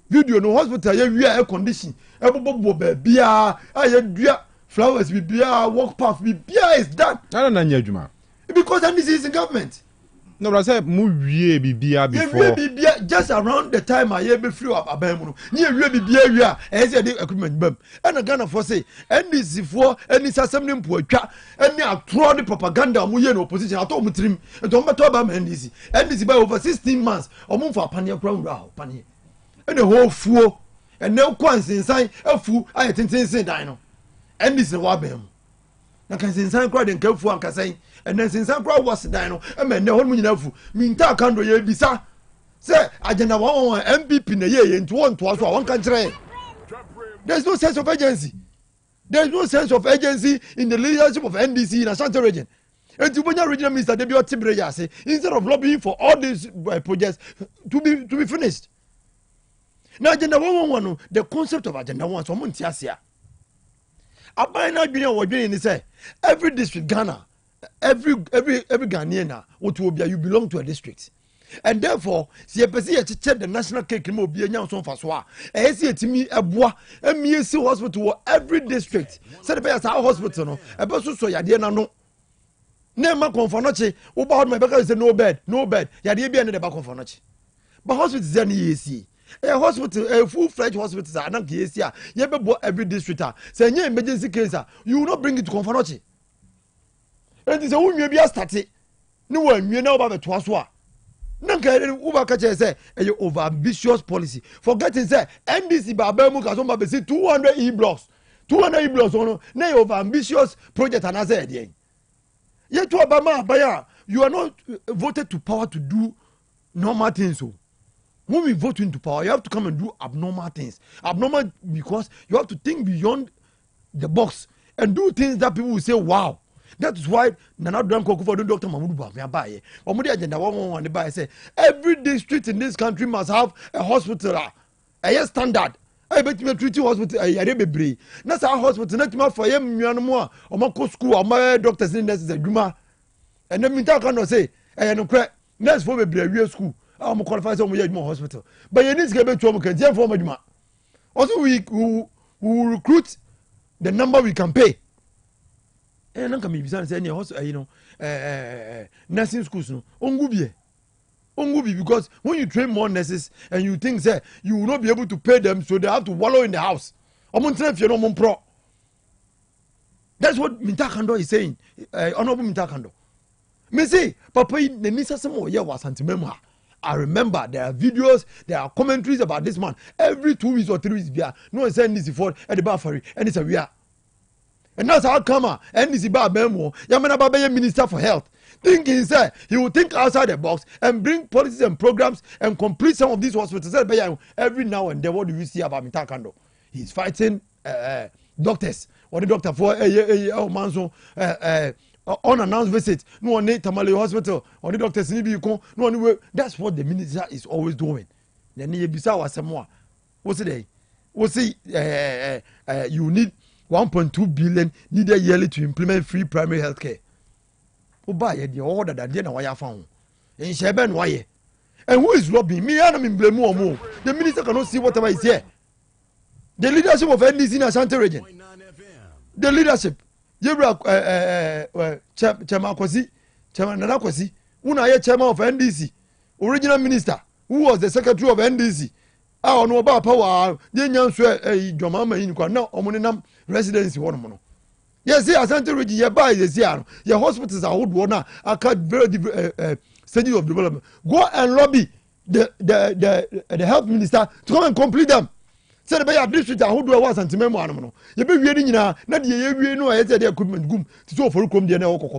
video no hospital yɛwie air condition ɛbobɔbɔ baabia a yɛdua flowers bibia walk path bibia is done ana na nya adwuma because this is in government no bra say mu wie bibia before bibia just around the time a yɛbɛ free up aban mu no ne yɛwie bibia wie a ɛyɛ sɛ de equipment bam ɛna Ghana for say NDC foɔ ani sasɛm ne mpo atwa ɛne atoro de propaganda mu yɛ no opposition atɔ mu tirim ɛtɔ mbɛtɔ ba ma NDC by over 16 months ɔmo mfa paneɛ kura wura hɔ paneɛ ɛna hɔ fuo ɛnɛ kɔ nsensan afu ayɛ tentensen dan no NDC na wabɛn mu na kan nsensan kura de nka fu ankasɛn ɛnɛ nsensan kura wɔ se dan no ɛmɛ ɛnɛ hɔ no nyina afu Minta Kando yɛ bisa sɛ agenda wɔn MPP na yɛ nti wɔn toa so a wɔn ka kyerɛ there is no sense of urgency in the leadership of NDC in Ashanti region enti bonya regional minister Debi Otibre yase instead of lobbying for all these projects to be finished. Now agenda 111 the concept of agenda 1 so mo ntiasia abai na adwene wo dwene ni say every district Ghana every Ghanaian na what will be you belong to a district and therefore si e pese ye check the national cake mo bi enya so fa so a e si etimi eboa emiesi hospital wo every district said be sa hospital no e be so yade na no na ma konfonoche wo ba ho me be ka say no bed yade bi ene de ba konfonoche but hospital is an yesi a hospital a full-fledged hospital are not yesi a ye be bo every district a say any emergency case you will not bring it to konfonoche and is a wunwe bi start ni wa nwe na ba be to aso a nanka uba kache say a over ambitious policy forgetting say NDC ba mu ka so ba be 200 e-blocks ono na over ambitious project and say dey ye to obama abaya you are not voted to power to do normal things so when we vote into power you have to come and do abnormal things abnormal because you have to think beyond the box and do things that people will say wow. That is why Nana Dranko for Dr. Mahmoud Baye. Omudi agenda one buy say every district in this country must have a hospital. A standard. I bet you treat hospital a bebre. That's our hospital not for him more or more school or my doctors in this agreement. And then Minta can say, I no crack. That's for bebre school. I'm qualified some more hospital. But you need to get to a for Majima. Also, we recruit the number we can pay. And then come be say you know nursing schools no ongubi because when you train more nurses and you think say you will not be able to pay them so they have to wallow in the house pro. That's what Mintakando is saying. Honorable Mintakando me say papa the nisa some year was antimemha. I remember there are videos, there are commentaries about this man every 2 weeks or 3 weeks no one saying this before at the Bafari and it's a we are. And that's how come and this is about memo Yamana Baba Minister for Health thinking say he will think outside the box and bring policies and programs and complete some of these hospitals every now and then. What do you see about Mintakando? He's fighting doctors or the doctor for manso unannounced visit no one need Tamale hospital or the doctors need you no one. That's what the minister is always doing. Then you be saw some more what's it you need 1.2 billion needed yearly to implement free primary health care. Oba the order that they na found. In Sheben why? And who is lobbying? Me and I'm blame more. The minister cannot see whatever is here. The leadership of NDC in Ashanti region. The leadership. Yebra Chairman Kwasi, Chairman Nana Kwasi, una ye chairman of NDC, original minister, who was the secretary of NDC. I don't know about power. They know your mama in now omonenam residency one mono. Yes, Ashanti region ye buy this year. Your hospitals are old one. I can't very stages of development. Go and lobby the health minister to come and complete them. Say the district who do was anti-memo animal. You be reading now, not the year no, I said the equipment goom to so for come the Oko.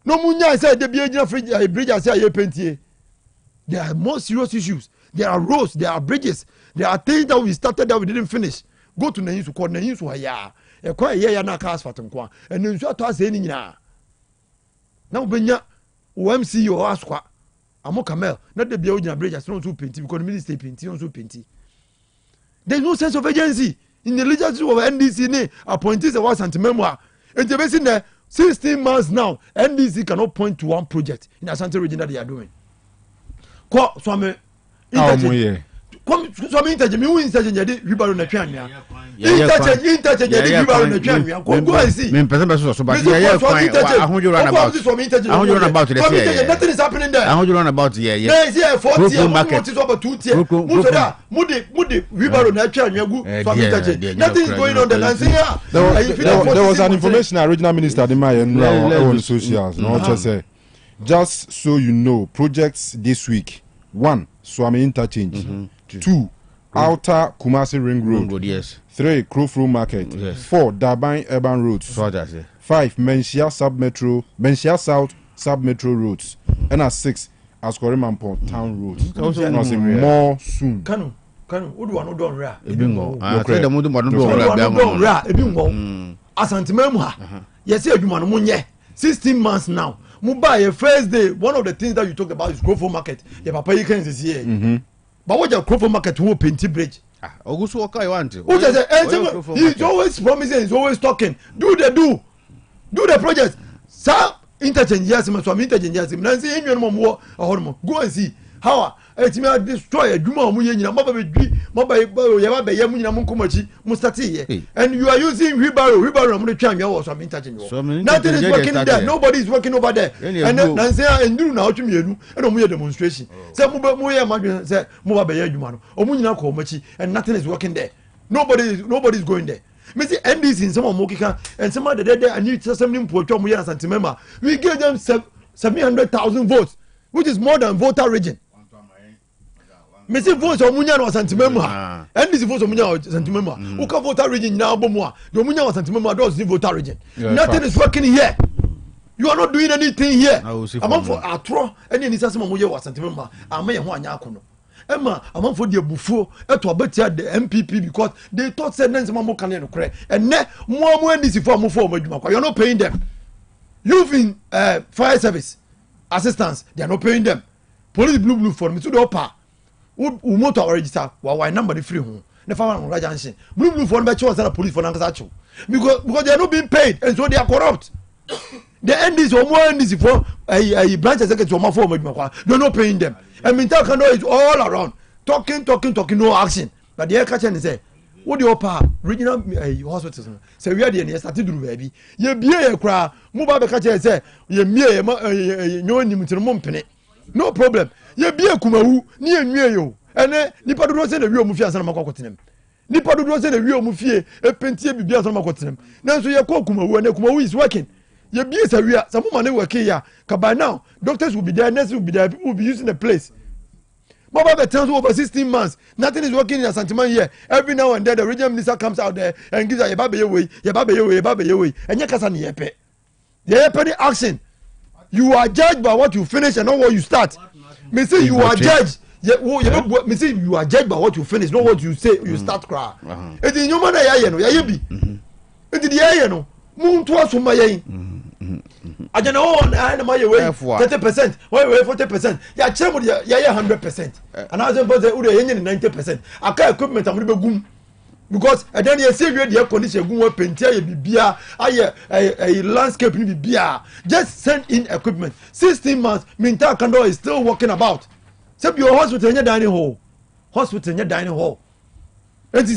No Munya said the Biaja bridge I say paintier. There are more serious issues. There are roads, there are bridges, there are things that we started that we didn't finish. Go to Nayin to call Nayin to ya. A quiet year na cast for them, and then shot us any now. Now, Benya, OMC or Asqua. Amo Camel, not the Biogina bridge as not so painty because the minister painty on so painty. There's no sense of agency in the leadership of NDC. Appointees a was anti-memoir. And the best in there 16 months now, NDC cannot point to one project in Ashanti region that they are doing. Kwa swame interchange. Swame interchange. Me interchange yadi wibaro na twanya. Interchange yadi wibaro na twanya. Go and see. Me person be so but yeah fine. I hold you run about. I hold you run about today. Nothing is happening there. I hold you run about yeah. There is here 40 years. What is about 2 years? Mudi wibaro na twanya gu swame interchange. Nothing is going on there. There was an information original minister the man on socials. No just say just so you know, projects this week: 1, Swami Interchange; 2, Outer Kumasi Ring Road; yes. 3, Crowflow Market; yes. 4, Dabain Urban Roads; 5, Menchia South Sub-Metro Roads; and 6, Askorimampon Town Roads. More soon. Kanu, what do I know done rare? Asantimemha. Yes, you 16 months now. Mubai, first day, one of the things that you talked about is Crowflow Market. The Papa Yikens is here. But what your Crowflow Market who painty bridge? August Walker, I want to. He's always promising, he's always talking. Do the project. Sir, interchange yes me so am interchange yes me na say enwenu mo wo go and see how etimi destroy adwuma omo ye nyina maba bedwi maba ye ba ye mu nyina mo nkomachi mo start here and you are using wheelbarrow mo de twa anwa wo so am interchange wo nothing is working there, nobody is working over there and na say enduru na otwe mienu and omo ye demonstration say mo ye madwen say mo ba ye adwuma no omo nyina ko omachi and nothing is working there, nobody is going there. Me see NDC in some of Mokika and some of the dead and you something for Chomu and Santimema. We gave them 700,000 votes, which is more than voter region. Me see votes of Munya or Santimema. NDC votes of Munya or Santimema. Who can voter region now? Bomwa. The Munya or Santimema does the voter region. Nothing is working here. You are not doing anything here. I'm for Atro and in Nisasa Muya or Santimema. I may want Yakuno. Emma, among for the buffo, to better the MPP because they thought said Nancy can cry and ne more when this form of you're not paying them. You've in fire service assistance, they are not paying them. Police blue for me to the upper who motor register while number the free home. The farmer on Rajansin. Blue for me chose that police for Nankasacho because they are not being paid and so they are corrupt. The NDC or more NDC for a branch executive or more form they're not paying them. And Minta Kano is all around talking, no action. But the air catcher say, what do you power regional hospitals? Say we are the next started to do baby. Ye be a cry, move up the catcher say, ye mere no penny. No problem. Ye be a kumawu near you. And then Nipa do send a real mufia and Makotinum. Nipa do send a real mufia, a penty be a Makotinum. Now so your kumawu and the kumawu is working. You be a real some money working here. By now, doctors will be there, nurses will be there, people will be using the place. But by the time over 16 months, nothing is working in a Santiman here. Every now and then, the regional minister comes out there and gives a baby away, and you can't yepe. Yepe action. You are judged by what you finish and not what you start. Me say you are judged. Me say you are judged by what you finish, not what you say. You start cry. It is no matter ya no, ya be. It is ya no. Moon twice from my I don't know, and my way 30%, why 40%. Yeah, check yeah 100%. And I was about to 90%. I can't equipment I'm going because I don't see the air condition go painter bia a landscape bia just send in equipment. 16 months, Minta Kando is still working about. So your hospital in your dining hall. Hospital in your dining hall. And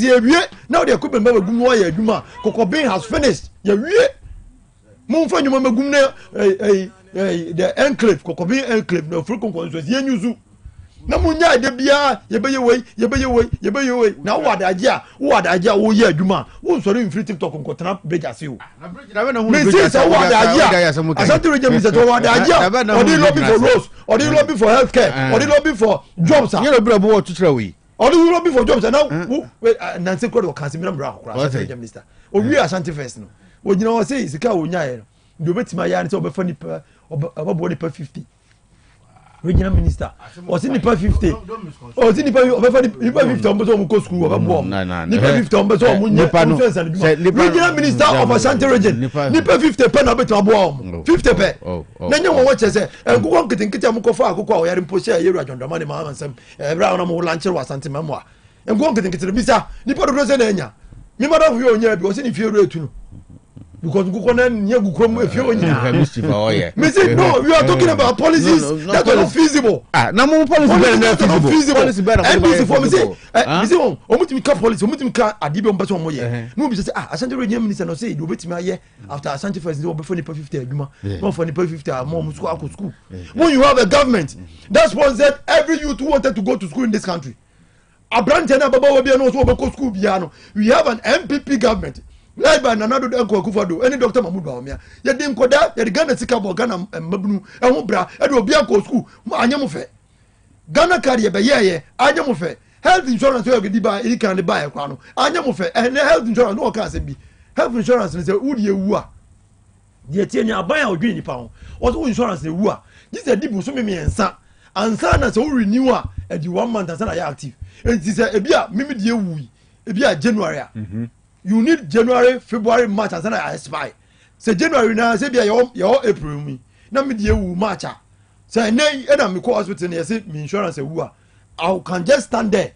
now the equipment Kokobin has finished. Monfa nyuma magumne the enclave Kokobin enclave no frukon konso ye nyuzu na munya de bia ye beye we na wada agia wo ye aduma wo sori mfiri TikTok nkotena bridge ase o me say say wada agia asante reje me say wada agia odi lobby for roads odi lobby for healthcare odi lobby for jobs you know brabo wo tutra we odi lobby for jobs now nanse kwado wo kanse mira mra akora asante minister o wi asante first no wonyina wo say sika wo nya ye do betima ya nse obefa nipa obabo nipa 50 regional minister was in nipa 50 o si nipa obefa nipa 50 ombeso omko school obabo nipa 50 ombeso omunya regional minister of Ashanti region nipa 50 pe na betima bo 50 pe na nya wo chese enkuko nkitinkiti amkofa akoko o yare mposia yeru ajondoma ne ma ansem ebra ona mo lanche wa Ashanti memwa enkuko nkitinkiti bisa nipa do se na enya mi mother of you onya bi o si ni fieru etu no because Gukona Nyagukrom if you me say no, we are talking about policies that are not feasible. No more policies that are not feasible. And for me say omutimi policy, omutimi adibe ombaso moye. No be say Ashanti region minister no say you betimi aye after Ashanti first you be for nipa 50 aduma. Not for nipa 50 more school. When you have a government that sponsored every youth who wanted to go to school in this country. Abrantena baba we be no so go school biano. We have an MPP government. Led by Nanado Danko Kufado, any Dr. Mahmoud Baumia, yet didn't koda, yet Ghana Sikabo, Ghana and Mabnu, and Mubra, and Obiako school, Anyamufe. Ghana carrier by ye, Anyamufe. Health insurance will be by any kind of buy a crown. Anyamufe, and health insurance no can be. Health insurance is a wood ye wua. Yet Tenya buy our green pound. What insurance the wua? This is a deep sumi and son. And son as a renewer at the 1 month as I active. And this is a bia, Mimi de wui, a bia January. You need January, February, March, and then I spy. Say January now, say be your April me. Now me dear March. Say nay, and I'm call hospital and say me insurance a woo. I can just stand there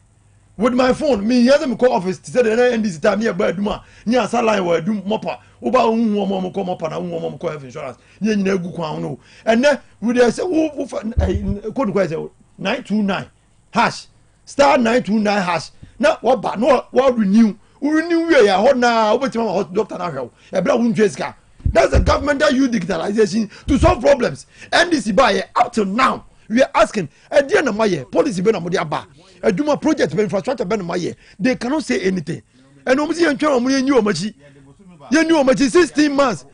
with my phone me here me call office to say the NDC time here ba aduma ni asa line wa adum mopa uba hu ho mo ko mopa na hu ho mo ko health insurance ni nyina egu kwan no and we dey say who code ko say 929 hash star 929 hash na what ba no what renew we ya ho na obetima doctor na hwew e bra hu ntweska. That's the government that use digitalization to solve problems. NDC by up till now we are asking na maye policy be na mo dia ba aduma project be infrastructure be na maye they cannot say anything and omo si yentwa omo yenyi omachi 16 months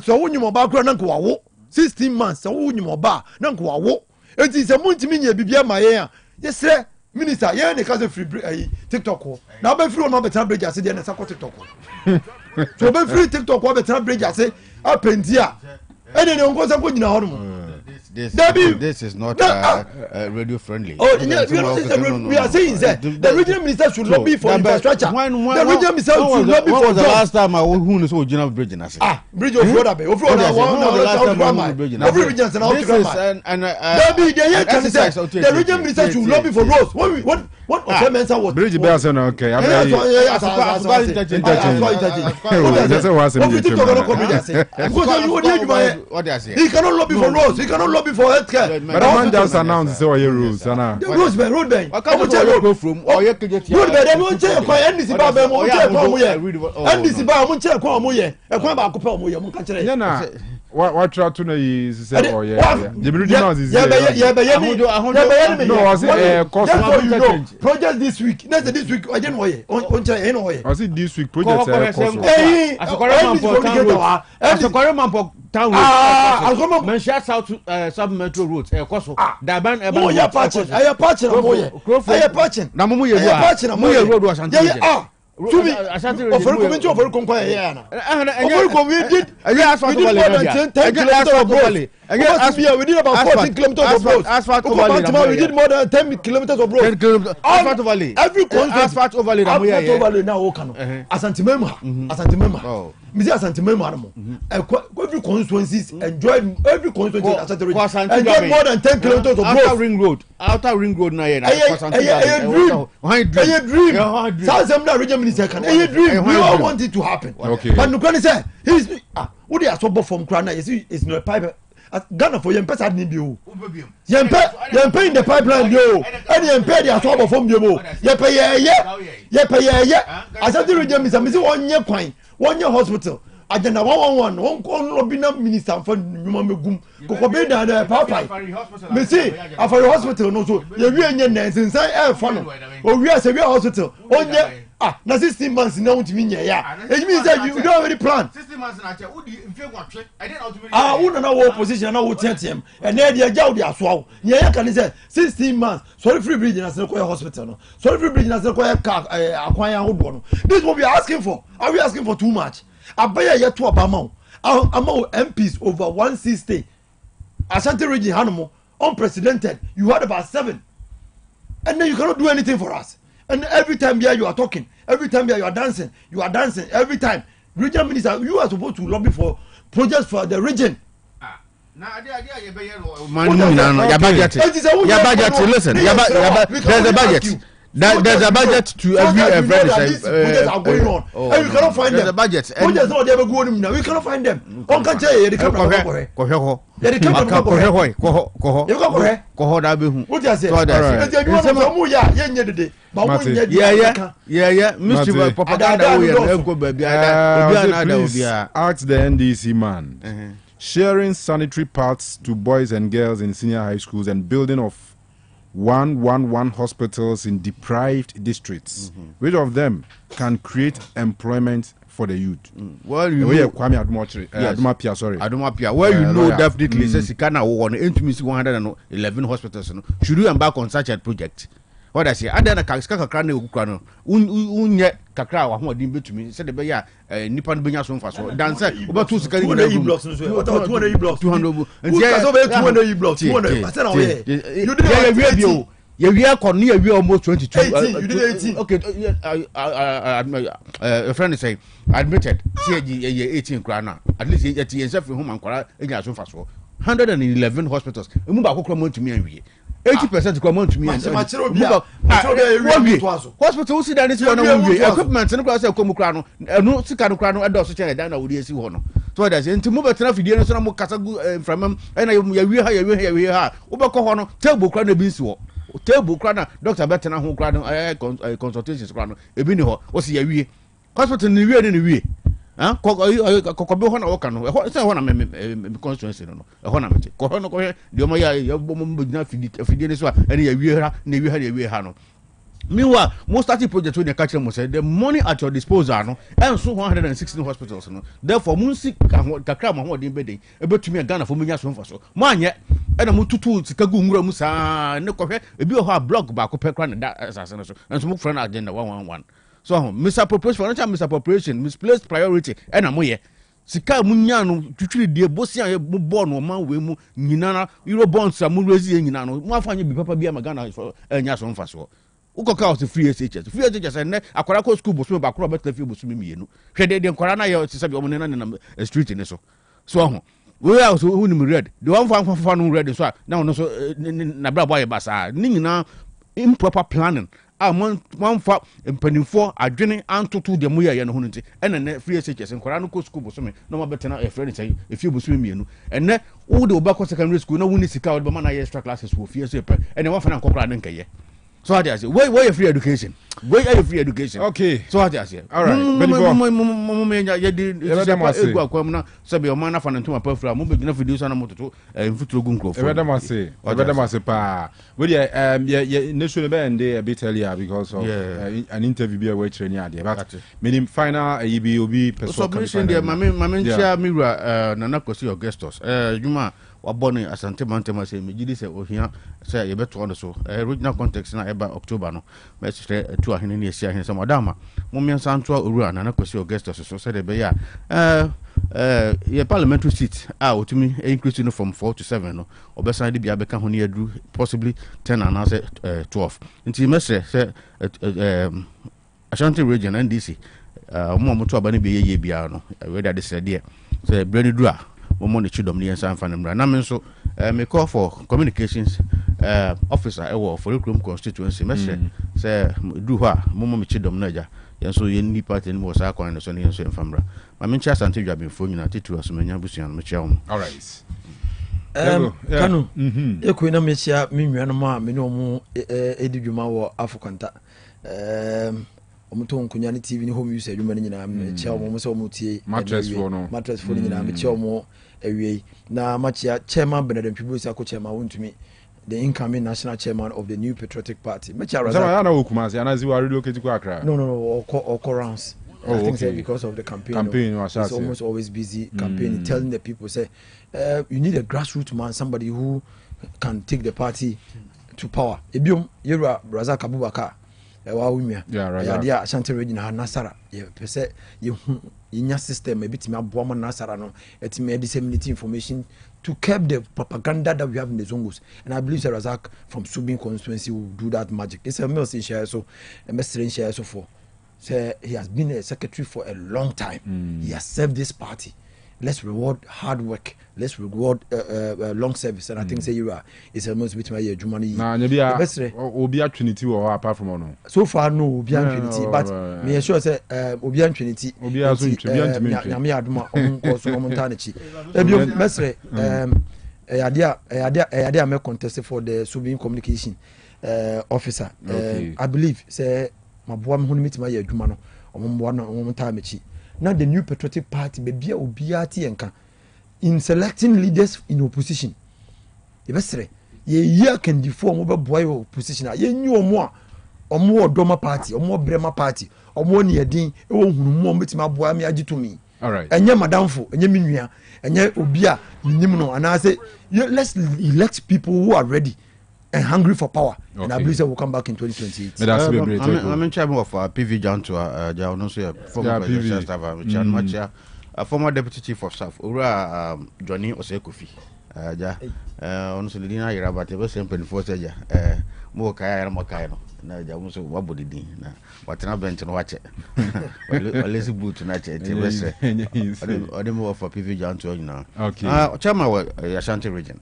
so wonyi mo ba kura na nko wawo 16 months so wonyi mo ba na nko wawo enti se muntimi nya bibia maye a yesre minister ye ne ka se free TikTok ko na ba free no better bridge ase de na sakọ TikTok ko so be free TikTok ko better bridge ase apendia ene ne onko se ko nyina hono. This is not radio friendly. Oh, we are saying that the regional minister should lobby for infrastructure. The regional minister should lobby for. When was the last time I who so original bridge in Ase? Bridge of Florida Bay. Of Florida, every region and out the regional minister should lobby for roads. What Mensa was? Bridge Bay say okay. He cannot lobby for roads. He cannot lobby for healthcare. But the man just announced say your rules, ana. Road Ben. Road Ben. Go from Road Ben. Dem won check kwa NDC ba be mo check kwa mo ye. NDC ba mo check kwa mo ye. E kwa ba ko pe mo ye mo ka kire. Yeah na. What try to know is say oh yeah. The regional is yeah. No, I say cost project this week. Next this week I didn't know on check no ye. I say this week project cost. Asokore man for town road. Mention south metro roads e cost. Daban e ba. Mo ya patching. Aye patching mo ye. Aye patching. Na mo ye road was Ashanti. To me, offer community offer compare here na. We did more than 10 kilometers of road. We did about 14 kilometers of road. Asphalt overlay. We did more than 10 kilometers of road. Asphalt overlay. Every asphalt overlay na mo here. Asphalt overlay na o kanu. Asante Mema. Me say Asante Mema no. Every constituencies enjoy every constituency Asante region. Enjoy more than 10 kilometers of road. Outer ring road na here na. Dream. South region minister can dream. We all want it to happen. Okay. But no can say he's who they are so from Krana is no pipe. Ghana for yempe sad ni bi o. Yempe in the pipeline yo. And yempe they are so from yo. Yempe ye. Asante region minister me say one year kwan, 1 year hospital. Agenda 111 one kon lobby na minister for nyuma megum. Kokobe da na papai. Me say afari hospital no so ye wi enye nansensan e fa no. O wi ase wi hospital. Onye na 16 months na untimi nya ya. It means that you don't already plan. 16 months na che udi mfe kwatwe. I didn't ultimately. Una na wo position na wo tentem. And na dia ja wo dia so awo. Nya ya kan say 16 months. Sorry free bridge na se ko hospital no. Sorry free bridge na se ko akwan ya hodo no. This what we are asking for. Are we asking for too much? Abaya yet to Obama. Among MPs over 160. Ashanti region Hanomo, unprecedented. You had about 7. And then you cannot do anything for us. And every time here you are talking, every time here you are dancing, every time. Regional minister, you are supposed to lobby for projects for the region. Listen, there's a budget. There's a budget to every projects are going on, and you cannot find them. There's a budget. Projects not ever going now. We cannot find them. On can tell you, they come from ask the NDC man. Sharing sanitary pads to boys and girls in senior high schools and building of 111 hospitals in deprived districts. Which of them can create employment for the youth? Well, you know, Kwame Adumapia, sorry. Adumapia. Well, you know definitely says Sikana won intimacy 111 hospitals. Should you embark on such a project? What I say, other than Kaskaka Krano, unye kakra wa ho din betumi se de be ya nipa no benya so mfa so dan se obeto sika ni 200 blocks no so 200 blocks 200 blocks 200 I said oh yeah you did it you we are kon you we almost 22 you did 18 okay a friend say admitted say 18 kra na at least yet yourself from home ankwara enya so mfa so 111 hospitals emu ba kokro mo ntumi anwie 80% come on to me. hospital see that equipment no class ekomu kra no enu sika no kra no edo so che dan na wodi esi ho no so that enti mo betena fidie no so na mo kasa gu framam na ya wie ha wo be ko ho no table kra na bi nsi ho table kra na doctor betena ho kra no consultations kra no ebi ni ho wo se ya wie hospital ni wie kokobe ho na woka no se ho na me constituency no ho na mete ko ho no ko de mo ya bo mo gina fidie ni so ene ya wie ha na wie ha no. Meanwhile, most starting projects when they catch them say the money at your disposal no and so 116 hospitals no. Therefore, munsi kakra ma ho de bede e betumi Ghana for munya so mfaso. Mo anye e na mututu sikagu nwura mu saa ne kohwe e bi ho a blog ba ko pekra ne da asase no so. And so mo friend agenda 111. So misappropriation, financial misappropriation, misplaced priority e na mo ye. Sika munya no twitwiri die bosi an mo bo no man we mu nyina na euro bonds a mo raise nyina no. Mo afanye bi papa bi ma Ghana enya so mfaso. Ukoka was free SHS. Free SHS and akwara ko school bosu ba kro better fi bosu mienu. Hwede de nkwara na ye se be omo na street ni so. So ho. We are so who ni red. The one fan no red so na no so na bra boy basa. Ni nyina improper planning. Man fa mpanimfo adwene antoto de mo ye no ho nti. Ene free SHS nkwara no ko school bosu me no ma better na e friend say e fi bosu mienu. Ene wo de oba ko secondary school na woni sika wo be ma na ye extra classes wo fi so pe. Ene wa fa na nkokra ne nkaye. So what I say, where your free education? Where are your free education? Okay. So what I say. All right. Sabi omana fa ntoma pafra mo begina video sana mototo mfuturo gu nkrofo. Ebeda say pa. We dey nation be ende a bit earlier because of an interview be we training ade. But meaning final obi person. Submission there mame ntia mirror Nana Kwesi Augustus. Juma wabone asante mantema se megidi se ohia se yebeto on so original context na eba October no mestre tu ahene ne esi ahene se modama mo miensa nto owura Nana Kwesi Augustus so se de be ya ye parliamentary seat otumi increase no from 4 to 7 no obesan de bia beka ho ne adru possibly 10 and 12 nti mestre se Ashanti region NDC mo moto abane be ye bia no we da de se de se brand dura mo ne chidom ne yansa amfa nemra na me so me call for communications officer for Follow constituency mesre say do ho a mo me chidom na ja yanso ye ni party ni mo sa kwan ne so ne yanso emfamra ma me ncha asante dwa be fo nyina titu asomanya busuan me chia wo. All right. Kanu eko na me chia me nwa no ma me no mo edidwuma wo afokanta omuto nkunya ne TV ni home use adwuma ne nyina me chia wo mo so mo tie mattress for nyina me chia wo away na machia chairman Benedict Pibusi ako chairman wontumi the incoming national chairman of the New Patriotic Party machia Razak Zama na Okumasi anazi wa relocate to Accra. No or rounds. I think so because of the campaign it's almost always busy campaigning telling the people say you need a grassroots man, somebody who can take the party to power. Ebiom Yera Razak Abubakar wa wumia ya dia Ashanti region ha Nasara ye pese ye inya system e bitimi aboa Nasara no etimi disseminate information to curb the propaganda that we have in the Zongos. And I believe Razak from Subin constituency will do that magic. It's a Mills in share so a messenger in share so for say he has been a secretary for a long time. He has served this party. Let's reward hard work. Let's reward long service. And I think say you are it's almost between my Jumani. Nah, Obia Trinity or apart from no. So far no Obia Trinity, but me sure say Obia Trinity. Obia Nyame aduma onko so montanichi. Ebio mesre adia me contest for the Subin communication officer. I believe say maboa me ho meet my adwuma no omboa no montanichi. Now the New Patriotic Party be obiati enka in selecting leaders in opposition. Ebesre ye year can before mo be boy opposition ye nyu omo odoma party omo brema party omo ne yedin e wo hunu mo metima boa me agitumi. All right. Enye madamfo enye minua enye obia minim no ana say let's elect people who are ready and hungry for power. Okay. And I believe we'll come back in 2028. I'm in charge of PV John to former president staff, former deputy chief of staff, Ura Johnny Osekofi. Honestly, Dina Yarabate was sempre for Saja. More Kaya Mokano. Now, Jamuso Wabudi. What an bench and watch it. Let's boot tonight. Or the more for PV John to now. Okay. Chama Ashanti region,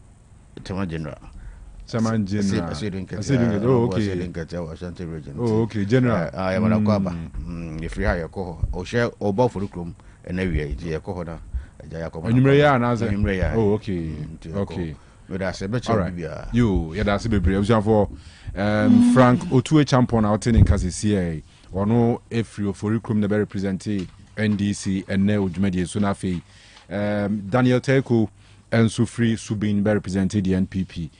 Tema General. Chairman General. Oh, okay. Ashanti region. Oh, okay. General. I am a Kwaba. If you hire Coho, or share or both for the room, and every idea Cohoda. Oh, okay. Okay. But that's a better. All right. That's a bit brave. For Frank Otue Champon out in Cassia, or no, if you for recruitment, never represented NDC and Neo Media Sunafi. Daniel Teko and Sufri Subin be represented the NPP.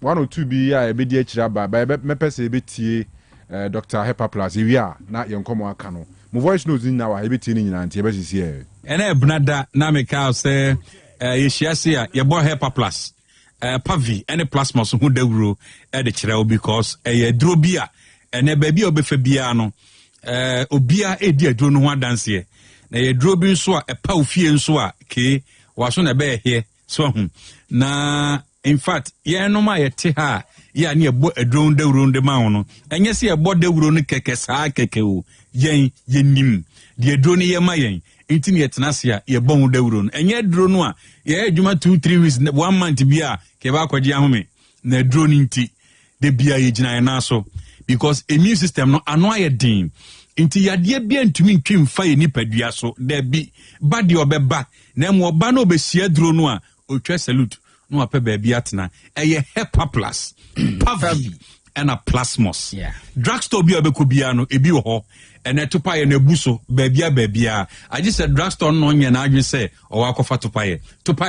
One or two be a BDH by Mepes ABT, Dr. Hepa Plus. We are not young Como Cano. My voice knows in our ABT in Antibes here. And Brother Namika say, Yeshiasia, your boy Hepa Plus, Pavi, any plasma who de grew at the Chirel because a drobia and a baby obefabiano, Obia a dear drone one dance here. Na ye drobin so a pa ofie nso a ke waso na be here so na in fact ye no ma ye te ha ye na ebo edron dawuro de ma wono enye se ebo dawuro no keke saa keke o yen yenim de edron ye ma yen intini ye tenase a ye bon dawuro no enye edron no a ye adwuma 2-3 weeks 1 month bia ke ba kwaji ahome na edron nti de bia ye gina na so because immune system no ano aye din inti yadie bia ntumi ntwim fa ye nipadua so da bi ba de obeba na mo oba na obesia duro no a otwa salute no ape ba bia tena eye Hepa Plus Pavi and a Plasmos drugstore bia obeko bia no ebi wo ho ene topa ye na buso ba bia I just said drugstore no nya na adwen say o wa kofa topa ye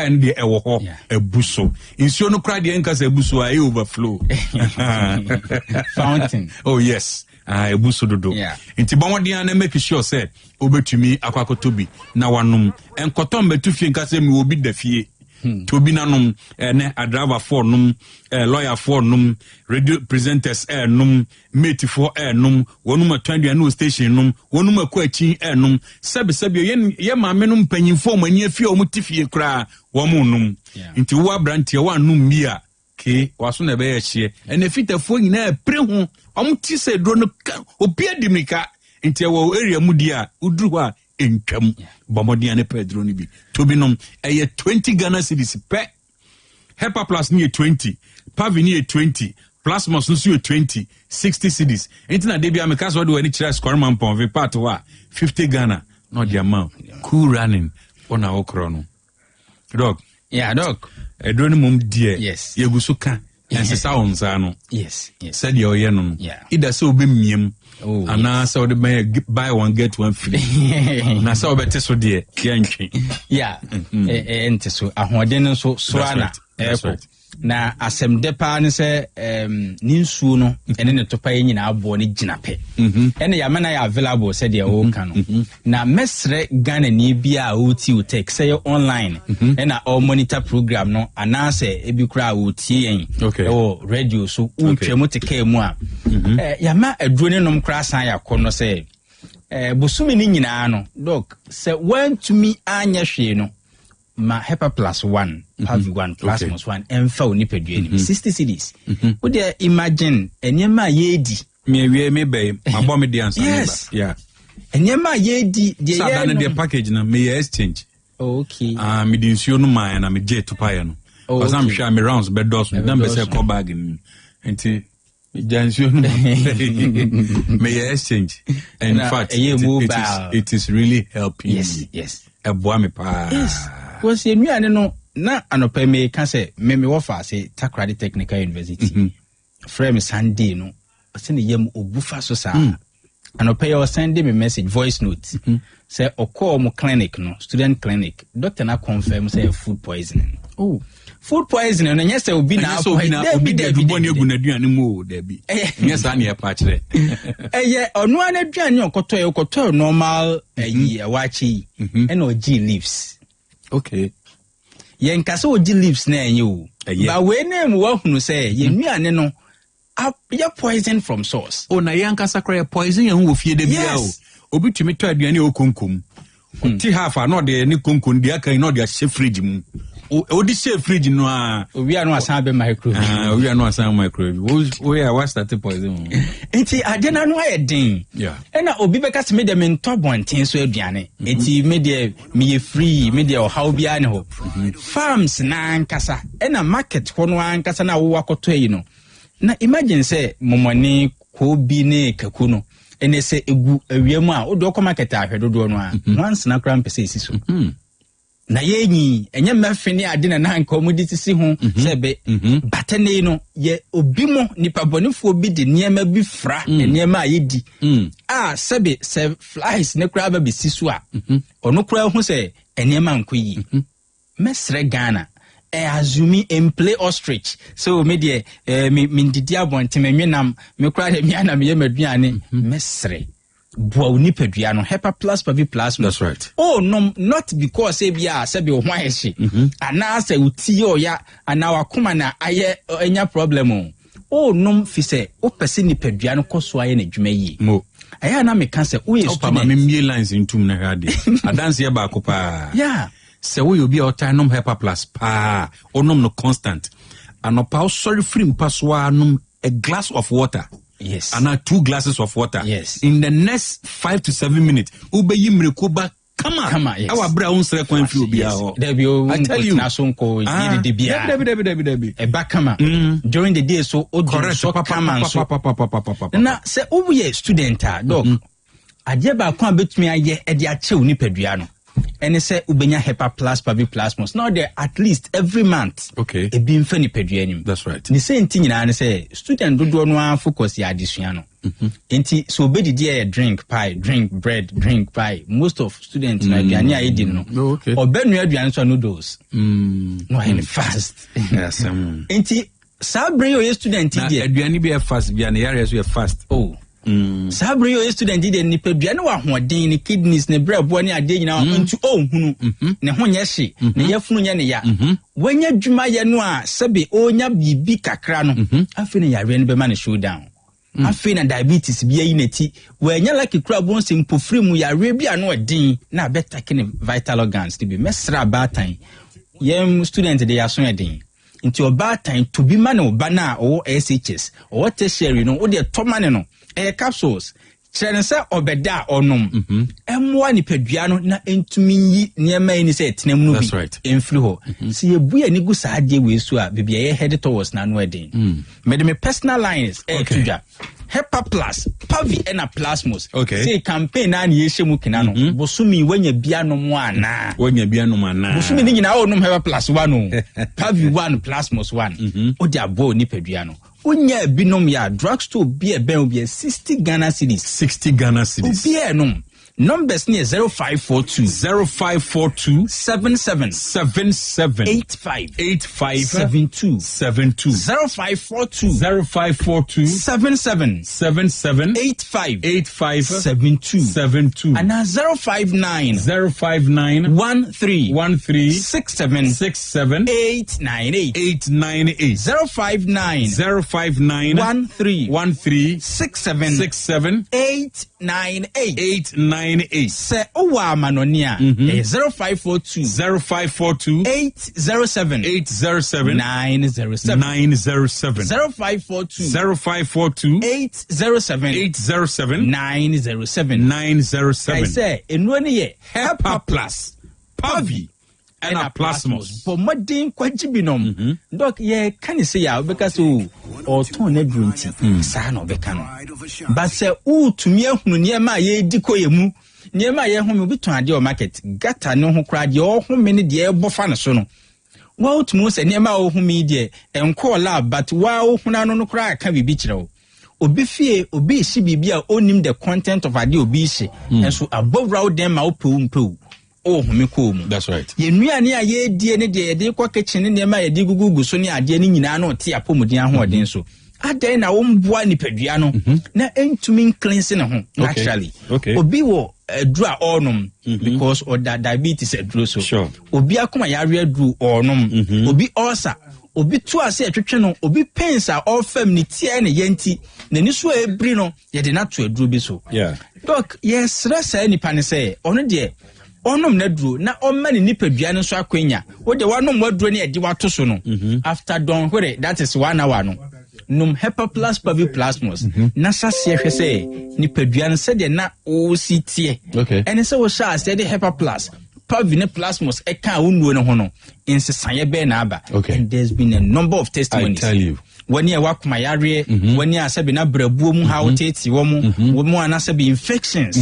no de ewo ho ebuso insuo no kra de enka say ebuso a overflow fountain. Oh yes. Ebuso dodo. Inti bomodi na make sure say obetumi akwakotobi na wanum enkotom betufie nkase mi obi dafie tobi nanom ne driver for num lawyer for num radio presenters num mate for num wonum atwandu na station num wonum akwachi num sabe ye maame num panyimfo mani afie o mutifie kra wo num inti wo abrantie wa num bia ke waso na be yehie ene fitafo nyina prehu ti se dro no obia dimika nti wo area mudi a udru a entwam bomodi ne pedro ni bi tobinom eye 20 Ghana cedis pe Hepa Plus ni 20 Pavi ni 20 Plasmos no 20 60 cedis nti na debia me kaso do ani kira score man pon ve part wa 50 Ghana no the amount cool running ona okro no dog dog edro ni mum die yes yegusuka ensesa onza no yes said your yen no ida so be miem ana so the buy one get one free na so be teso de yantwi ente so ahoden so ana na asem depa ne se ni nsuo no ene ne topa ye nyina abo ne gina pe ene ya mana ya available said the o kan na mesre Ghana ni bia oti Otec say online ena all monitor program no anase ebi kura oti yen radio so utwemu teke mu a ya ma aduro ne nom kura san ya kono say busumi ni nyina no doc say when to me anya hwe no ma Hepa Plus 1 Pavi 1 Plasmos 1 emfa oni pedua ni 60 cedis wo dey imagine enyema yedi me be mabo me dey answer enyema yedi dey ya no package na me exchange okay me dey nsuo no man na me jet to pay no because am sure me rounds be dos me dan be say call bag ni enti jansuo no me exchange in fact it is really helping yes eboa me pa was enuane no na anopa me ka se me wo fa se Takrady Technical University frame Sunday no se ne yam obufa so sa anopa yo send me message voice note say okọ mo clinic no student clinic doctor na confirm say food poisoning food poisoning no nyese obi na obi de duboni egu na duane mu o da bi nyesa na e pa kire onu an aduane okoto normal yi wachi e na ogi leaves okay yen kase ogi leaves na enye o ba we na mu wa hunu say ye nuane no ya poison from source na yan kasa kra poison ye hu ofie de bia o obi tumi to aduane okonkom ti half na de ni konkom de aka na de a fridge mu Odi say fridge no a. We are no asan be microwave. We are no asan microwave. We are what start poison. Enti ade na no aye den. Yeah. Ena obi beka se me de me ntɔ bonten so aduane. Enti me de me free, me de o how bia ne ho. Farms na ankasa. Ena market ho no ankasa na wo akoto yi no. Na imagine say momone ko bi ne kaku no. Ene se egu awiam a wo do ko market ahwedodo no a. Once na kra mpese esi so. Na yenyi enye mafeni ade na nanka omudi tisi ho sebe batene no ye obi mo nipa bonefo bi de niema bi fra niema ayedi sebe se flies ne kra ba bisi so a ono kra hu se niema nkoyi mesre Ghana azumi em play ostrich so me de me ndidi abonte me nwenam me kra de me ana me ye maduane mesre Bua nipadua no hepa plus pavi plus. That's right. Oh no, not because ebia sebe o hwan ehye. Ana say uti o ya ana wakoma na aye enya problem. Oh no fi say o pese nipadua no koso aye na dwuma yi. Mo. Aya na me kan say o ye student. Opa ma me lines intum na hade. Adanse ye ba ko pa. Yeah. Say we obi o time nom hepa plus pa. Onom no constant. Anopa sorry free mpaswa nom a glass of water. Yes. And 2 glasses of water. Yes. In the next 5 to 7 minutes, ube yimrekuba come on. Yes. Our brown srekwan fi obi aho. I tell you. During the day so correct. So come so. Na se obuye student dog. Aje ba kwa betumi aye e de ache onipadua no. And say ubenya hepa plus pavi plus must now there at least every month. Okay. E bi mfa nipadua anim. That's right. Ni say nti nyina ne say student dodo no an focus ya adesua no. Nti so be the drink pie, drink bread, drink pie. Most of students na aduane a yedi no. Okay. Obenu aduane so noodles. No in fast. Yes. Nti sabre yo student di aduane bi e fast bi na yare so e fast. Oh. Sabre yo student di nipadua ne wa hoden ne kidneys ne brabo ne ade nyina ntu ohunu ne ho nya hye ne yafunu nya ne ya wanya dwuma ye no a sebe onya bibi kakra no afi ne yare ne be ma ne showdown afi na diabetes bi yi nati wanya like kura bon se mpofri mu yare bi ano odin na beta kene vital organs to be mesra batan yem student de yaso edin nti obatan to be man oba na o SHS o tertiary no o de tomane no capsules chense obeda onom emwa nipadua no na entumi yi niema ni se tenam no bi enfri ho si ebu ani gu saade we so a bibia ye head towards na no edin me personal lines tudwa hepa plus pavi ena plasmos say campaign na ye hyemu kina no bosumi wanya bia no mo ana bosumi ni nyina onom hepa plus 1 pavi 1 plasmos 1 odi abo nipadua no Unya binom ya drugstore be a ben be 60 Ghana cedis. 60 Ghana cedis. Be enum. Numbers near 0542 77 72 0542 77 72 and now 059 13 67 898 059 13 67 898 say owa manonia 0542 807 907 0542 807 907 I say enwani ye hepa plus pavi and a plasmos for modern kwajibinom doc ye can say ya because or ton edrunti sa no beka no but say to me ehunu niema ye diko yemu niema ye home obi ton ade o market gata no ho kra de o home ne de ebofa ne so no wa otumu se niema o home de enko lab but wa o huna no kra ka bibi kire obi fie obi hye bibi a onim the content of ade obi hye enso abowra dem ma opeu oh me kom that's right ye nuane a ye die ne de de kwa kitchen ne ma ye de gugugu so ne ade ne nyina na ote apomuden ahoden so adan na wo mboa nipadua no na entumi cleanse ne ho naturally obi wo adura onum because or that diabetes aduro so sure obi akoma yare aduru onum obi ulcer obi tu ase atwetwe no obi pains a all fam ni tie ne yenti na ni so ebri no ye de na to aduro bi so yeah doc yes rasa ni pane say ono de onom na duro na omma ne nipadua no so akwanya wo de wanom waduro ne edi wato so no after don hore that is 1 hour no num Hepa Plus Pavi Plasmos na sase hwe se nipadua no se de na o sitie ene se wo sha se de Hepa Plus Pavi ne Plasmos e ka wonnuo no ho no insesaye be na aba and there's been a number of testimonies. I tell you when you walk my area, when you are sabi na brabuo mu how tete wo mu anasabi infections.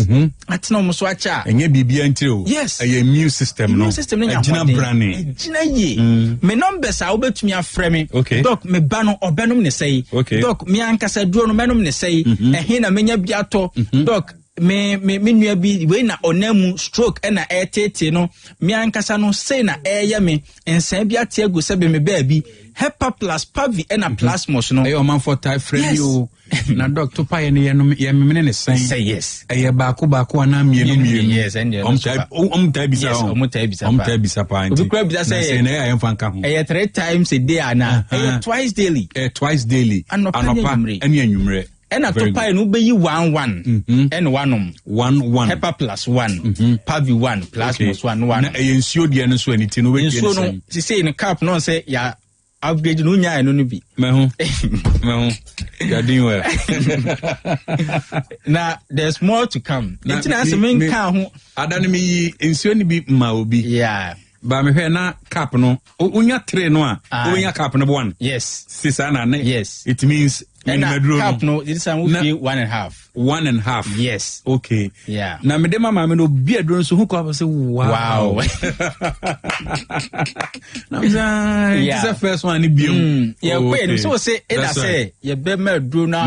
At no mo so acha. Enye bibia ntiro. Yes. A immune system no. Agina brane. Agina ye. Me numbers a obetumi afrɛ me. Doc me ba no obenom ne sei. Doc me ankasa duro no menom ne sei. Ehe na menya bi ato. Doc me nua bi we na onamu stroke na etete no me ankasa no say na eya me ensan bi ate agu se be me ba bi Hepa Plus Pavi na Plasmos no e o man for type friend you na doctor pa ye me ne sen say yes e ba ko ana mienu yes and type bisa bisa pa anti we bisa say na ya emfa nka ho e 3 times a day ana e twice daily anopa ene anwumre and at top no be 1 and 1 Hepa Plus 1 Pavi 1 Plasmos 1 na e nsuo de no so aniti no we so no ti say in cap no say ya upgrade no nya no bi me ho you are doing well now there's more to come international men kan ho adane me nsuo ni bi ma obi yeah ba me hwe na cap no onya 3 no a onya cap no 1 yes sisa na yes it means and cap no this time we feel 1.5 yes okay yeah na me de mama me no bi adro so hu ko say wow na this is first one ni bi yeah okay so say it say you be me adro na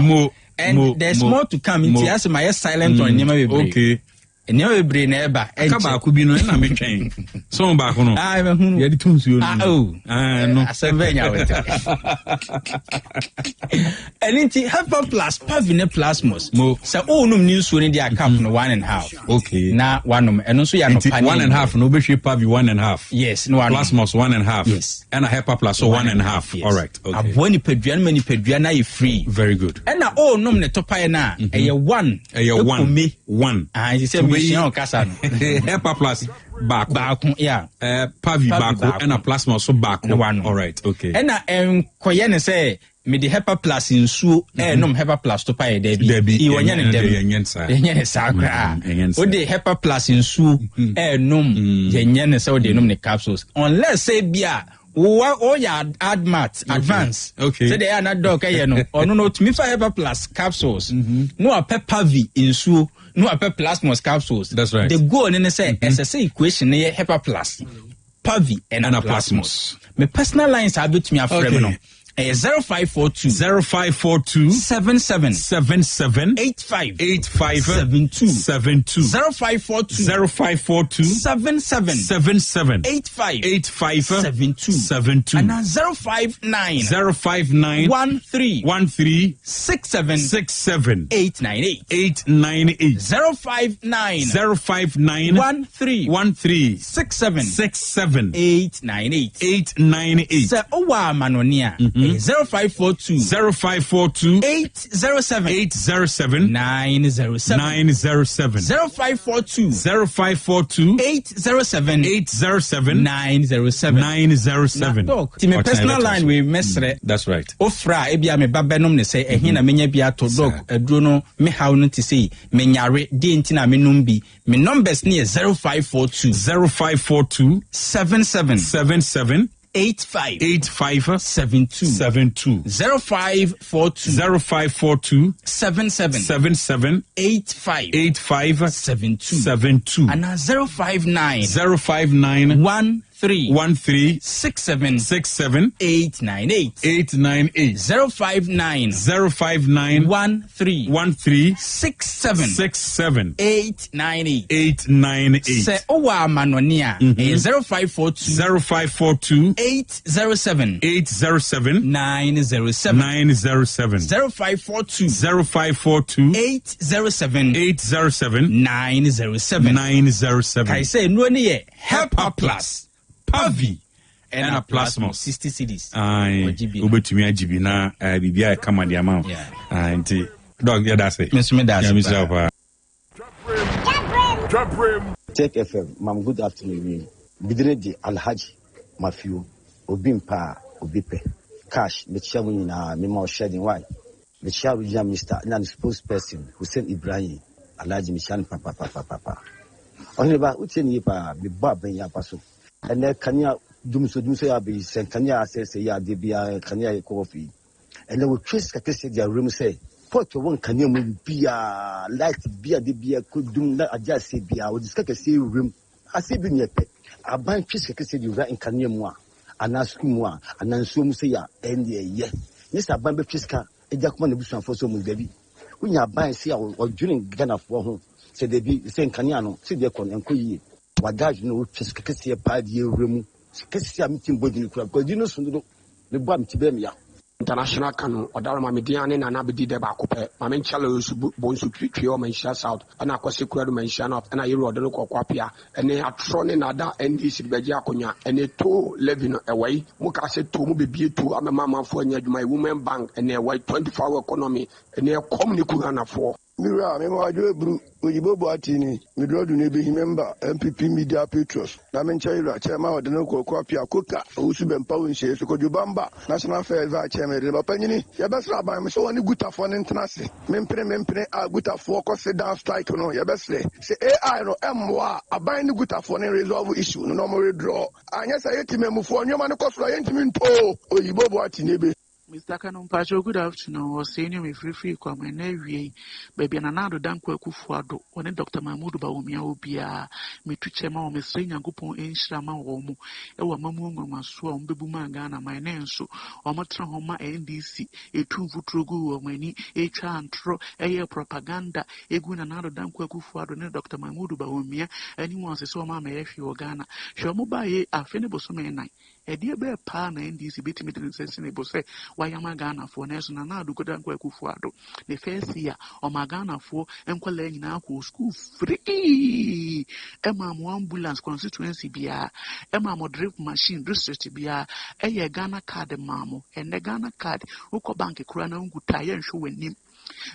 and there's more to come into as my silent on nyama we okay enya we bre na eba aka ba ko bi no na me twen so ba ko no me hunu ye di tunsuo no no asevenya we eninti Hepa Plus Pavi ne Plasmos so onum ni nsuo ni dia cap no 1.5 okay na wanum eno so ya no pani 1.5 no be hwe Pavi 1.5 yes no Plasmos 1.5 yes and a Hepa Plus so 1.5 all right okay aboni pedua mani pedua na ye free very good and na onum ne topae na eye 1 you say mission kasa no Hepa Plus back yeah Pavi back and a Plasmos so back all right okay and na koye ne say me the Hepa Plus nsuo nom Hepa Plus to pay debi I wonya ne dem yenye ne sakra o de Hepa Plus nsuo nom yenye ne say o de nom ne capsules unless say bia o ya advance okay say they are not dog no ono no to me for Hepa Plus capsules no a Pavi nsuo no a Plasmos capsules that's right the goal ne say SSA equation ne Hepa Plus Pavi and a Plasmos me personal lines have bit me afrem no 0542 77 85 72 0542 77 85 72 and 059 13 67 898 059 13 67 898 say owa manonia 0542 807 907 0542 807 907 ti me personal line we mesre that's right ofra e bia me babenom ne say ehina menya bia to dog aduro no me how no ti say menyare de ntina me numbi me numbers ne 0542 77 85 72 0542 77 85 72 and 059 13 67 898 059 13 67 898 say owa manonia 0542 807 907 0542 807 907 kai say no ne Hepa Plus Pavi and a Plasmos 60 cedis obetumi agibi na bibia e kama dia ma anti dog ya that's it me that's Drop rim Otec FM, Mam, good afternoon. Bidreji Alhaji Mafiu, Obimpa, Obipe, Cash, Mechamunina, Mimo Shedding White, Mecharuja Mr. and spokesperson, Hussein Ibrahim, Alhaji Mishan Papa. Only about Utenipa, be Bob and Yapaso. And then Kanya Dumso Abi, Saint Kanya says, Ya, Debia, Kanya coffee. And they will trace their room say, Port one Kanya be a light beer, the beer could do that. I just say beer, I would discuss a room. I say, be near pet. I buy fish, I say you right in Kanya moi, and ask moi, and then so say ya, and yeah. Yes, I buy fish car, a jackman of Busan for some baby. When you buy, say, or during Ghana for home, say they be saying Kanyano, say they con and Koyi. What guys know, fish, I see a pad year room, see a meeting body in the club, because you know, the bomb to be me. International Cano or Darama Median and Abidi de Bacope, Mamin Chalos, Bones to Tree or Mention South, and I was secret mention of and I wrote the local Quapia, and they had thrown in Ada and this Bejaconia, and they two living away. Muka said to Mubi to a mamma for my woman bank and their white 24-hour economy, and their communicana for. Mira, me wa jo bru oyibo bo atini me do ne be member MPP Media Patriots na men chaira chairman of the no kwa pia koka usu be empower nche so ko jubamba national affairs vice chairman de bapanyini ya besra ban me so woni gutafo ne ntenase mempre a gutafo ko sit down strike no ya besle se AI no emwa aban ne gutafo ne resolve issue no mo withdraw anya sa yetimemufo nwoma ne kosoro yentimi nto oyibo bo atini be Mr. Kanumpacho, good afternoon. Was saying me free kwa mwenewi baby ananado danko ekufuado one Dr. Mahmoud Bawumia obia metuchema o mesre nyankopon enhira ma wo mu ewa mamu ngwamaso a ombebu manga na mainenso o matra homa NDC etu vutrogu o mani echa antro eye propaganda egu nanado danko ekufuado ne Dr. Mahmoud Bawumia anyone se so ma meyefi o Ghana hwe mo baye afene bosome nan edi ebe pa na NDC betimi de sense ne bose wayama Ghana for na so na adu kodanko ekufuado the first year o magana for enkwala nyina ko school free ema mo ambulance constituency bia ema mo drip machine district bia eye Ghana card mamo ene Ghana card uko bank kura na nguta ye nhwe wanim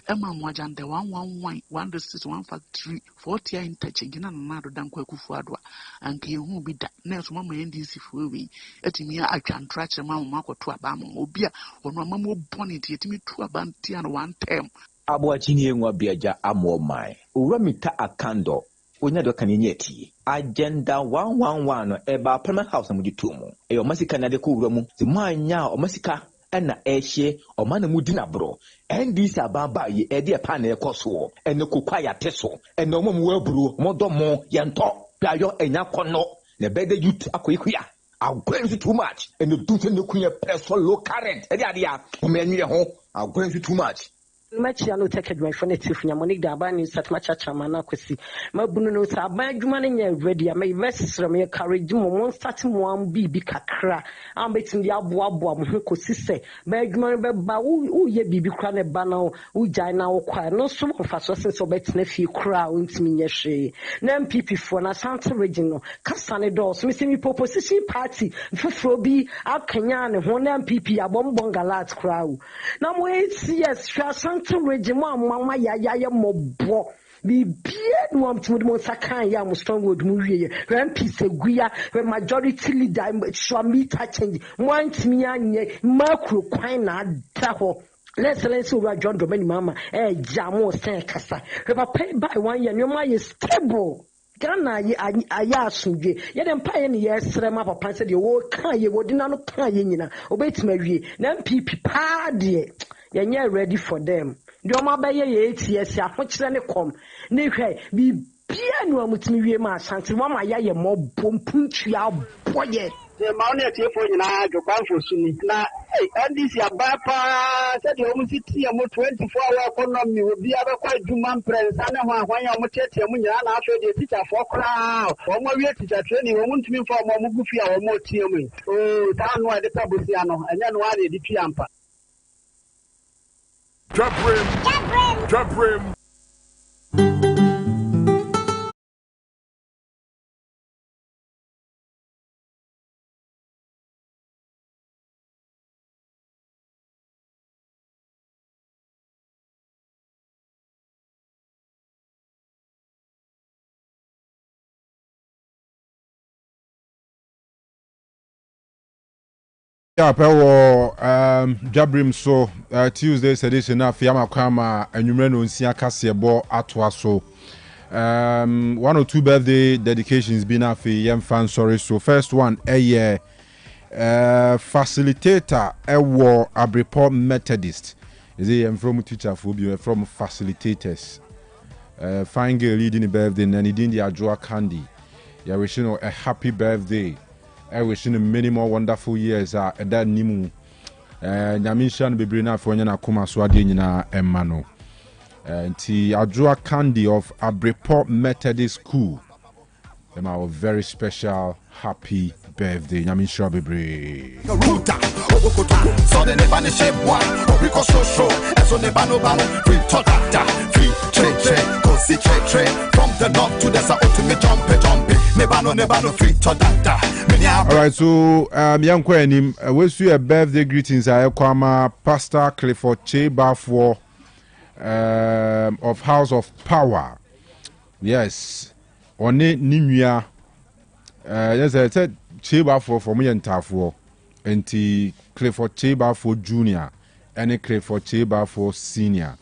ema mo agenda 111 166 153 40 interchange na na do danko akufuado anke hu bi da na so mama NDC fuwe etimi atwantra kire mama makoto abama obi a ono mama bonnet yetimi tu abanti an one term Abuachini enwa biaja amomai. Uramita akando. Unya do kaninyeti. Agenda 111 eba Parliament House mujitumu. Eyo masika na de ku uramu. Ti manya o masika ena ehye o mana mudina bro. NDC ababa yi ede pa na ekoso. Ene kokwa ya teso. Ene omo mu waburu modo mo yento. Dayo enya kono. Ne bede youth akoyikuya. Agwenzi too much. Ene dufe ne kunye preso low current. Ede adia. O menye ho. Agwenzi too much. Machi alo take my phone tif nya monik da ban sat macha chama na kwesi mabunu no sa ban adwuma ne nya ready am invest me courage mo mon start mo am bi kakra am betim dia aboa mo ho kosi se ban adwuma be ba wo ye bibi kra ne ba na wo jai na wo kwa no so mo fa so se so betina fi kra wo ntimi nya hwe na MPP fo na Santa region no kasa ne do so me se mi opposition party foforo bi akanya ne ho na MPP abombon galat kra wo na mo yes regime mama ya mobo bibie no am timo sakan ya mo strong word mu wie MP seguya the majority leader show me change want me anye makro kwan na da ho let's see what John Domini mama jamo sen kasa pay by 1 year no my stable Ghana aya asuje ye dem pa ye ne yesre ma papa se de wo kan ye wodina no kan ye nyina obetima wie na MPP pa de ye ready for them the oma be ye ATS afokire ne kom ne hwe bi bia no amutimi wie ma asante mama ya ye mo bompuntu ya boye ma one tie fo nyina adwokwanfo suni na NDC abapa se de omu titi mo 24 hour economy obi abekwa adwuma mprensa ne ho ahwan ya mo tete mu nyina na aso de teacher fo kra o mo wie teacher training o mu ntimi fo mo gufi a o mo tie mu o ta no ade tabosi ano enya no ade di tuampa Drop rim. Yeah, pewo Jabrim so Tuesday's edition na Fiama Kwama enumere nsia kasebo atwa so 1 or 2 birthday dedications been afi yem fan sorry so first one facilitator ewo Abreport Methodist is he from teacher for be from facilitators fine girl leading the birthday and he did the Ajua Candy. Yeah, wishing a happy birthday. I wish you many more wonderful years at that nimu. Nyamishan be bring for yana kuma swadi na emano. Ti Ajua Candy of Abreport Methodist School. A very special happy birthday. Nyamishan be bring. So the nebane shape one, because so, and so nebano bano, free totata, free tre, kosi tre, from the north to the south to me jump, nebano, free totata. Alright, so young Quenim, we see a birthday greetings. I kwama Pastor Clifford Cheba for of House of Power. Yes, on it Nimia. Yes, I said Cheba for me and Tafo. And Clifford Cheba for Junior and Clifford Cheba for Senior.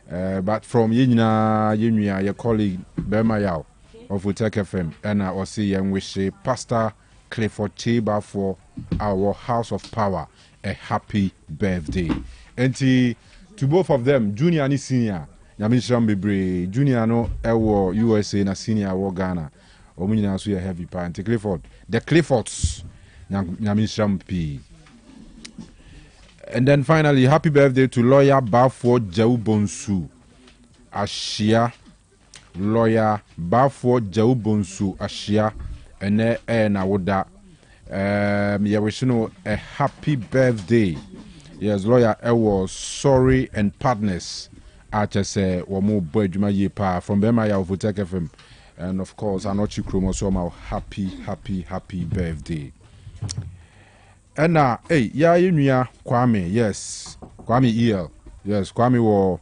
But from Yina, your colleague Bema Yao of Otec FM, and I will see and wish Pastor Clifford Cheba for our House of Power a happy birthday. And to both of them, Junior and Senior, Yamishan Bebre, Junior no Ewo USA and Senior War Ghana. Omina so heavy parent Clifford. The Cliffords. P. And then finally, happy birthday to lawyer Bafo Jaubonsu Ashia. Lawyer Bafo Jaubonsu Ashia. And na woda. Yeah, we should know a happy birthday. Yes, lawyer was sorry and partners. I just say, Wamo Bojuma Yepa from Bemaya of Otec FM. And of course, Anochi Chromo, so happy birthday. And now, hey, yeah, Kwame, yes, Kwame EL, yes, Kwame wo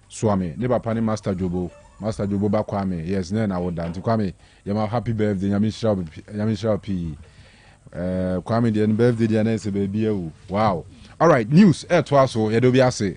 Swami, never pani Master Jobo ba Kwame, yes, then I would dance. Kwame, you're happy birthday, Yamisha P. Kwame, the birthday, the next baby, wow. All right, news, twaso, Yedobiase.